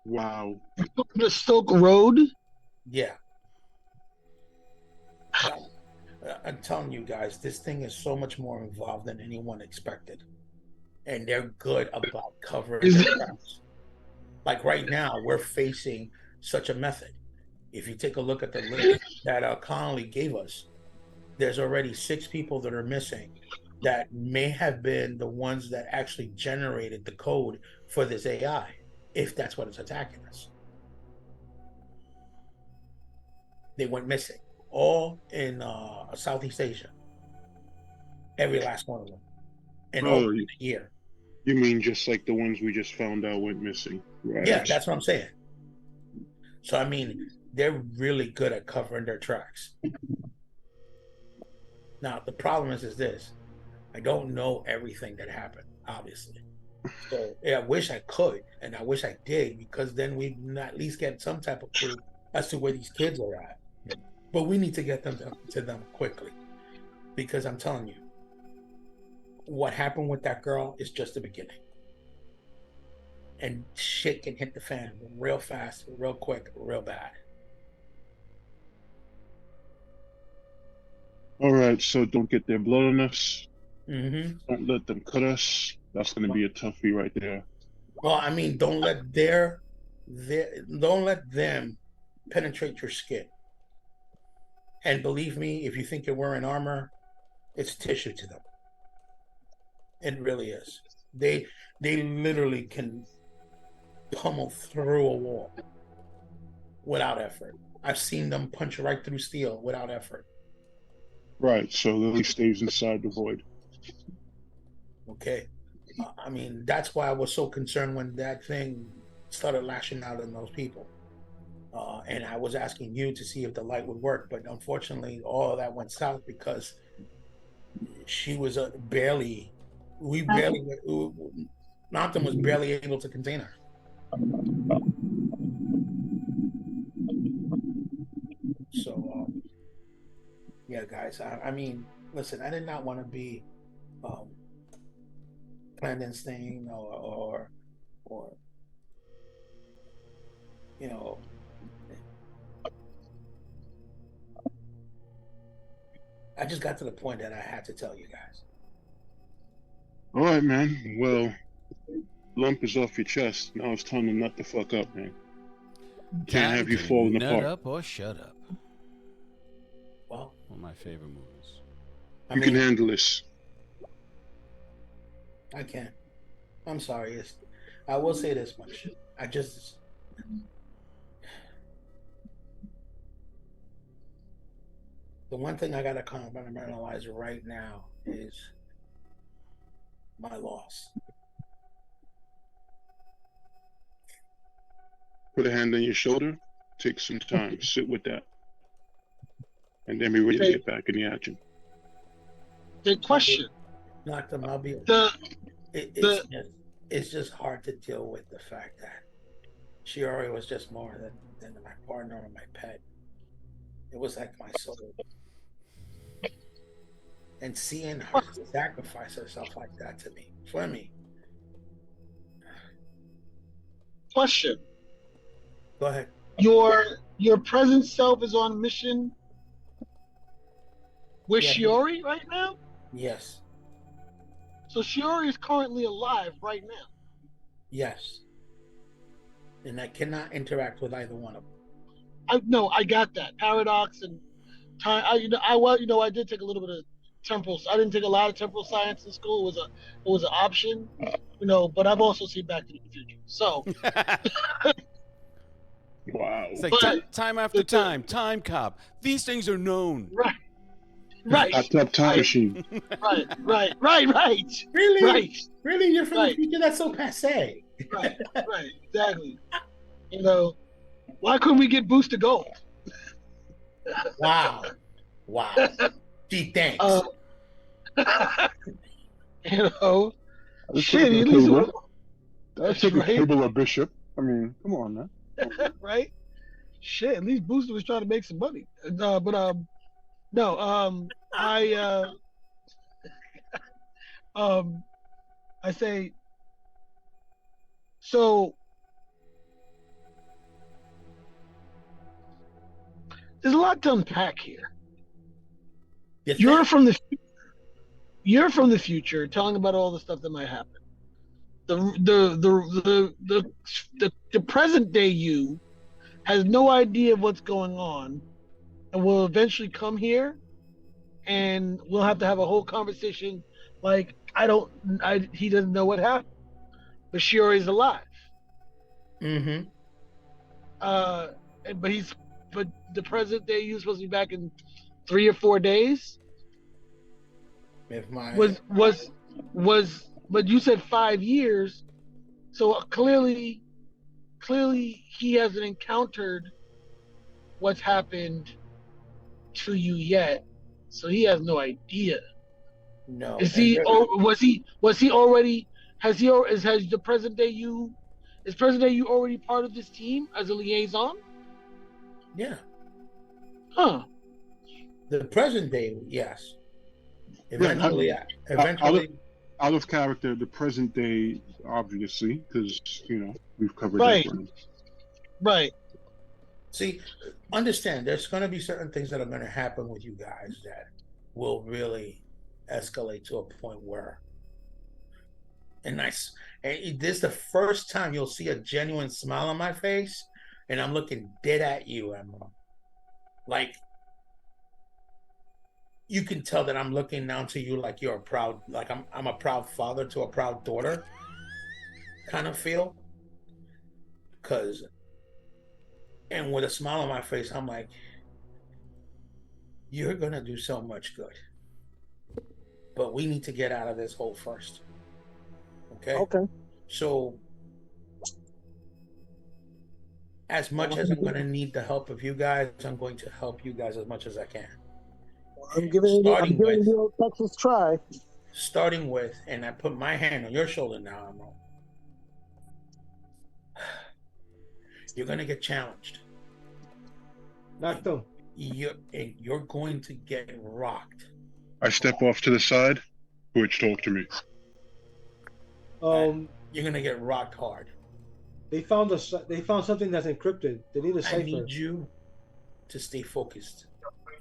[SPEAKER 4] Wow.
[SPEAKER 2] The Silk Road.
[SPEAKER 3] Yeah. I'm telling you guys, this thing is so much more involved than anyone expected. And they're good about covering
[SPEAKER 2] Is
[SPEAKER 3] their
[SPEAKER 2] it-
[SPEAKER 3] tracks. Like right now, we're facing such a method. If you take a look at the list that Connolly gave us, there's already 6 people that are missing that may have been the ones that actually generated the code for this AI, if that's what is attacking us. They went missing, all in Southeast Asia. Every last one of them, and
[SPEAKER 4] Oh,
[SPEAKER 3] over a year.
[SPEAKER 4] you mean just like the ones we just found out went missing? Right.
[SPEAKER 3] Yeah, that's what I'm saying. So I mean, they're really good at covering their tracks. Now the problem is this: I don't know everything that happened, obviously. So yeah, I wish I could, and I wish I did, because then we'd at least get some type of clue as to where these kids are at. But we need to get them to them quickly, because I'm telling you, what happened with that girl is just the beginning. And shit can hit the fan real fast, real quick, real bad.
[SPEAKER 4] All right, so don't get their blood on us.
[SPEAKER 3] Mm-hmm.
[SPEAKER 4] Don't let them cut us. That's going to be a toughie right there.
[SPEAKER 3] Well, I mean, don't let them penetrate your skin. And believe me, if you think you're wearing armor, it's tissue to them. It really is. They literally can pummel through a wall without effort. I've seen them punch right through steel without effort.
[SPEAKER 4] Right, so Lily stays inside the void.
[SPEAKER 3] Okay. I mean, that's why I was so concerned when that thing started lashing out on those people. And I was asking you to see if the light would work, but unfortunately, all of that went south because she was Mountain was barely able to contain her. So, yeah, guys, I mean, listen, I did not want to be clandestine or you know, I just got to the point that I had to tell you guys.
[SPEAKER 4] All right, man. Well, lump is off your chest. Now it's time to nut the fuck up, man. Can't have you falling
[SPEAKER 1] nut
[SPEAKER 4] apart.
[SPEAKER 1] up or shut up.
[SPEAKER 3] Well,
[SPEAKER 1] One of my favorite movies.
[SPEAKER 3] I
[SPEAKER 4] You
[SPEAKER 3] mean,
[SPEAKER 4] can handle this.
[SPEAKER 3] I can't. I'm sorry. I will say this much. The one thing I got to compartmentalize right now is my loss.
[SPEAKER 4] Put a hand on your shoulder. Take some time. Sit with that. And then be ready to get back in the action.
[SPEAKER 2] The question.
[SPEAKER 3] Knock them. I'll be.
[SPEAKER 2] The
[SPEAKER 3] It's just hard to deal with the fact that she already was just more than my partner or my pet. It was like my soul. And seeing her sacrifice herself like that to me, for me.
[SPEAKER 2] question.
[SPEAKER 3] Go ahead.
[SPEAKER 2] Your your present self is on mission with
[SPEAKER 3] Yeah.
[SPEAKER 2] Shiori right now.
[SPEAKER 3] Yes.
[SPEAKER 2] So Shiori is currently alive right now.
[SPEAKER 3] Yes. And I cannot interact with either one of them.
[SPEAKER 2] I got that paradox and time. I did take a little bit of temporal. I didn't take a lot of temporal science in school. It was an option, But I've also seen Back to the Future. So,
[SPEAKER 4] Wow.
[SPEAKER 1] It's like
[SPEAKER 2] but
[SPEAKER 1] time after time cop. These things are known.
[SPEAKER 2] right, right,
[SPEAKER 4] Hot tub time
[SPEAKER 2] right,
[SPEAKER 4] machine.
[SPEAKER 2] right,
[SPEAKER 3] Really?
[SPEAKER 2] right,
[SPEAKER 3] Really? You're from the
[SPEAKER 2] right,
[SPEAKER 3] future? That's so passe.
[SPEAKER 2] right, exactly. Why couldn't we get Booster Gold?
[SPEAKER 3] Wow. Wow. Gee, thanks.
[SPEAKER 2] Shit, at least
[SPEAKER 4] I'll take a
[SPEAKER 2] right,
[SPEAKER 4] cable or bishop. I mean, come on, man.
[SPEAKER 2] right. Shit, at least Booster was trying to make some money. No, I say, so there's a lot to unpack here.
[SPEAKER 3] You
[SPEAKER 2] You're
[SPEAKER 3] think?
[SPEAKER 2] from the future, telling about all the stuff that might happen. The present day you has no idea what's going on, and will eventually come here, and we'll have to have a whole conversation. Like he doesn't know what happened, but Shiori's alive.
[SPEAKER 3] Mm-hmm.
[SPEAKER 2] But the present day you's supposed to be back in 3 or 4 days.
[SPEAKER 3] If my
[SPEAKER 2] But you said 5 years, so clearly he hasn't encountered what's happened to you yet, so he has no idea.
[SPEAKER 3] no,
[SPEAKER 2] Is he, or was he already, has the present day you, is present day you already part of this team as a liaison?
[SPEAKER 3] yeah,
[SPEAKER 2] Huh.
[SPEAKER 3] the present day, yes.
[SPEAKER 4] Right,
[SPEAKER 3] Eventually,
[SPEAKER 4] out of character, the present day, obviously, because we've covered
[SPEAKER 2] Right.
[SPEAKER 4] that ground.
[SPEAKER 2] Right.
[SPEAKER 3] see, understand there's going to be certain things that are going to happen with you guys that will really escalate to a point where, and this is the first time you'll see a genuine smile on my face, and I'm looking dead at you, Emerald. Like, you can tell that I'm looking down to you like you're a proud, like I'm a proud father to a proud daughter kind of feel. And with a smile on my face, I'm like, you're gonna do so much good, but we need to get out of this hole first. Okay. So as much as I'm going to need the help of you guys, I'm going to help you guys as much as I can.
[SPEAKER 6] I'm giving you a Texas try.
[SPEAKER 3] Starting with, and I put my hand on your shoulder now, Emerald. You're going to get challenged.
[SPEAKER 5] Noctum.
[SPEAKER 3] You're going to get rocked.
[SPEAKER 4] I step off to the side. Butch, talk to me.
[SPEAKER 3] You're going to get rocked hard.
[SPEAKER 5] They found something that's encrypted. They need a cipher.
[SPEAKER 3] I need you to stay focused.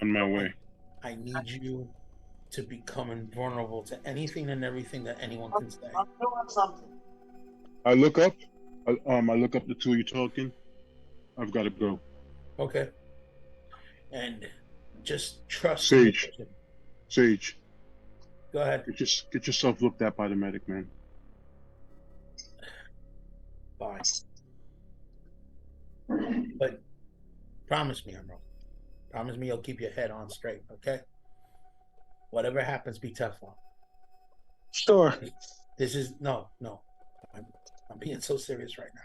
[SPEAKER 4] On my way.
[SPEAKER 3] I need you to become invulnerable to anything and everything that anyone can say.
[SPEAKER 6] I'm doing something.
[SPEAKER 4] I look up. I look up the two you're talking. I've got to go.
[SPEAKER 3] Okay. And just trust
[SPEAKER 4] Sage.
[SPEAKER 3] me.
[SPEAKER 4] Sage.
[SPEAKER 3] Go ahead.
[SPEAKER 4] Get yourself looked at by the medic, man.
[SPEAKER 3] Fine. But promise me, Emerald. Promise me you'll keep your head on straight, okay? Whatever happens, be tough on.
[SPEAKER 6] Sure.
[SPEAKER 3] This is no. I'm being so serious right now.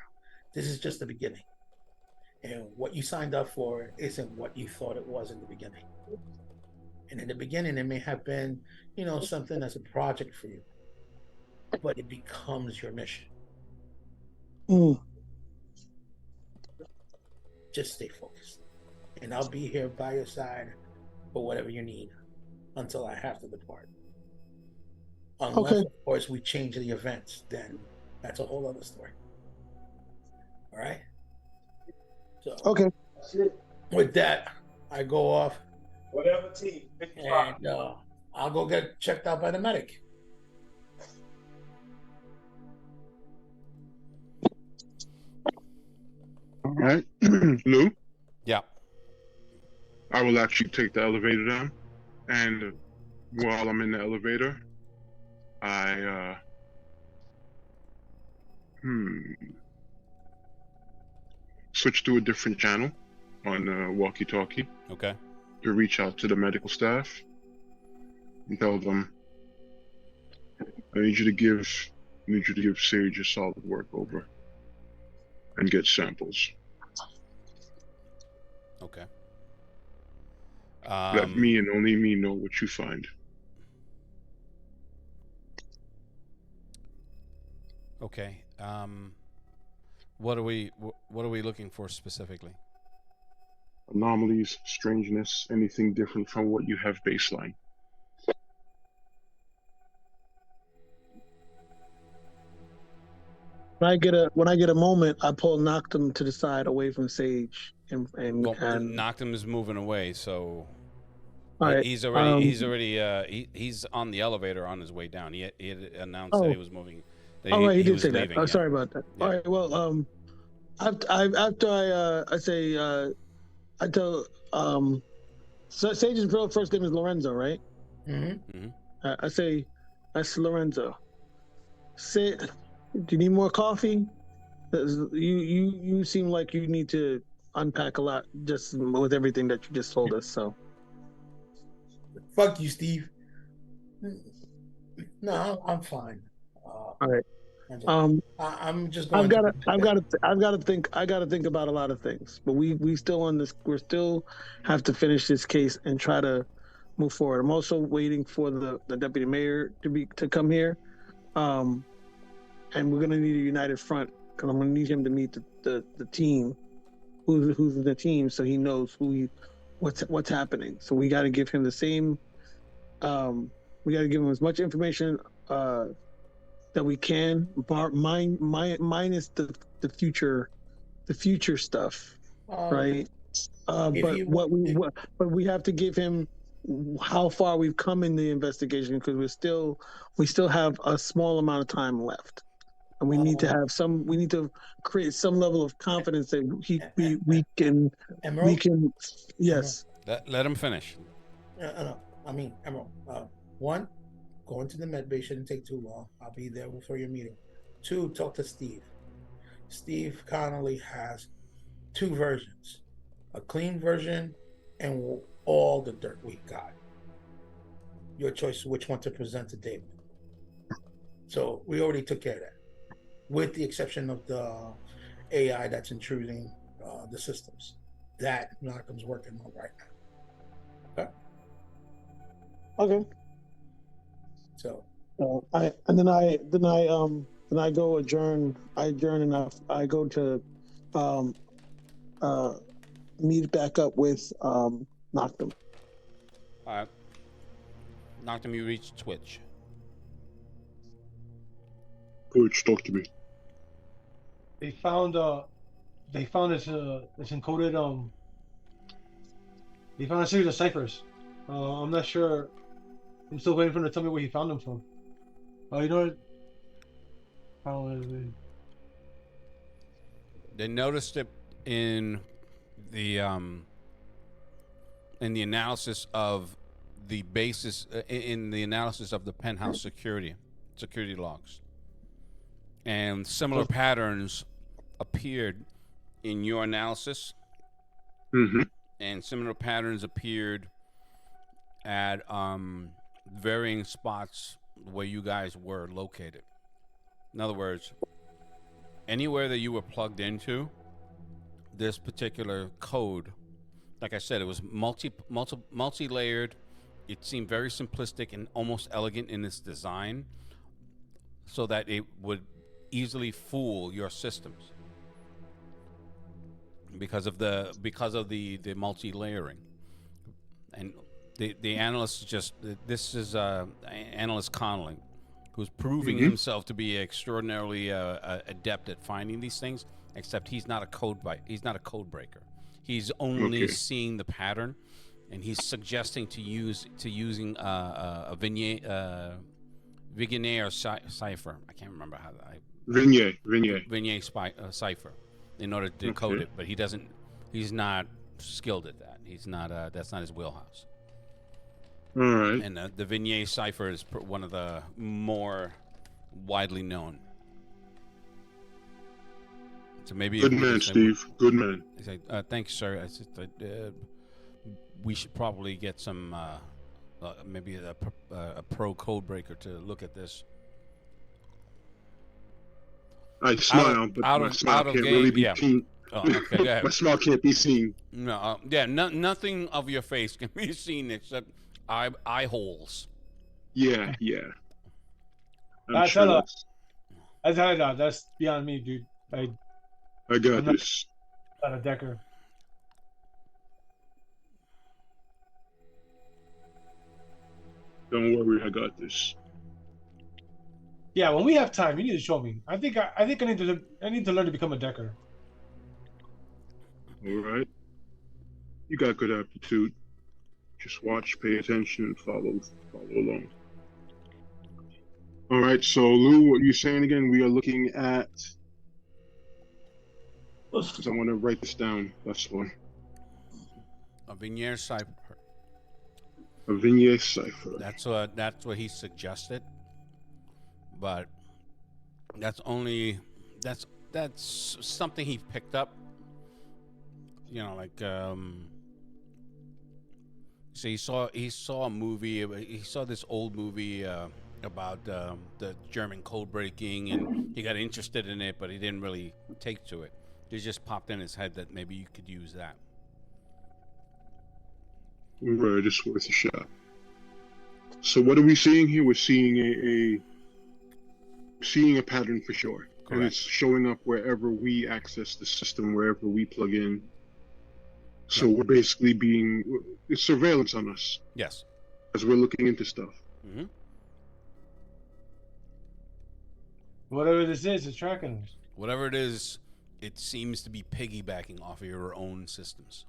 [SPEAKER 3] This is just the beginning. And what you signed up for isn't what you thought it was in the beginning. And in the beginning, it may have been, something as a project for you, but it becomes your mission. Just stay focused. And I'll be here by your side for whatever you need until I have to depart. Unless, of course, we change the events, then that's a whole other story. All right? So,
[SPEAKER 6] okay.
[SPEAKER 3] With that, I go off
[SPEAKER 5] Whatever team.
[SPEAKER 3] and I'll go get checked out by the medic.
[SPEAKER 4] All right, Lou.
[SPEAKER 1] Yeah.
[SPEAKER 4] I will actually take the elevator down, and while I'm in the elevator, I switch to a different channel on the walkie-talkie
[SPEAKER 1] Okay.
[SPEAKER 4] to reach out to the medical staff and tell them, I need you to give Sage a solid workover and get samples.
[SPEAKER 1] Okay.
[SPEAKER 4] Let me and only me know what you find.
[SPEAKER 1] Okay. What are we looking for specifically?
[SPEAKER 4] Anomalies, strangeness, anything different from what you have baseline.
[SPEAKER 2] When I get a moment, I pull Noctum to the side away from Sage and
[SPEAKER 1] Well, Noctum is moving away, so
[SPEAKER 2] all right.
[SPEAKER 1] he's on the elevator on his way down. He had announced that he was moving.
[SPEAKER 2] All right, he did
[SPEAKER 1] was
[SPEAKER 2] say
[SPEAKER 1] leaving,
[SPEAKER 2] that. Oh,
[SPEAKER 1] yeah.
[SPEAKER 2] sorry about that.
[SPEAKER 1] Yeah.
[SPEAKER 2] All right, well, after I say I tell so Sage's first name is Lorenzo, right?
[SPEAKER 3] Mm-hmm.
[SPEAKER 1] Mm-hmm.
[SPEAKER 2] I say that's Lorenzo. Say, do you need more coffee? 'Cause you seem like you need to unpack a lot just with everything that you just told us. So
[SPEAKER 3] Fuck you, Steve. No, I'm fine.
[SPEAKER 2] all right.
[SPEAKER 3] I'm just going.
[SPEAKER 2] I've got to think about a lot of things, but we still on this. We still have to finish this case and try to move forward. I'm also waiting for the deputy mayor to come here, and we're gonna need a united front because I'm gonna need him to meet the team, who's in the team, so he knows what's happening. So we got to give him the same. We got to give him as much information that we can, minus the future stuff, right? But we have to give him how far we've come in the investigation because we still have a small amount of time left, and we need to have some. We need to create some level of confidence that we can.
[SPEAKER 3] Emerald?
[SPEAKER 2] We can. Yes.
[SPEAKER 1] Let him finish.
[SPEAKER 3] I mean, Emerald. One, going to the med bay shouldn't take too long. I'll be there for your meeting. Two, talk to Steve. Steve Connolly has two versions, a clean version and all the dirt we got. Your choice which one to present to David. So we already took care of that, with the exception of the AI that's intruding the systems. That Malcolm's working on right now.
[SPEAKER 2] Okay.
[SPEAKER 3] So
[SPEAKER 2] I go adjourn. I adjourn enough. I go to meet back up with Noctum.
[SPEAKER 1] All right. Noctum, you reach Twitch.
[SPEAKER 4] Twitch, talk to me.
[SPEAKER 5] They found this encoded they found a series of ciphers. I'm not sure. I'm still waiting for him to tell me where he found them from. You know what? How is it?
[SPEAKER 1] They noticed it in the analysis of the basis in the analysis of the penthouse security logs, and similar patterns appeared in your analysis, and similar patterns appeared at varying spots where you guys were located. In other words, anywhere that you were plugged into, this particular code, like I said, it was multi-layered. It seemed very simplistic and almost elegant in its design, so that it would easily fool your systems because of the multi-layering. And the analyst this is analyst Connolly, who's proving himself to be extraordinarily adept at finding these things. Except he's not a code breaker. He's only
[SPEAKER 4] Okay.
[SPEAKER 1] seeing the pattern, and he's suggesting using a Vigenère or cipher. I can't remember how
[SPEAKER 4] Vignette.
[SPEAKER 1] Cipher in order to decode it, but he doesn't. He's not skilled at that. He's not. That's not his wheelhouse.
[SPEAKER 4] All right.
[SPEAKER 1] And the Vignette cipher is one of the more widely known. So maybe
[SPEAKER 4] Good man, Steve. Good man.
[SPEAKER 1] I say, thanks, sir. I said, we should probably get some, maybe a pro code breaker to look at this.
[SPEAKER 4] I smile, but my smile can't really be seen.
[SPEAKER 1] Oh, okay, go ahead.
[SPEAKER 4] My smile can't be seen.
[SPEAKER 1] No, nothing of your face can be seen except eye holes.
[SPEAKER 4] Yeah.
[SPEAKER 5] I tell her, that's beyond me, dude.
[SPEAKER 4] I got this.
[SPEAKER 5] Not a decker.
[SPEAKER 4] Don't worry, I got this.
[SPEAKER 5] Yeah, when we have time, you need to show me. I think I need to learn to become a decker.
[SPEAKER 4] All right. You got good aptitude. Just watch, pay attention, and follow along. All right. So Lou, what are you saying again? We are looking at. Because I want to write this down. That's one.
[SPEAKER 1] A Vignette cipher.
[SPEAKER 4] A Vignette cipher.
[SPEAKER 1] That's what he suggested, but that's something he picked up. You know, like so he saw a movie. He saw this old movie about the German code breaking, and he got interested in it, but he didn't really take to it. It just popped in his head that maybe you could use that.
[SPEAKER 4] Right, it's worth a shot. So what are we seeing here? We're seeing a pattern for sure.
[SPEAKER 1] Correct.
[SPEAKER 4] And it's showing up wherever we access the system, wherever we plug in. So we're basically it's surveillance on us.
[SPEAKER 1] Yes.
[SPEAKER 4] As we're looking into stuff.
[SPEAKER 1] Mm-hmm.
[SPEAKER 5] Whatever this is, it's tracking us.
[SPEAKER 1] Whatever it is, it seems to be piggybacking off of your own systems.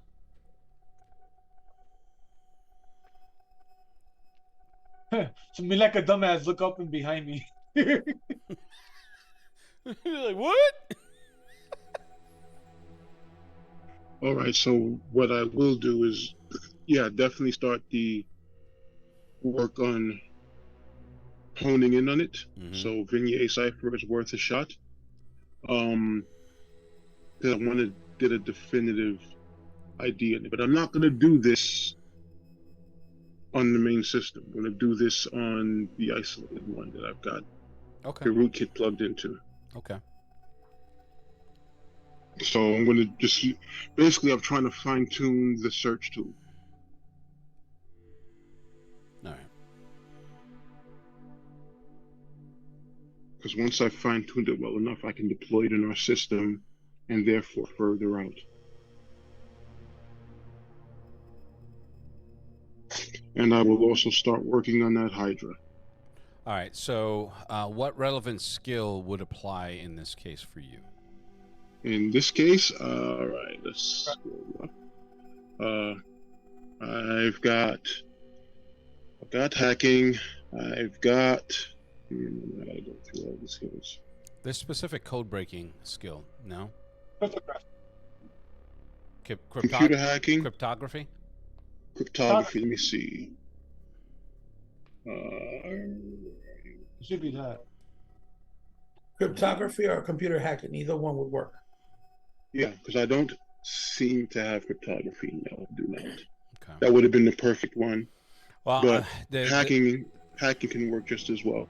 [SPEAKER 5] So me like a dumbass look up and behind me.
[SPEAKER 1] You're like, what?
[SPEAKER 4] All right, so what I will do is, definitely start the work on honing in on it.
[SPEAKER 1] Mm-hmm.
[SPEAKER 4] So Vignette cipher is worth a shot. Because I want to get a definitive idea, but I'm not going to do this on the main system. I'm going to do this on the isolated one that I've got the rootkit plugged into.
[SPEAKER 1] Okay.
[SPEAKER 4] So I'm going to just I'm trying to fine tune the search tool.
[SPEAKER 1] All right.
[SPEAKER 4] Because once I've fine tuned it well enough, I can deploy it in our system and therefore further out. And I will also start working on that Hydra.
[SPEAKER 1] All right. So, what relevant skill would apply in this case for you?
[SPEAKER 4] In this case, all right, let's go up. I've got hacking. I gotta go through all the skills.
[SPEAKER 1] This specific code breaking skill, no?
[SPEAKER 4] Computer hacking.
[SPEAKER 1] Cryptography.
[SPEAKER 4] Let me see.
[SPEAKER 5] It should be that.
[SPEAKER 3] Cryptography or computer hacking, either one would work.
[SPEAKER 4] Yeah, because I don't seem to have cryptography. No, I do not.
[SPEAKER 1] Okay.
[SPEAKER 4] That would have been the perfect one.
[SPEAKER 1] Well,
[SPEAKER 4] but hacking can work just as well.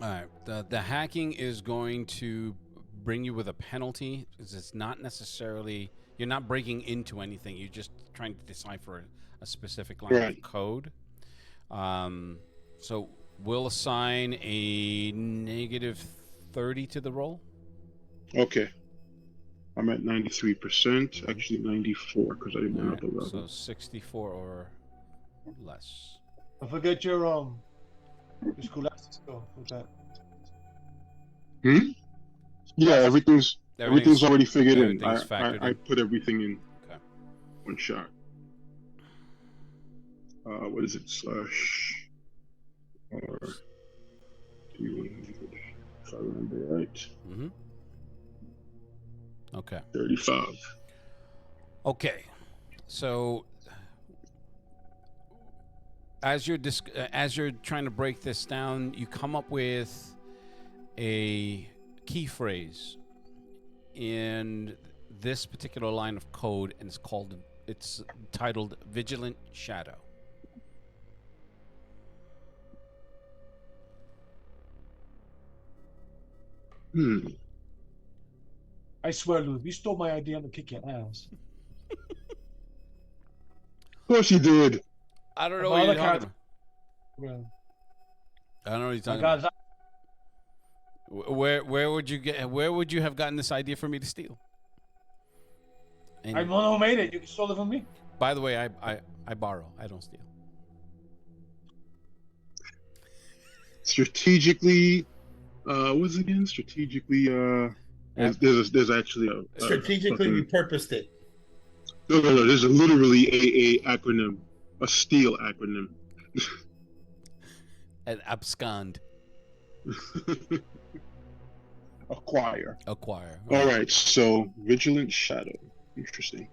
[SPEAKER 1] All right. The hacking is going to bring you with a penalty because it's not necessarily, you're not breaking into anything. You're just trying to decipher a specific line of code. So we'll assign a -30 to the roll.
[SPEAKER 4] Okay. I'm at 93%, actually 94 because I didn't know the level.
[SPEAKER 1] So 64 or less.
[SPEAKER 5] Don't forget your scholastic skill with that.
[SPEAKER 4] Yeah, everything's already figured in.
[SPEAKER 1] Everything's factored
[SPEAKER 4] I
[SPEAKER 1] in.
[SPEAKER 4] put everything in.
[SPEAKER 1] Okay.
[SPEAKER 4] One shot. What is it? Slash or D100, if I remember right.
[SPEAKER 1] Mm-hmm. Okay.
[SPEAKER 4] 35.
[SPEAKER 1] Okay. So as you're trying to break this down, you come up with a key phrase in this particular line of code, and it's titled Vigilant Shadow.
[SPEAKER 5] I swear, Lou, if you stole my idea, I'm gonna kick your ass.
[SPEAKER 4] Of course you did.
[SPEAKER 1] I don't know
[SPEAKER 5] My
[SPEAKER 1] what you're
[SPEAKER 5] other
[SPEAKER 1] talking about.
[SPEAKER 5] Well,
[SPEAKER 1] I don't know what you're talking
[SPEAKER 5] my
[SPEAKER 1] about.
[SPEAKER 5] God,
[SPEAKER 1] Where would you have gotten this idea for me to steal? And
[SPEAKER 5] I'm the one who made it. You stole it from me.
[SPEAKER 1] by the way, I borrow. I don't steal.
[SPEAKER 4] Strategically, what's it again? Strategically, there's actually a
[SPEAKER 3] Strategically, we
[SPEAKER 4] fucking,
[SPEAKER 3] purposed it.
[SPEAKER 4] no. There's literally a acronym, a steal acronym.
[SPEAKER 1] An abscond.
[SPEAKER 4] Acquire.
[SPEAKER 1] Acquire.
[SPEAKER 4] All right. So Vigilant Shadow. Interesting.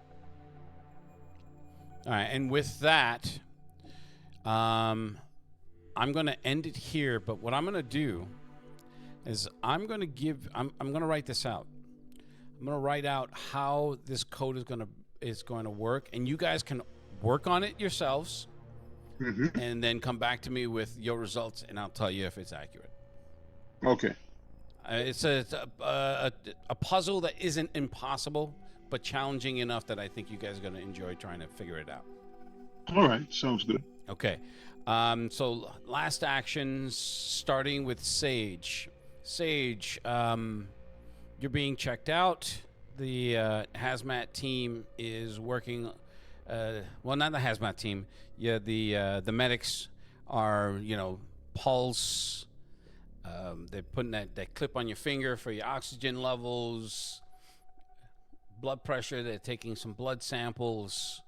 [SPEAKER 1] All right, and with that, I'm going to end it here. But what I'm going to do is I'm going to write this out. I'm going to write out how this code is going to work, and you guys can work on it yourselves, and then come back to me with your results, and I'll tell you if it's accurate.
[SPEAKER 4] Okay.
[SPEAKER 1] It's a puzzle that isn't impossible, but challenging enough that I think you guys are going to enjoy trying to figure it out.
[SPEAKER 4] All right. Sounds good.
[SPEAKER 1] Okay. So last actions, starting with Sage. Sage, you're being checked out. The hazmat team is working. Well, not the hazmat team. Yeah, the medics are, pulse. They're putting that clip on your finger for your oxygen levels, blood pressure. They're taking some blood samples.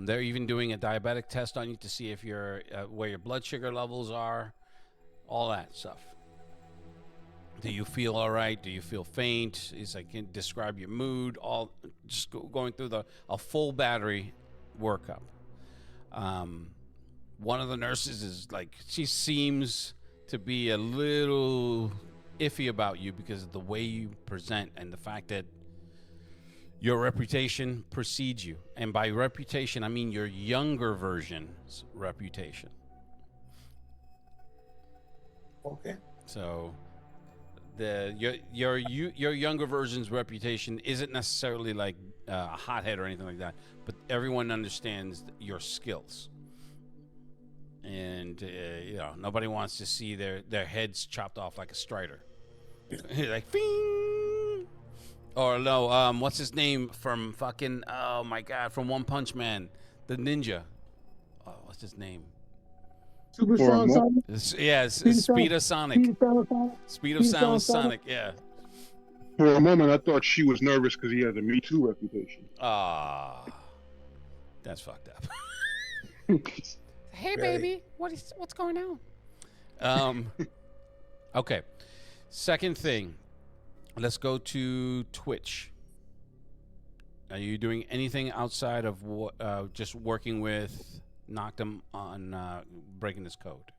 [SPEAKER 1] They're even doing a diabetic test on you to see if where your blood sugar levels are, all that stuff. Do you feel all right? Do you feel faint? Is I can describe your mood. All just going through a full battery workup. One of the nurses is she seems to be a little iffy about you because of the way you present and the fact that your reputation precedes you. And by reputation, I mean your younger version's reputation.
[SPEAKER 3] Okay.
[SPEAKER 1] So your younger version's reputation isn't necessarily like a hothead or anything like that, but everyone understands your skills. And nobody wants to see their heads chopped off like a strider. Like Fing! Or no, what's his name from fucking, oh my god, from One Punch Man, the ninja. Oh, what's his name?
[SPEAKER 6] Super Sonic.
[SPEAKER 1] Speed of Sonic. Speed of Sound Sonic, yeah.
[SPEAKER 4] For a moment, I thought she was nervous because he has a Me Too reputation.
[SPEAKER 1] That's fucked up.
[SPEAKER 7] Hey, baby, what's going on?
[SPEAKER 1] Okay. Second thing, let's go to Twitch. Are you doing anything outside of just working with Noctum on breaking this code?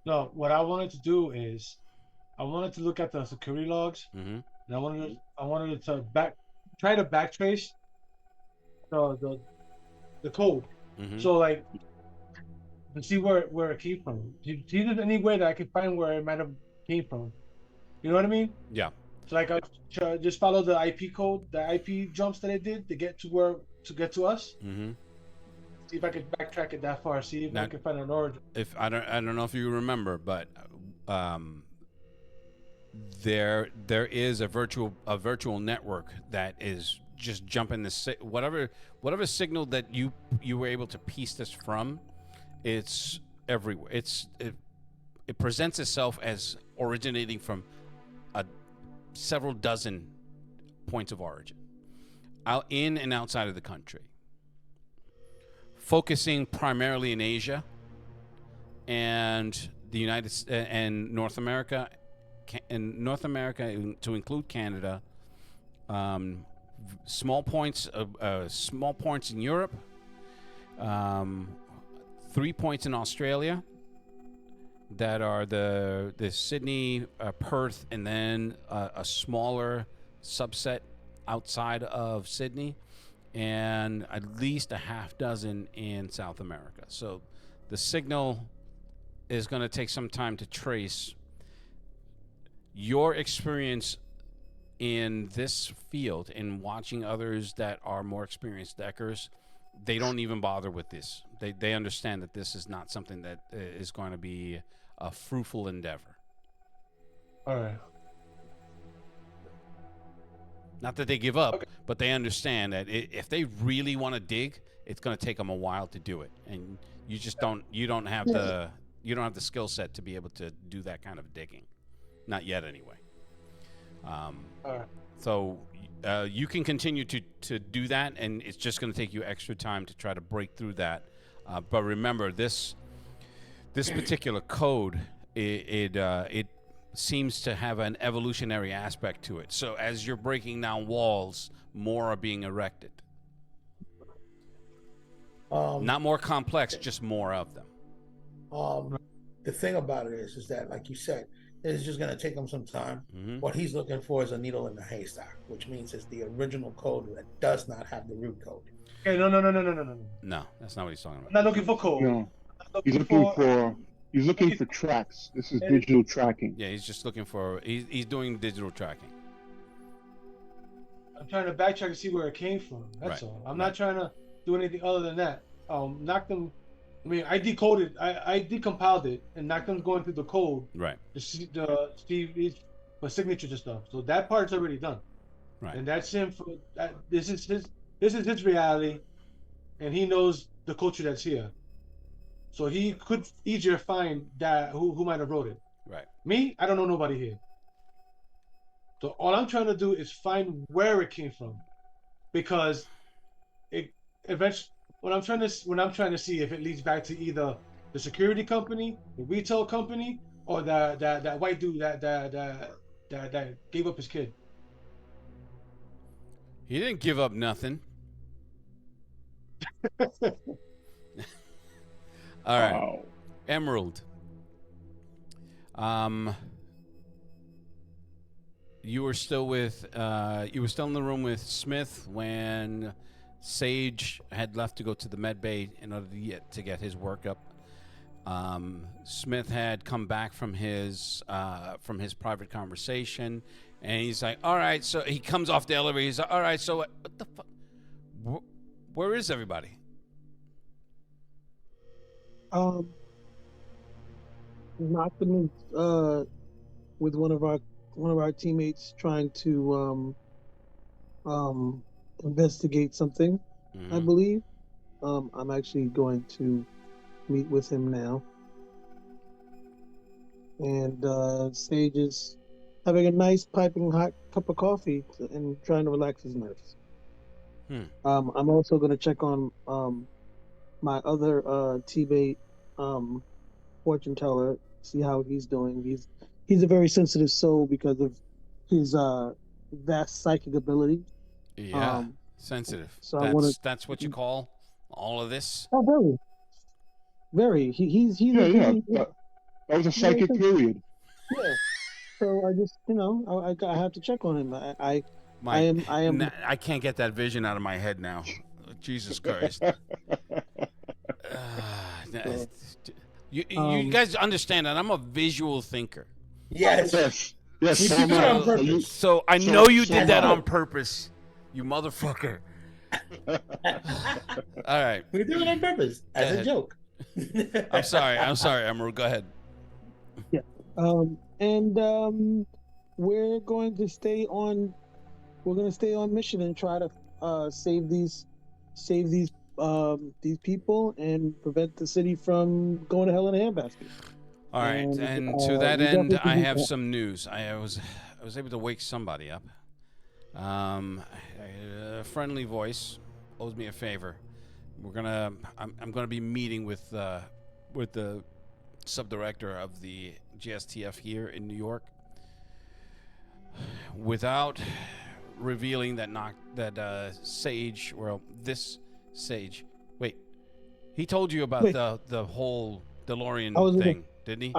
[SPEAKER 5] No, what I wanted to do is I wanted to look at the security logs,
[SPEAKER 1] Mm-hmm.
[SPEAKER 5] and I wanted to try to backtrace the code.
[SPEAKER 1] Mm-hmm.
[SPEAKER 5] So and see where it came from. See if there's any way that I can find where it might have came from. You know what I mean?
[SPEAKER 1] Yeah.
[SPEAKER 5] So I just follow the IP code, the IP jumps that I did to get to us.
[SPEAKER 1] Mm-hmm.
[SPEAKER 5] See if I could backtrack it that far. See if I can find an origin.
[SPEAKER 1] If I don't know if you remember, but there is a virtual network that is just jumping whatever signal that you were able to piece this from. It's everywhere. It presents itself as originating from several dozen points of origin, out in and outside of the country. focusing primarily in Asia and the and North America, to include Canada. Small points in Europe, 3 points in Australia that are the Sydney, Perth, and then a smaller subset outside of Sydney, and at least a half dozen in South America. So the signal is going to take some time to trace. Your experience in this field, in watching others that are more experienced deckers, they don't even bother with this. They understand that this is not something that is going to be a fruitful endeavor.
[SPEAKER 5] All right.
[SPEAKER 1] Not that they give up, but they understand that if they really want to dig, it's going to take them a while to do it, and you just don't. You don't have the skill set to be able to do that kind of digging, not yet anyway.
[SPEAKER 5] All right.
[SPEAKER 1] So you can continue to do that, and it's just going to take you extra time to try to break through that. But remember, this particular code, it seems to have an evolutionary aspect to it. So as you're breaking down walls, more are being erected. Not more complex, just more of them.
[SPEAKER 3] The thing about it is that, like you said, it's just going to take him some time.
[SPEAKER 1] Mm-hmm.
[SPEAKER 3] What he's looking for is a needle in the haystack, which means it's the original code that does not have the root code.
[SPEAKER 5] Okay, no.
[SPEAKER 1] No, that's not what he's talking about.
[SPEAKER 5] I'm not looking for code.
[SPEAKER 4] No, he's looking for tracks. This is digital tracking.
[SPEAKER 1] Yeah, he's just looking for. He's doing digital tracking.
[SPEAKER 5] I'm trying to backtrack to see where it came from. That's all. I'm not trying to do anything other than that. Knock them. I mean, I decoded. I decompiled it, and knocked them going through the code.
[SPEAKER 1] Right.
[SPEAKER 5] To see for signatures and stuff. So that part's already done.
[SPEAKER 1] Right.
[SPEAKER 5] And that's him. This is his reality, and he knows the culture that's here. So he could easier find that who might have wrote it.
[SPEAKER 1] Right.
[SPEAKER 5] Me, I don't know nobody here. So all I'm trying to do is find where it came from, because it eventually when I'm trying to see if it leads back to either the security company, the retail company, or that white dude that gave up his kid.
[SPEAKER 1] He didn't give up nothing. All right.
[SPEAKER 4] Wow.
[SPEAKER 1] Emerald. You were still in the room with Smith when Sage had left to go to the med bay in order to get his workup. Smith had come back from his private conversation, and he's like, "All right." So he comes off the elevator. He's like, "All right. So what the fuck? Where is everybody?"
[SPEAKER 6] Knocked them with one of our teammates trying to investigate something.
[SPEAKER 1] Mm-hmm.
[SPEAKER 6] I believe. I'm actually going to meet with him now. And Sage is having a nice piping hot cup of coffee and trying to relax his nerves. I'm also going to check on my other teammate, fortune teller, see how he's doing. He's a very sensitive soul because of his vast psychic ability.
[SPEAKER 1] Yeah, sensitive.
[SPEAKER 6] So
[SPEAKER 1] that's what you call all of this?
[SPEAKER 6] Oh, very, very. He's
[SPEAKER 4] That was a psychic period.
[SPEAKER 6] Yeah. So I just, I have to check on him. I am.
[SPEAKER 1] I can't get that vision out of my head now. Jesus Christ. You guys understand that I'm a visual thinker.
[SPEAKER 3] Yes.
[SPEAKER 4] Yes.
[SPEAKER 1] So I know you did that on purpose, you motherfucker. All right.
[SPEAKER 3] We do it on purpose as a joke.
[SPEAKER 1] I'm sorry, Emerald. Go ahead.
[SPEAKER 6] Yeah. And we're going to stay on mission and try to save these people and prevent the city from going to hell in a handbasket.
[SPEAKER 1] All right, and to that end, I have some news. I was able to wake somebody up. A friendly voice owes me a favor. I'm gonna be meeting with the subdirector of the GSTF here in New York. Without revealing that Sage, well, this Sage. Wait, he told you about
[SPEAKER 6] Wait.
[SPEAKER 1] the whole
[SPEAKER 6] I
[SPEAKER 1] DeLorean
[SPEAKER 6] was gonna-
[SPEAKER 1] thing, didn't he?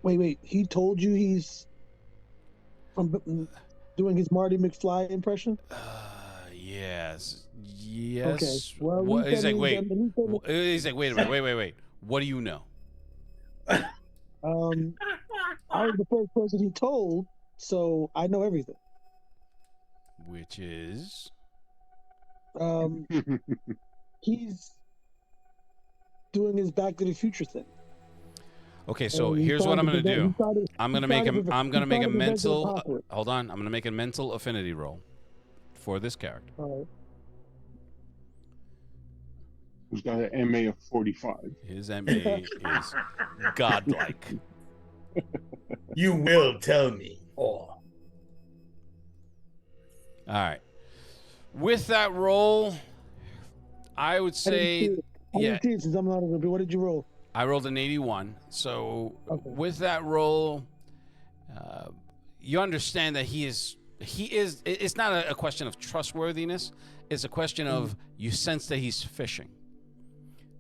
[SPEAKER 6] Wait. He told you he's from doing his Marty McFly impression?
[SPEAKER 1] Yes.
[SPEAKER 6] Okay. Well,
[SPEAKER 1] He's like, wait.
[SPEAKER 6] he
[SPEAKER 1] He's like, wait a minute. Wait. What do you know?
[SPEAKER 6] I was the first person he told, so I know everything.
[SPEAKER 1] Which is
[SPEAKER 6] He's doing his Back to the Future thing.
[SPEAKER 1] okay. So
[SPEAKER 6] And he
[SPEAKER 1] here's what
[SPEAKER 6] tried
[SPEAKER 1] I'm
[SPEAKER 6] to
[SPEAKER 1] gonna
[SPEAKER 6] prevent-
[SPEAKER 1] do.
[SPEAKER 6] he tried to-
[SPEAKER 1] I'm gonna
[SPEAKER 6] he
[SPEAKER 1] make
[SPEAKER 6] tried
[SPEAKER 1] a
[SPEAKER 6] to-
[SPEAKER 1] I'm gonna
[SPEAKER 6] he
[SPEAKER 1] make
[SPEAKER 6] tried
[SPEAKER 1] a
[SPEAKER 6] to prevent the
[SPEAKER 1] mental.
[SPEAKER 6] apocalypse.
[SPEAKER 1] Hold on. I'm gonna make a mental affinity roll for this character.
[SPEAKER 6] All right.
[SPEAKER 4] Who's got an MA of 45?
[SPEAKER 1] His MA is godlike.
[SPEAKER 3] You will tell me all.
[SPEAKER 1] All right. With that roll, I would say,
[SPEAKER 6] I
[SPEAKER 1] yeah,
[SPEAKER 6] didn't see it since I'm not a review. What did you roll?
[SPEAKER 1] I rolled an 81. So
[SPEAKER 6] Okay.
[SPEAKER 1] with that roll, you understand that he is. It's not a question of trustworthiness. It's a question of you sense that he's fishing.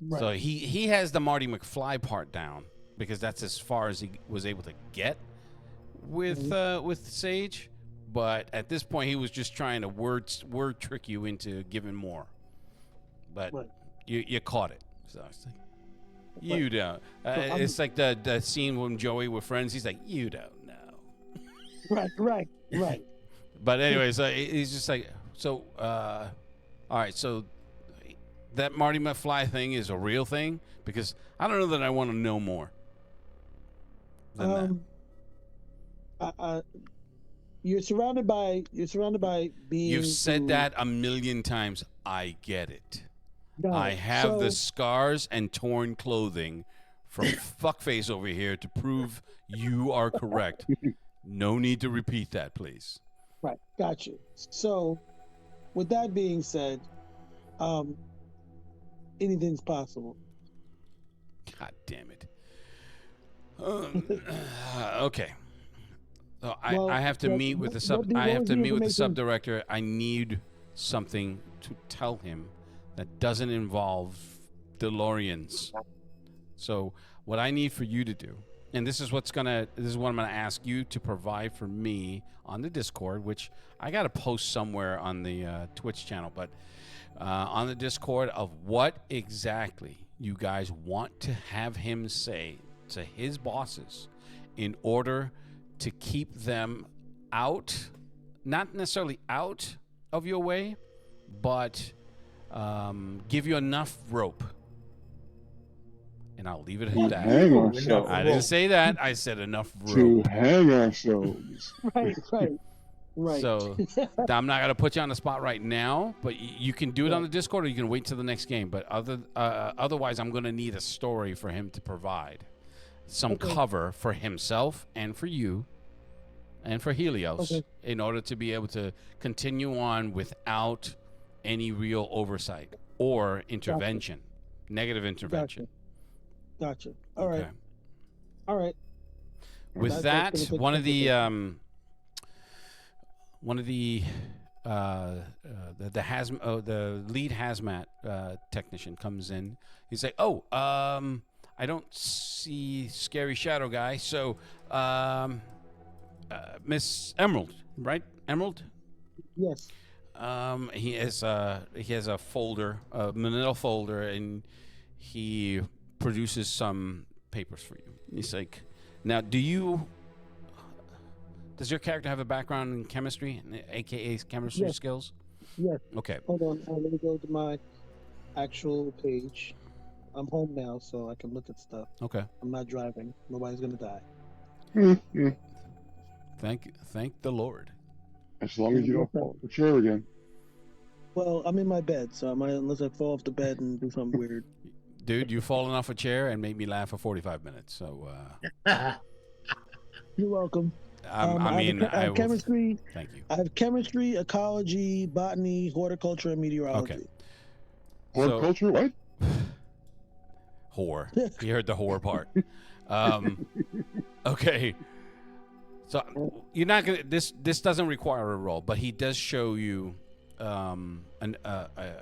[SPEAKER 6] Right.
[SPEAKER 1] So he has the Marty McFly part down because that's as far as he was able to get with Sage. But at this point, he was just trying to word trick you into giving more. But
[SPEAKER 6] Right.
[SPEAKER 1] you caught it. So it's like, you
[SPEAKER 6] Right.
[SPEAKER 1] don't.
[SPEAKER 6] I'm-
[SPEAKER 1] It's like the scene when Joey were friends. He's like, you don't know.
[SPEAKER 6] Right.
[SPEAKER 1] But anyways, he's just like, so, all right, so that Marty McFly thing is a real thing? Because I don't know that I want to know more than that.
[SPEAKER 6] You're surrounded by beings.
[SPEAKER 1] You've said
[SPEAKER 6] who-
[SPEAKER 1] that a million times. I get it.
[SPEAKER 6] Got
[SPEAKER 1] I
[SPEAKER 6] it.
[SPEAKER 1] have the
[SPEAKER 6] So-
[SPEAKER 1] scars and torn clothing from fuckface over here to prove you are correct. No need to repeat that, please.
[SPEAKER 6] Right, got you. So, with that being said, anything's possible.
[SPEAKER 1] God damn it. Okay. So
[SPEAKER 6] Well,
[SPEAKER 1] I have to
[SPEAKER 6] what-
[SPEAKER 1] meet with the
[SPEAKER 6] what-
[SPEAKER 1] sub.
[SPEAKER 6] what do-
[SPEAKER 1] I
[SPEAKER 6] what
[SPEAKER 1] have
[SPEAKER 6] was
[SPEAKER 1] to
[SPEAKER 6] the
[SPEAKER 1] meet with the
[SPEAKER 6] information-
[SPEAKER 1] sub director. I need something to tell him that doesn't involve DeLoreans. So what I need for you to do, and this is what I'm gonna ask you to provide for me on the Discord, which I got to post somewhere on the Twitch channel, but on the Discord of what exactly you guys want to have him say to his bosses in order to keep them out, not necessarily out of your way, but give you enough rope. And I'll leave it
[SPEAKER 4] To
[SPEAKER 1] at that.
[SPEAKER 4] hang
[SPEAKER 3] Enough
[SPEAKER 4] ourselves.
[SPEAKER 1] I didn't say that. I said enough
[SPEAKER 4] To
[SPEAKER 1] rope.
[SPEAKER 4] hang ourselves.
[SPEAKER 6] Right.
[SPEAKER 1] So I'm not gonna put you on the spot right now, but you can do it on the Discord, or you can wait till the next game. But otherwise, I'm gonna need a story for him to provide some cover for himself and for you and for Helios in order to be able to continue on without any real oversight or intervention, negative intervention.
[SPEAKER 6] Gotcha. All right.
[SPEAKER 1] With
[SPEAKER 6] That's
[SPEAKER 1] that,
[SPEAKER 6] gonna
[SPEAKER 1] one of
[SPEAKER 6] take- the lead hazmat technician comes in. He's like, "Oh, I don't see Scary Shadow Guy. So, Miss Emerald, right? Emerald? Yes.
[SPEAKER 1] He has a folder, a manila folder, and he produces some papers for you. He's like, now, does your character have a background in chemistry, aka chemistry
[SPEAKER 6] Yes.
[SPEAKER 1] skills?
[SPEAKER 6] Yes.
[SPEAKER 1] Okay.
[SPEAKER 6] Hold on. Let me go to my actual page. I'm home now, so I can look at stuff.
[SPEAKER 1] Okay.
[SPEAKER 6] I'm not driving. Nobody's gonna die.
[SPEAKER 1] Thank the Lord.
[SPEAKER 4] As long as you don't fall off the chair again.
[SPEAKER 6] Well, I'm in my bed, so I might, unless I fall off the bed and do something weird.
[SPEAKER 1] Dude, you've fallen off a chair and made me laugh for 45 minutes. So,
[SPEAKER 6] You're welcome.
[SPEAKER 1] I will.
[SPEAKER 6] Chemistry.
[SPEAKER 1] Thank you.
[SPEAKER 6] I have chemistry, ecology, botany, horticulture, and meteorology.
[SPEAKER 1] Okay.
[SPEAKER 4] Horticulture? What?
[SPEAKER 1] Whore. You heard the whore part. Okay. So you're not gonna. This doesn't require a roll, but he does show you a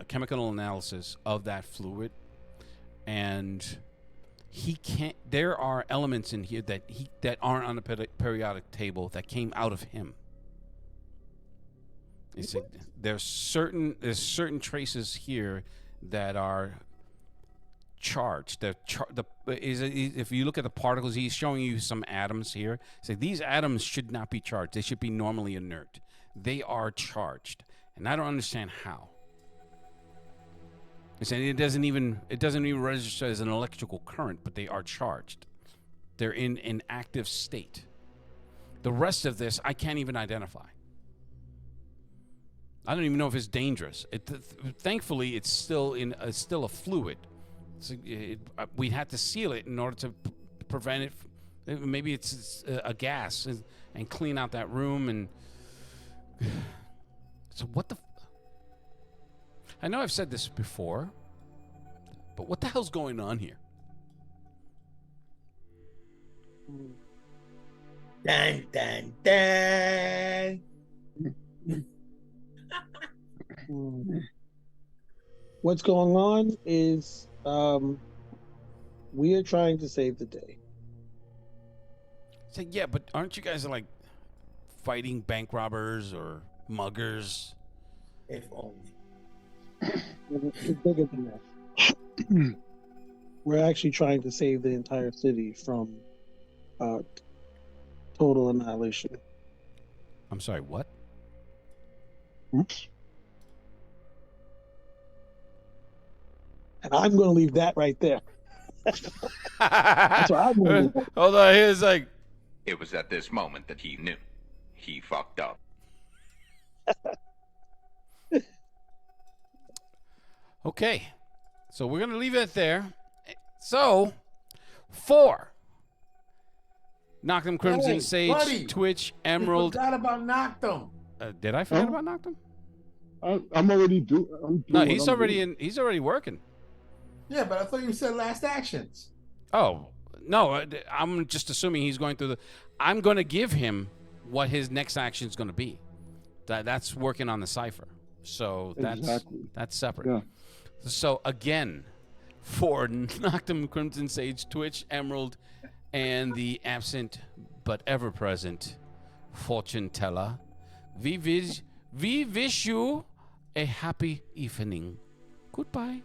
[SPEAKER 1] chemical analysis of that fluid, and he can't. There are elements in here that aren't on the periodic table that came out of him. He said there's certain traces here that are charged. If you look at the particles, he's showing you some atoms here. So these atoms should not be charged. They should be normally inert. They are charged, and I don't understand how. He's saying it doesn't even register as an electrical current, but they are charged. They're in an active state. The rest of this I can't even identify. I don't even know if it's dangerous. Thankfully, it's still a fluid. So we had to seal it in order to prevent it. Maybe it's a gas and clean out that room. And so what the? I know I've said this before, but what the hell's going on here?
[SPEAKER 3] Dun, dun, dun.
[SPEAKER 6] What's going on is we are trying to save the day.
[SPEAKER 1] So yeah, but aren't you guys like fighting bank robbers or muggers?
[SPEAKER 3] If only.
[SPEAKER 6] It's bigger than that. We're actually trying to save the entire city from total annihilation.
[SPEAKER 1] I'm sorry, what?
[SPEAKER 4] Oops.
[SPEAKER 6] And I'm going to leave that right there. That's what I'm going to do.
[SPEAKER 1] Hold on, here's like.
[SPEAKER 8] It was at this moment that he knew. He fucked up.
[SPEAKER 1] Okay, so we're gonna leave it there. So, 4. Noctum, Crimson
[SPEAKER 3] Hey,
[SPEAKER 1] Sage,
[SPEAKER 3] buddy,
[SPEAKER 1] Twitch,
[SPEAKER 3] You
[SPEAKER 1] Emerald.
[SPEAKER 3] forgot about Noctum.
[SPEAKER 1] Did I forget
[SPEAKER 4] Oh.
[SPEAKER 1] about Noctum?
[SPEAKER 4] I'm already doing.
[SPEAKER 1] No, he's already He's already working.
[SPEAKER 3] Yeah, but I thought you said last actions.
[SPEAKER 1] Oh no, I'm just assuming he's going through the. I'm going to give him what his next action is going to be. That's working on the cipher. So that's separate.
[SPEAKER 4] Yeah.
[SPEAKER 1] So again, for Noctum, Crimson Sage, Twitch, Emerald, and the absent but ever present fortune teller, we wish you a happy evening. Goodbye.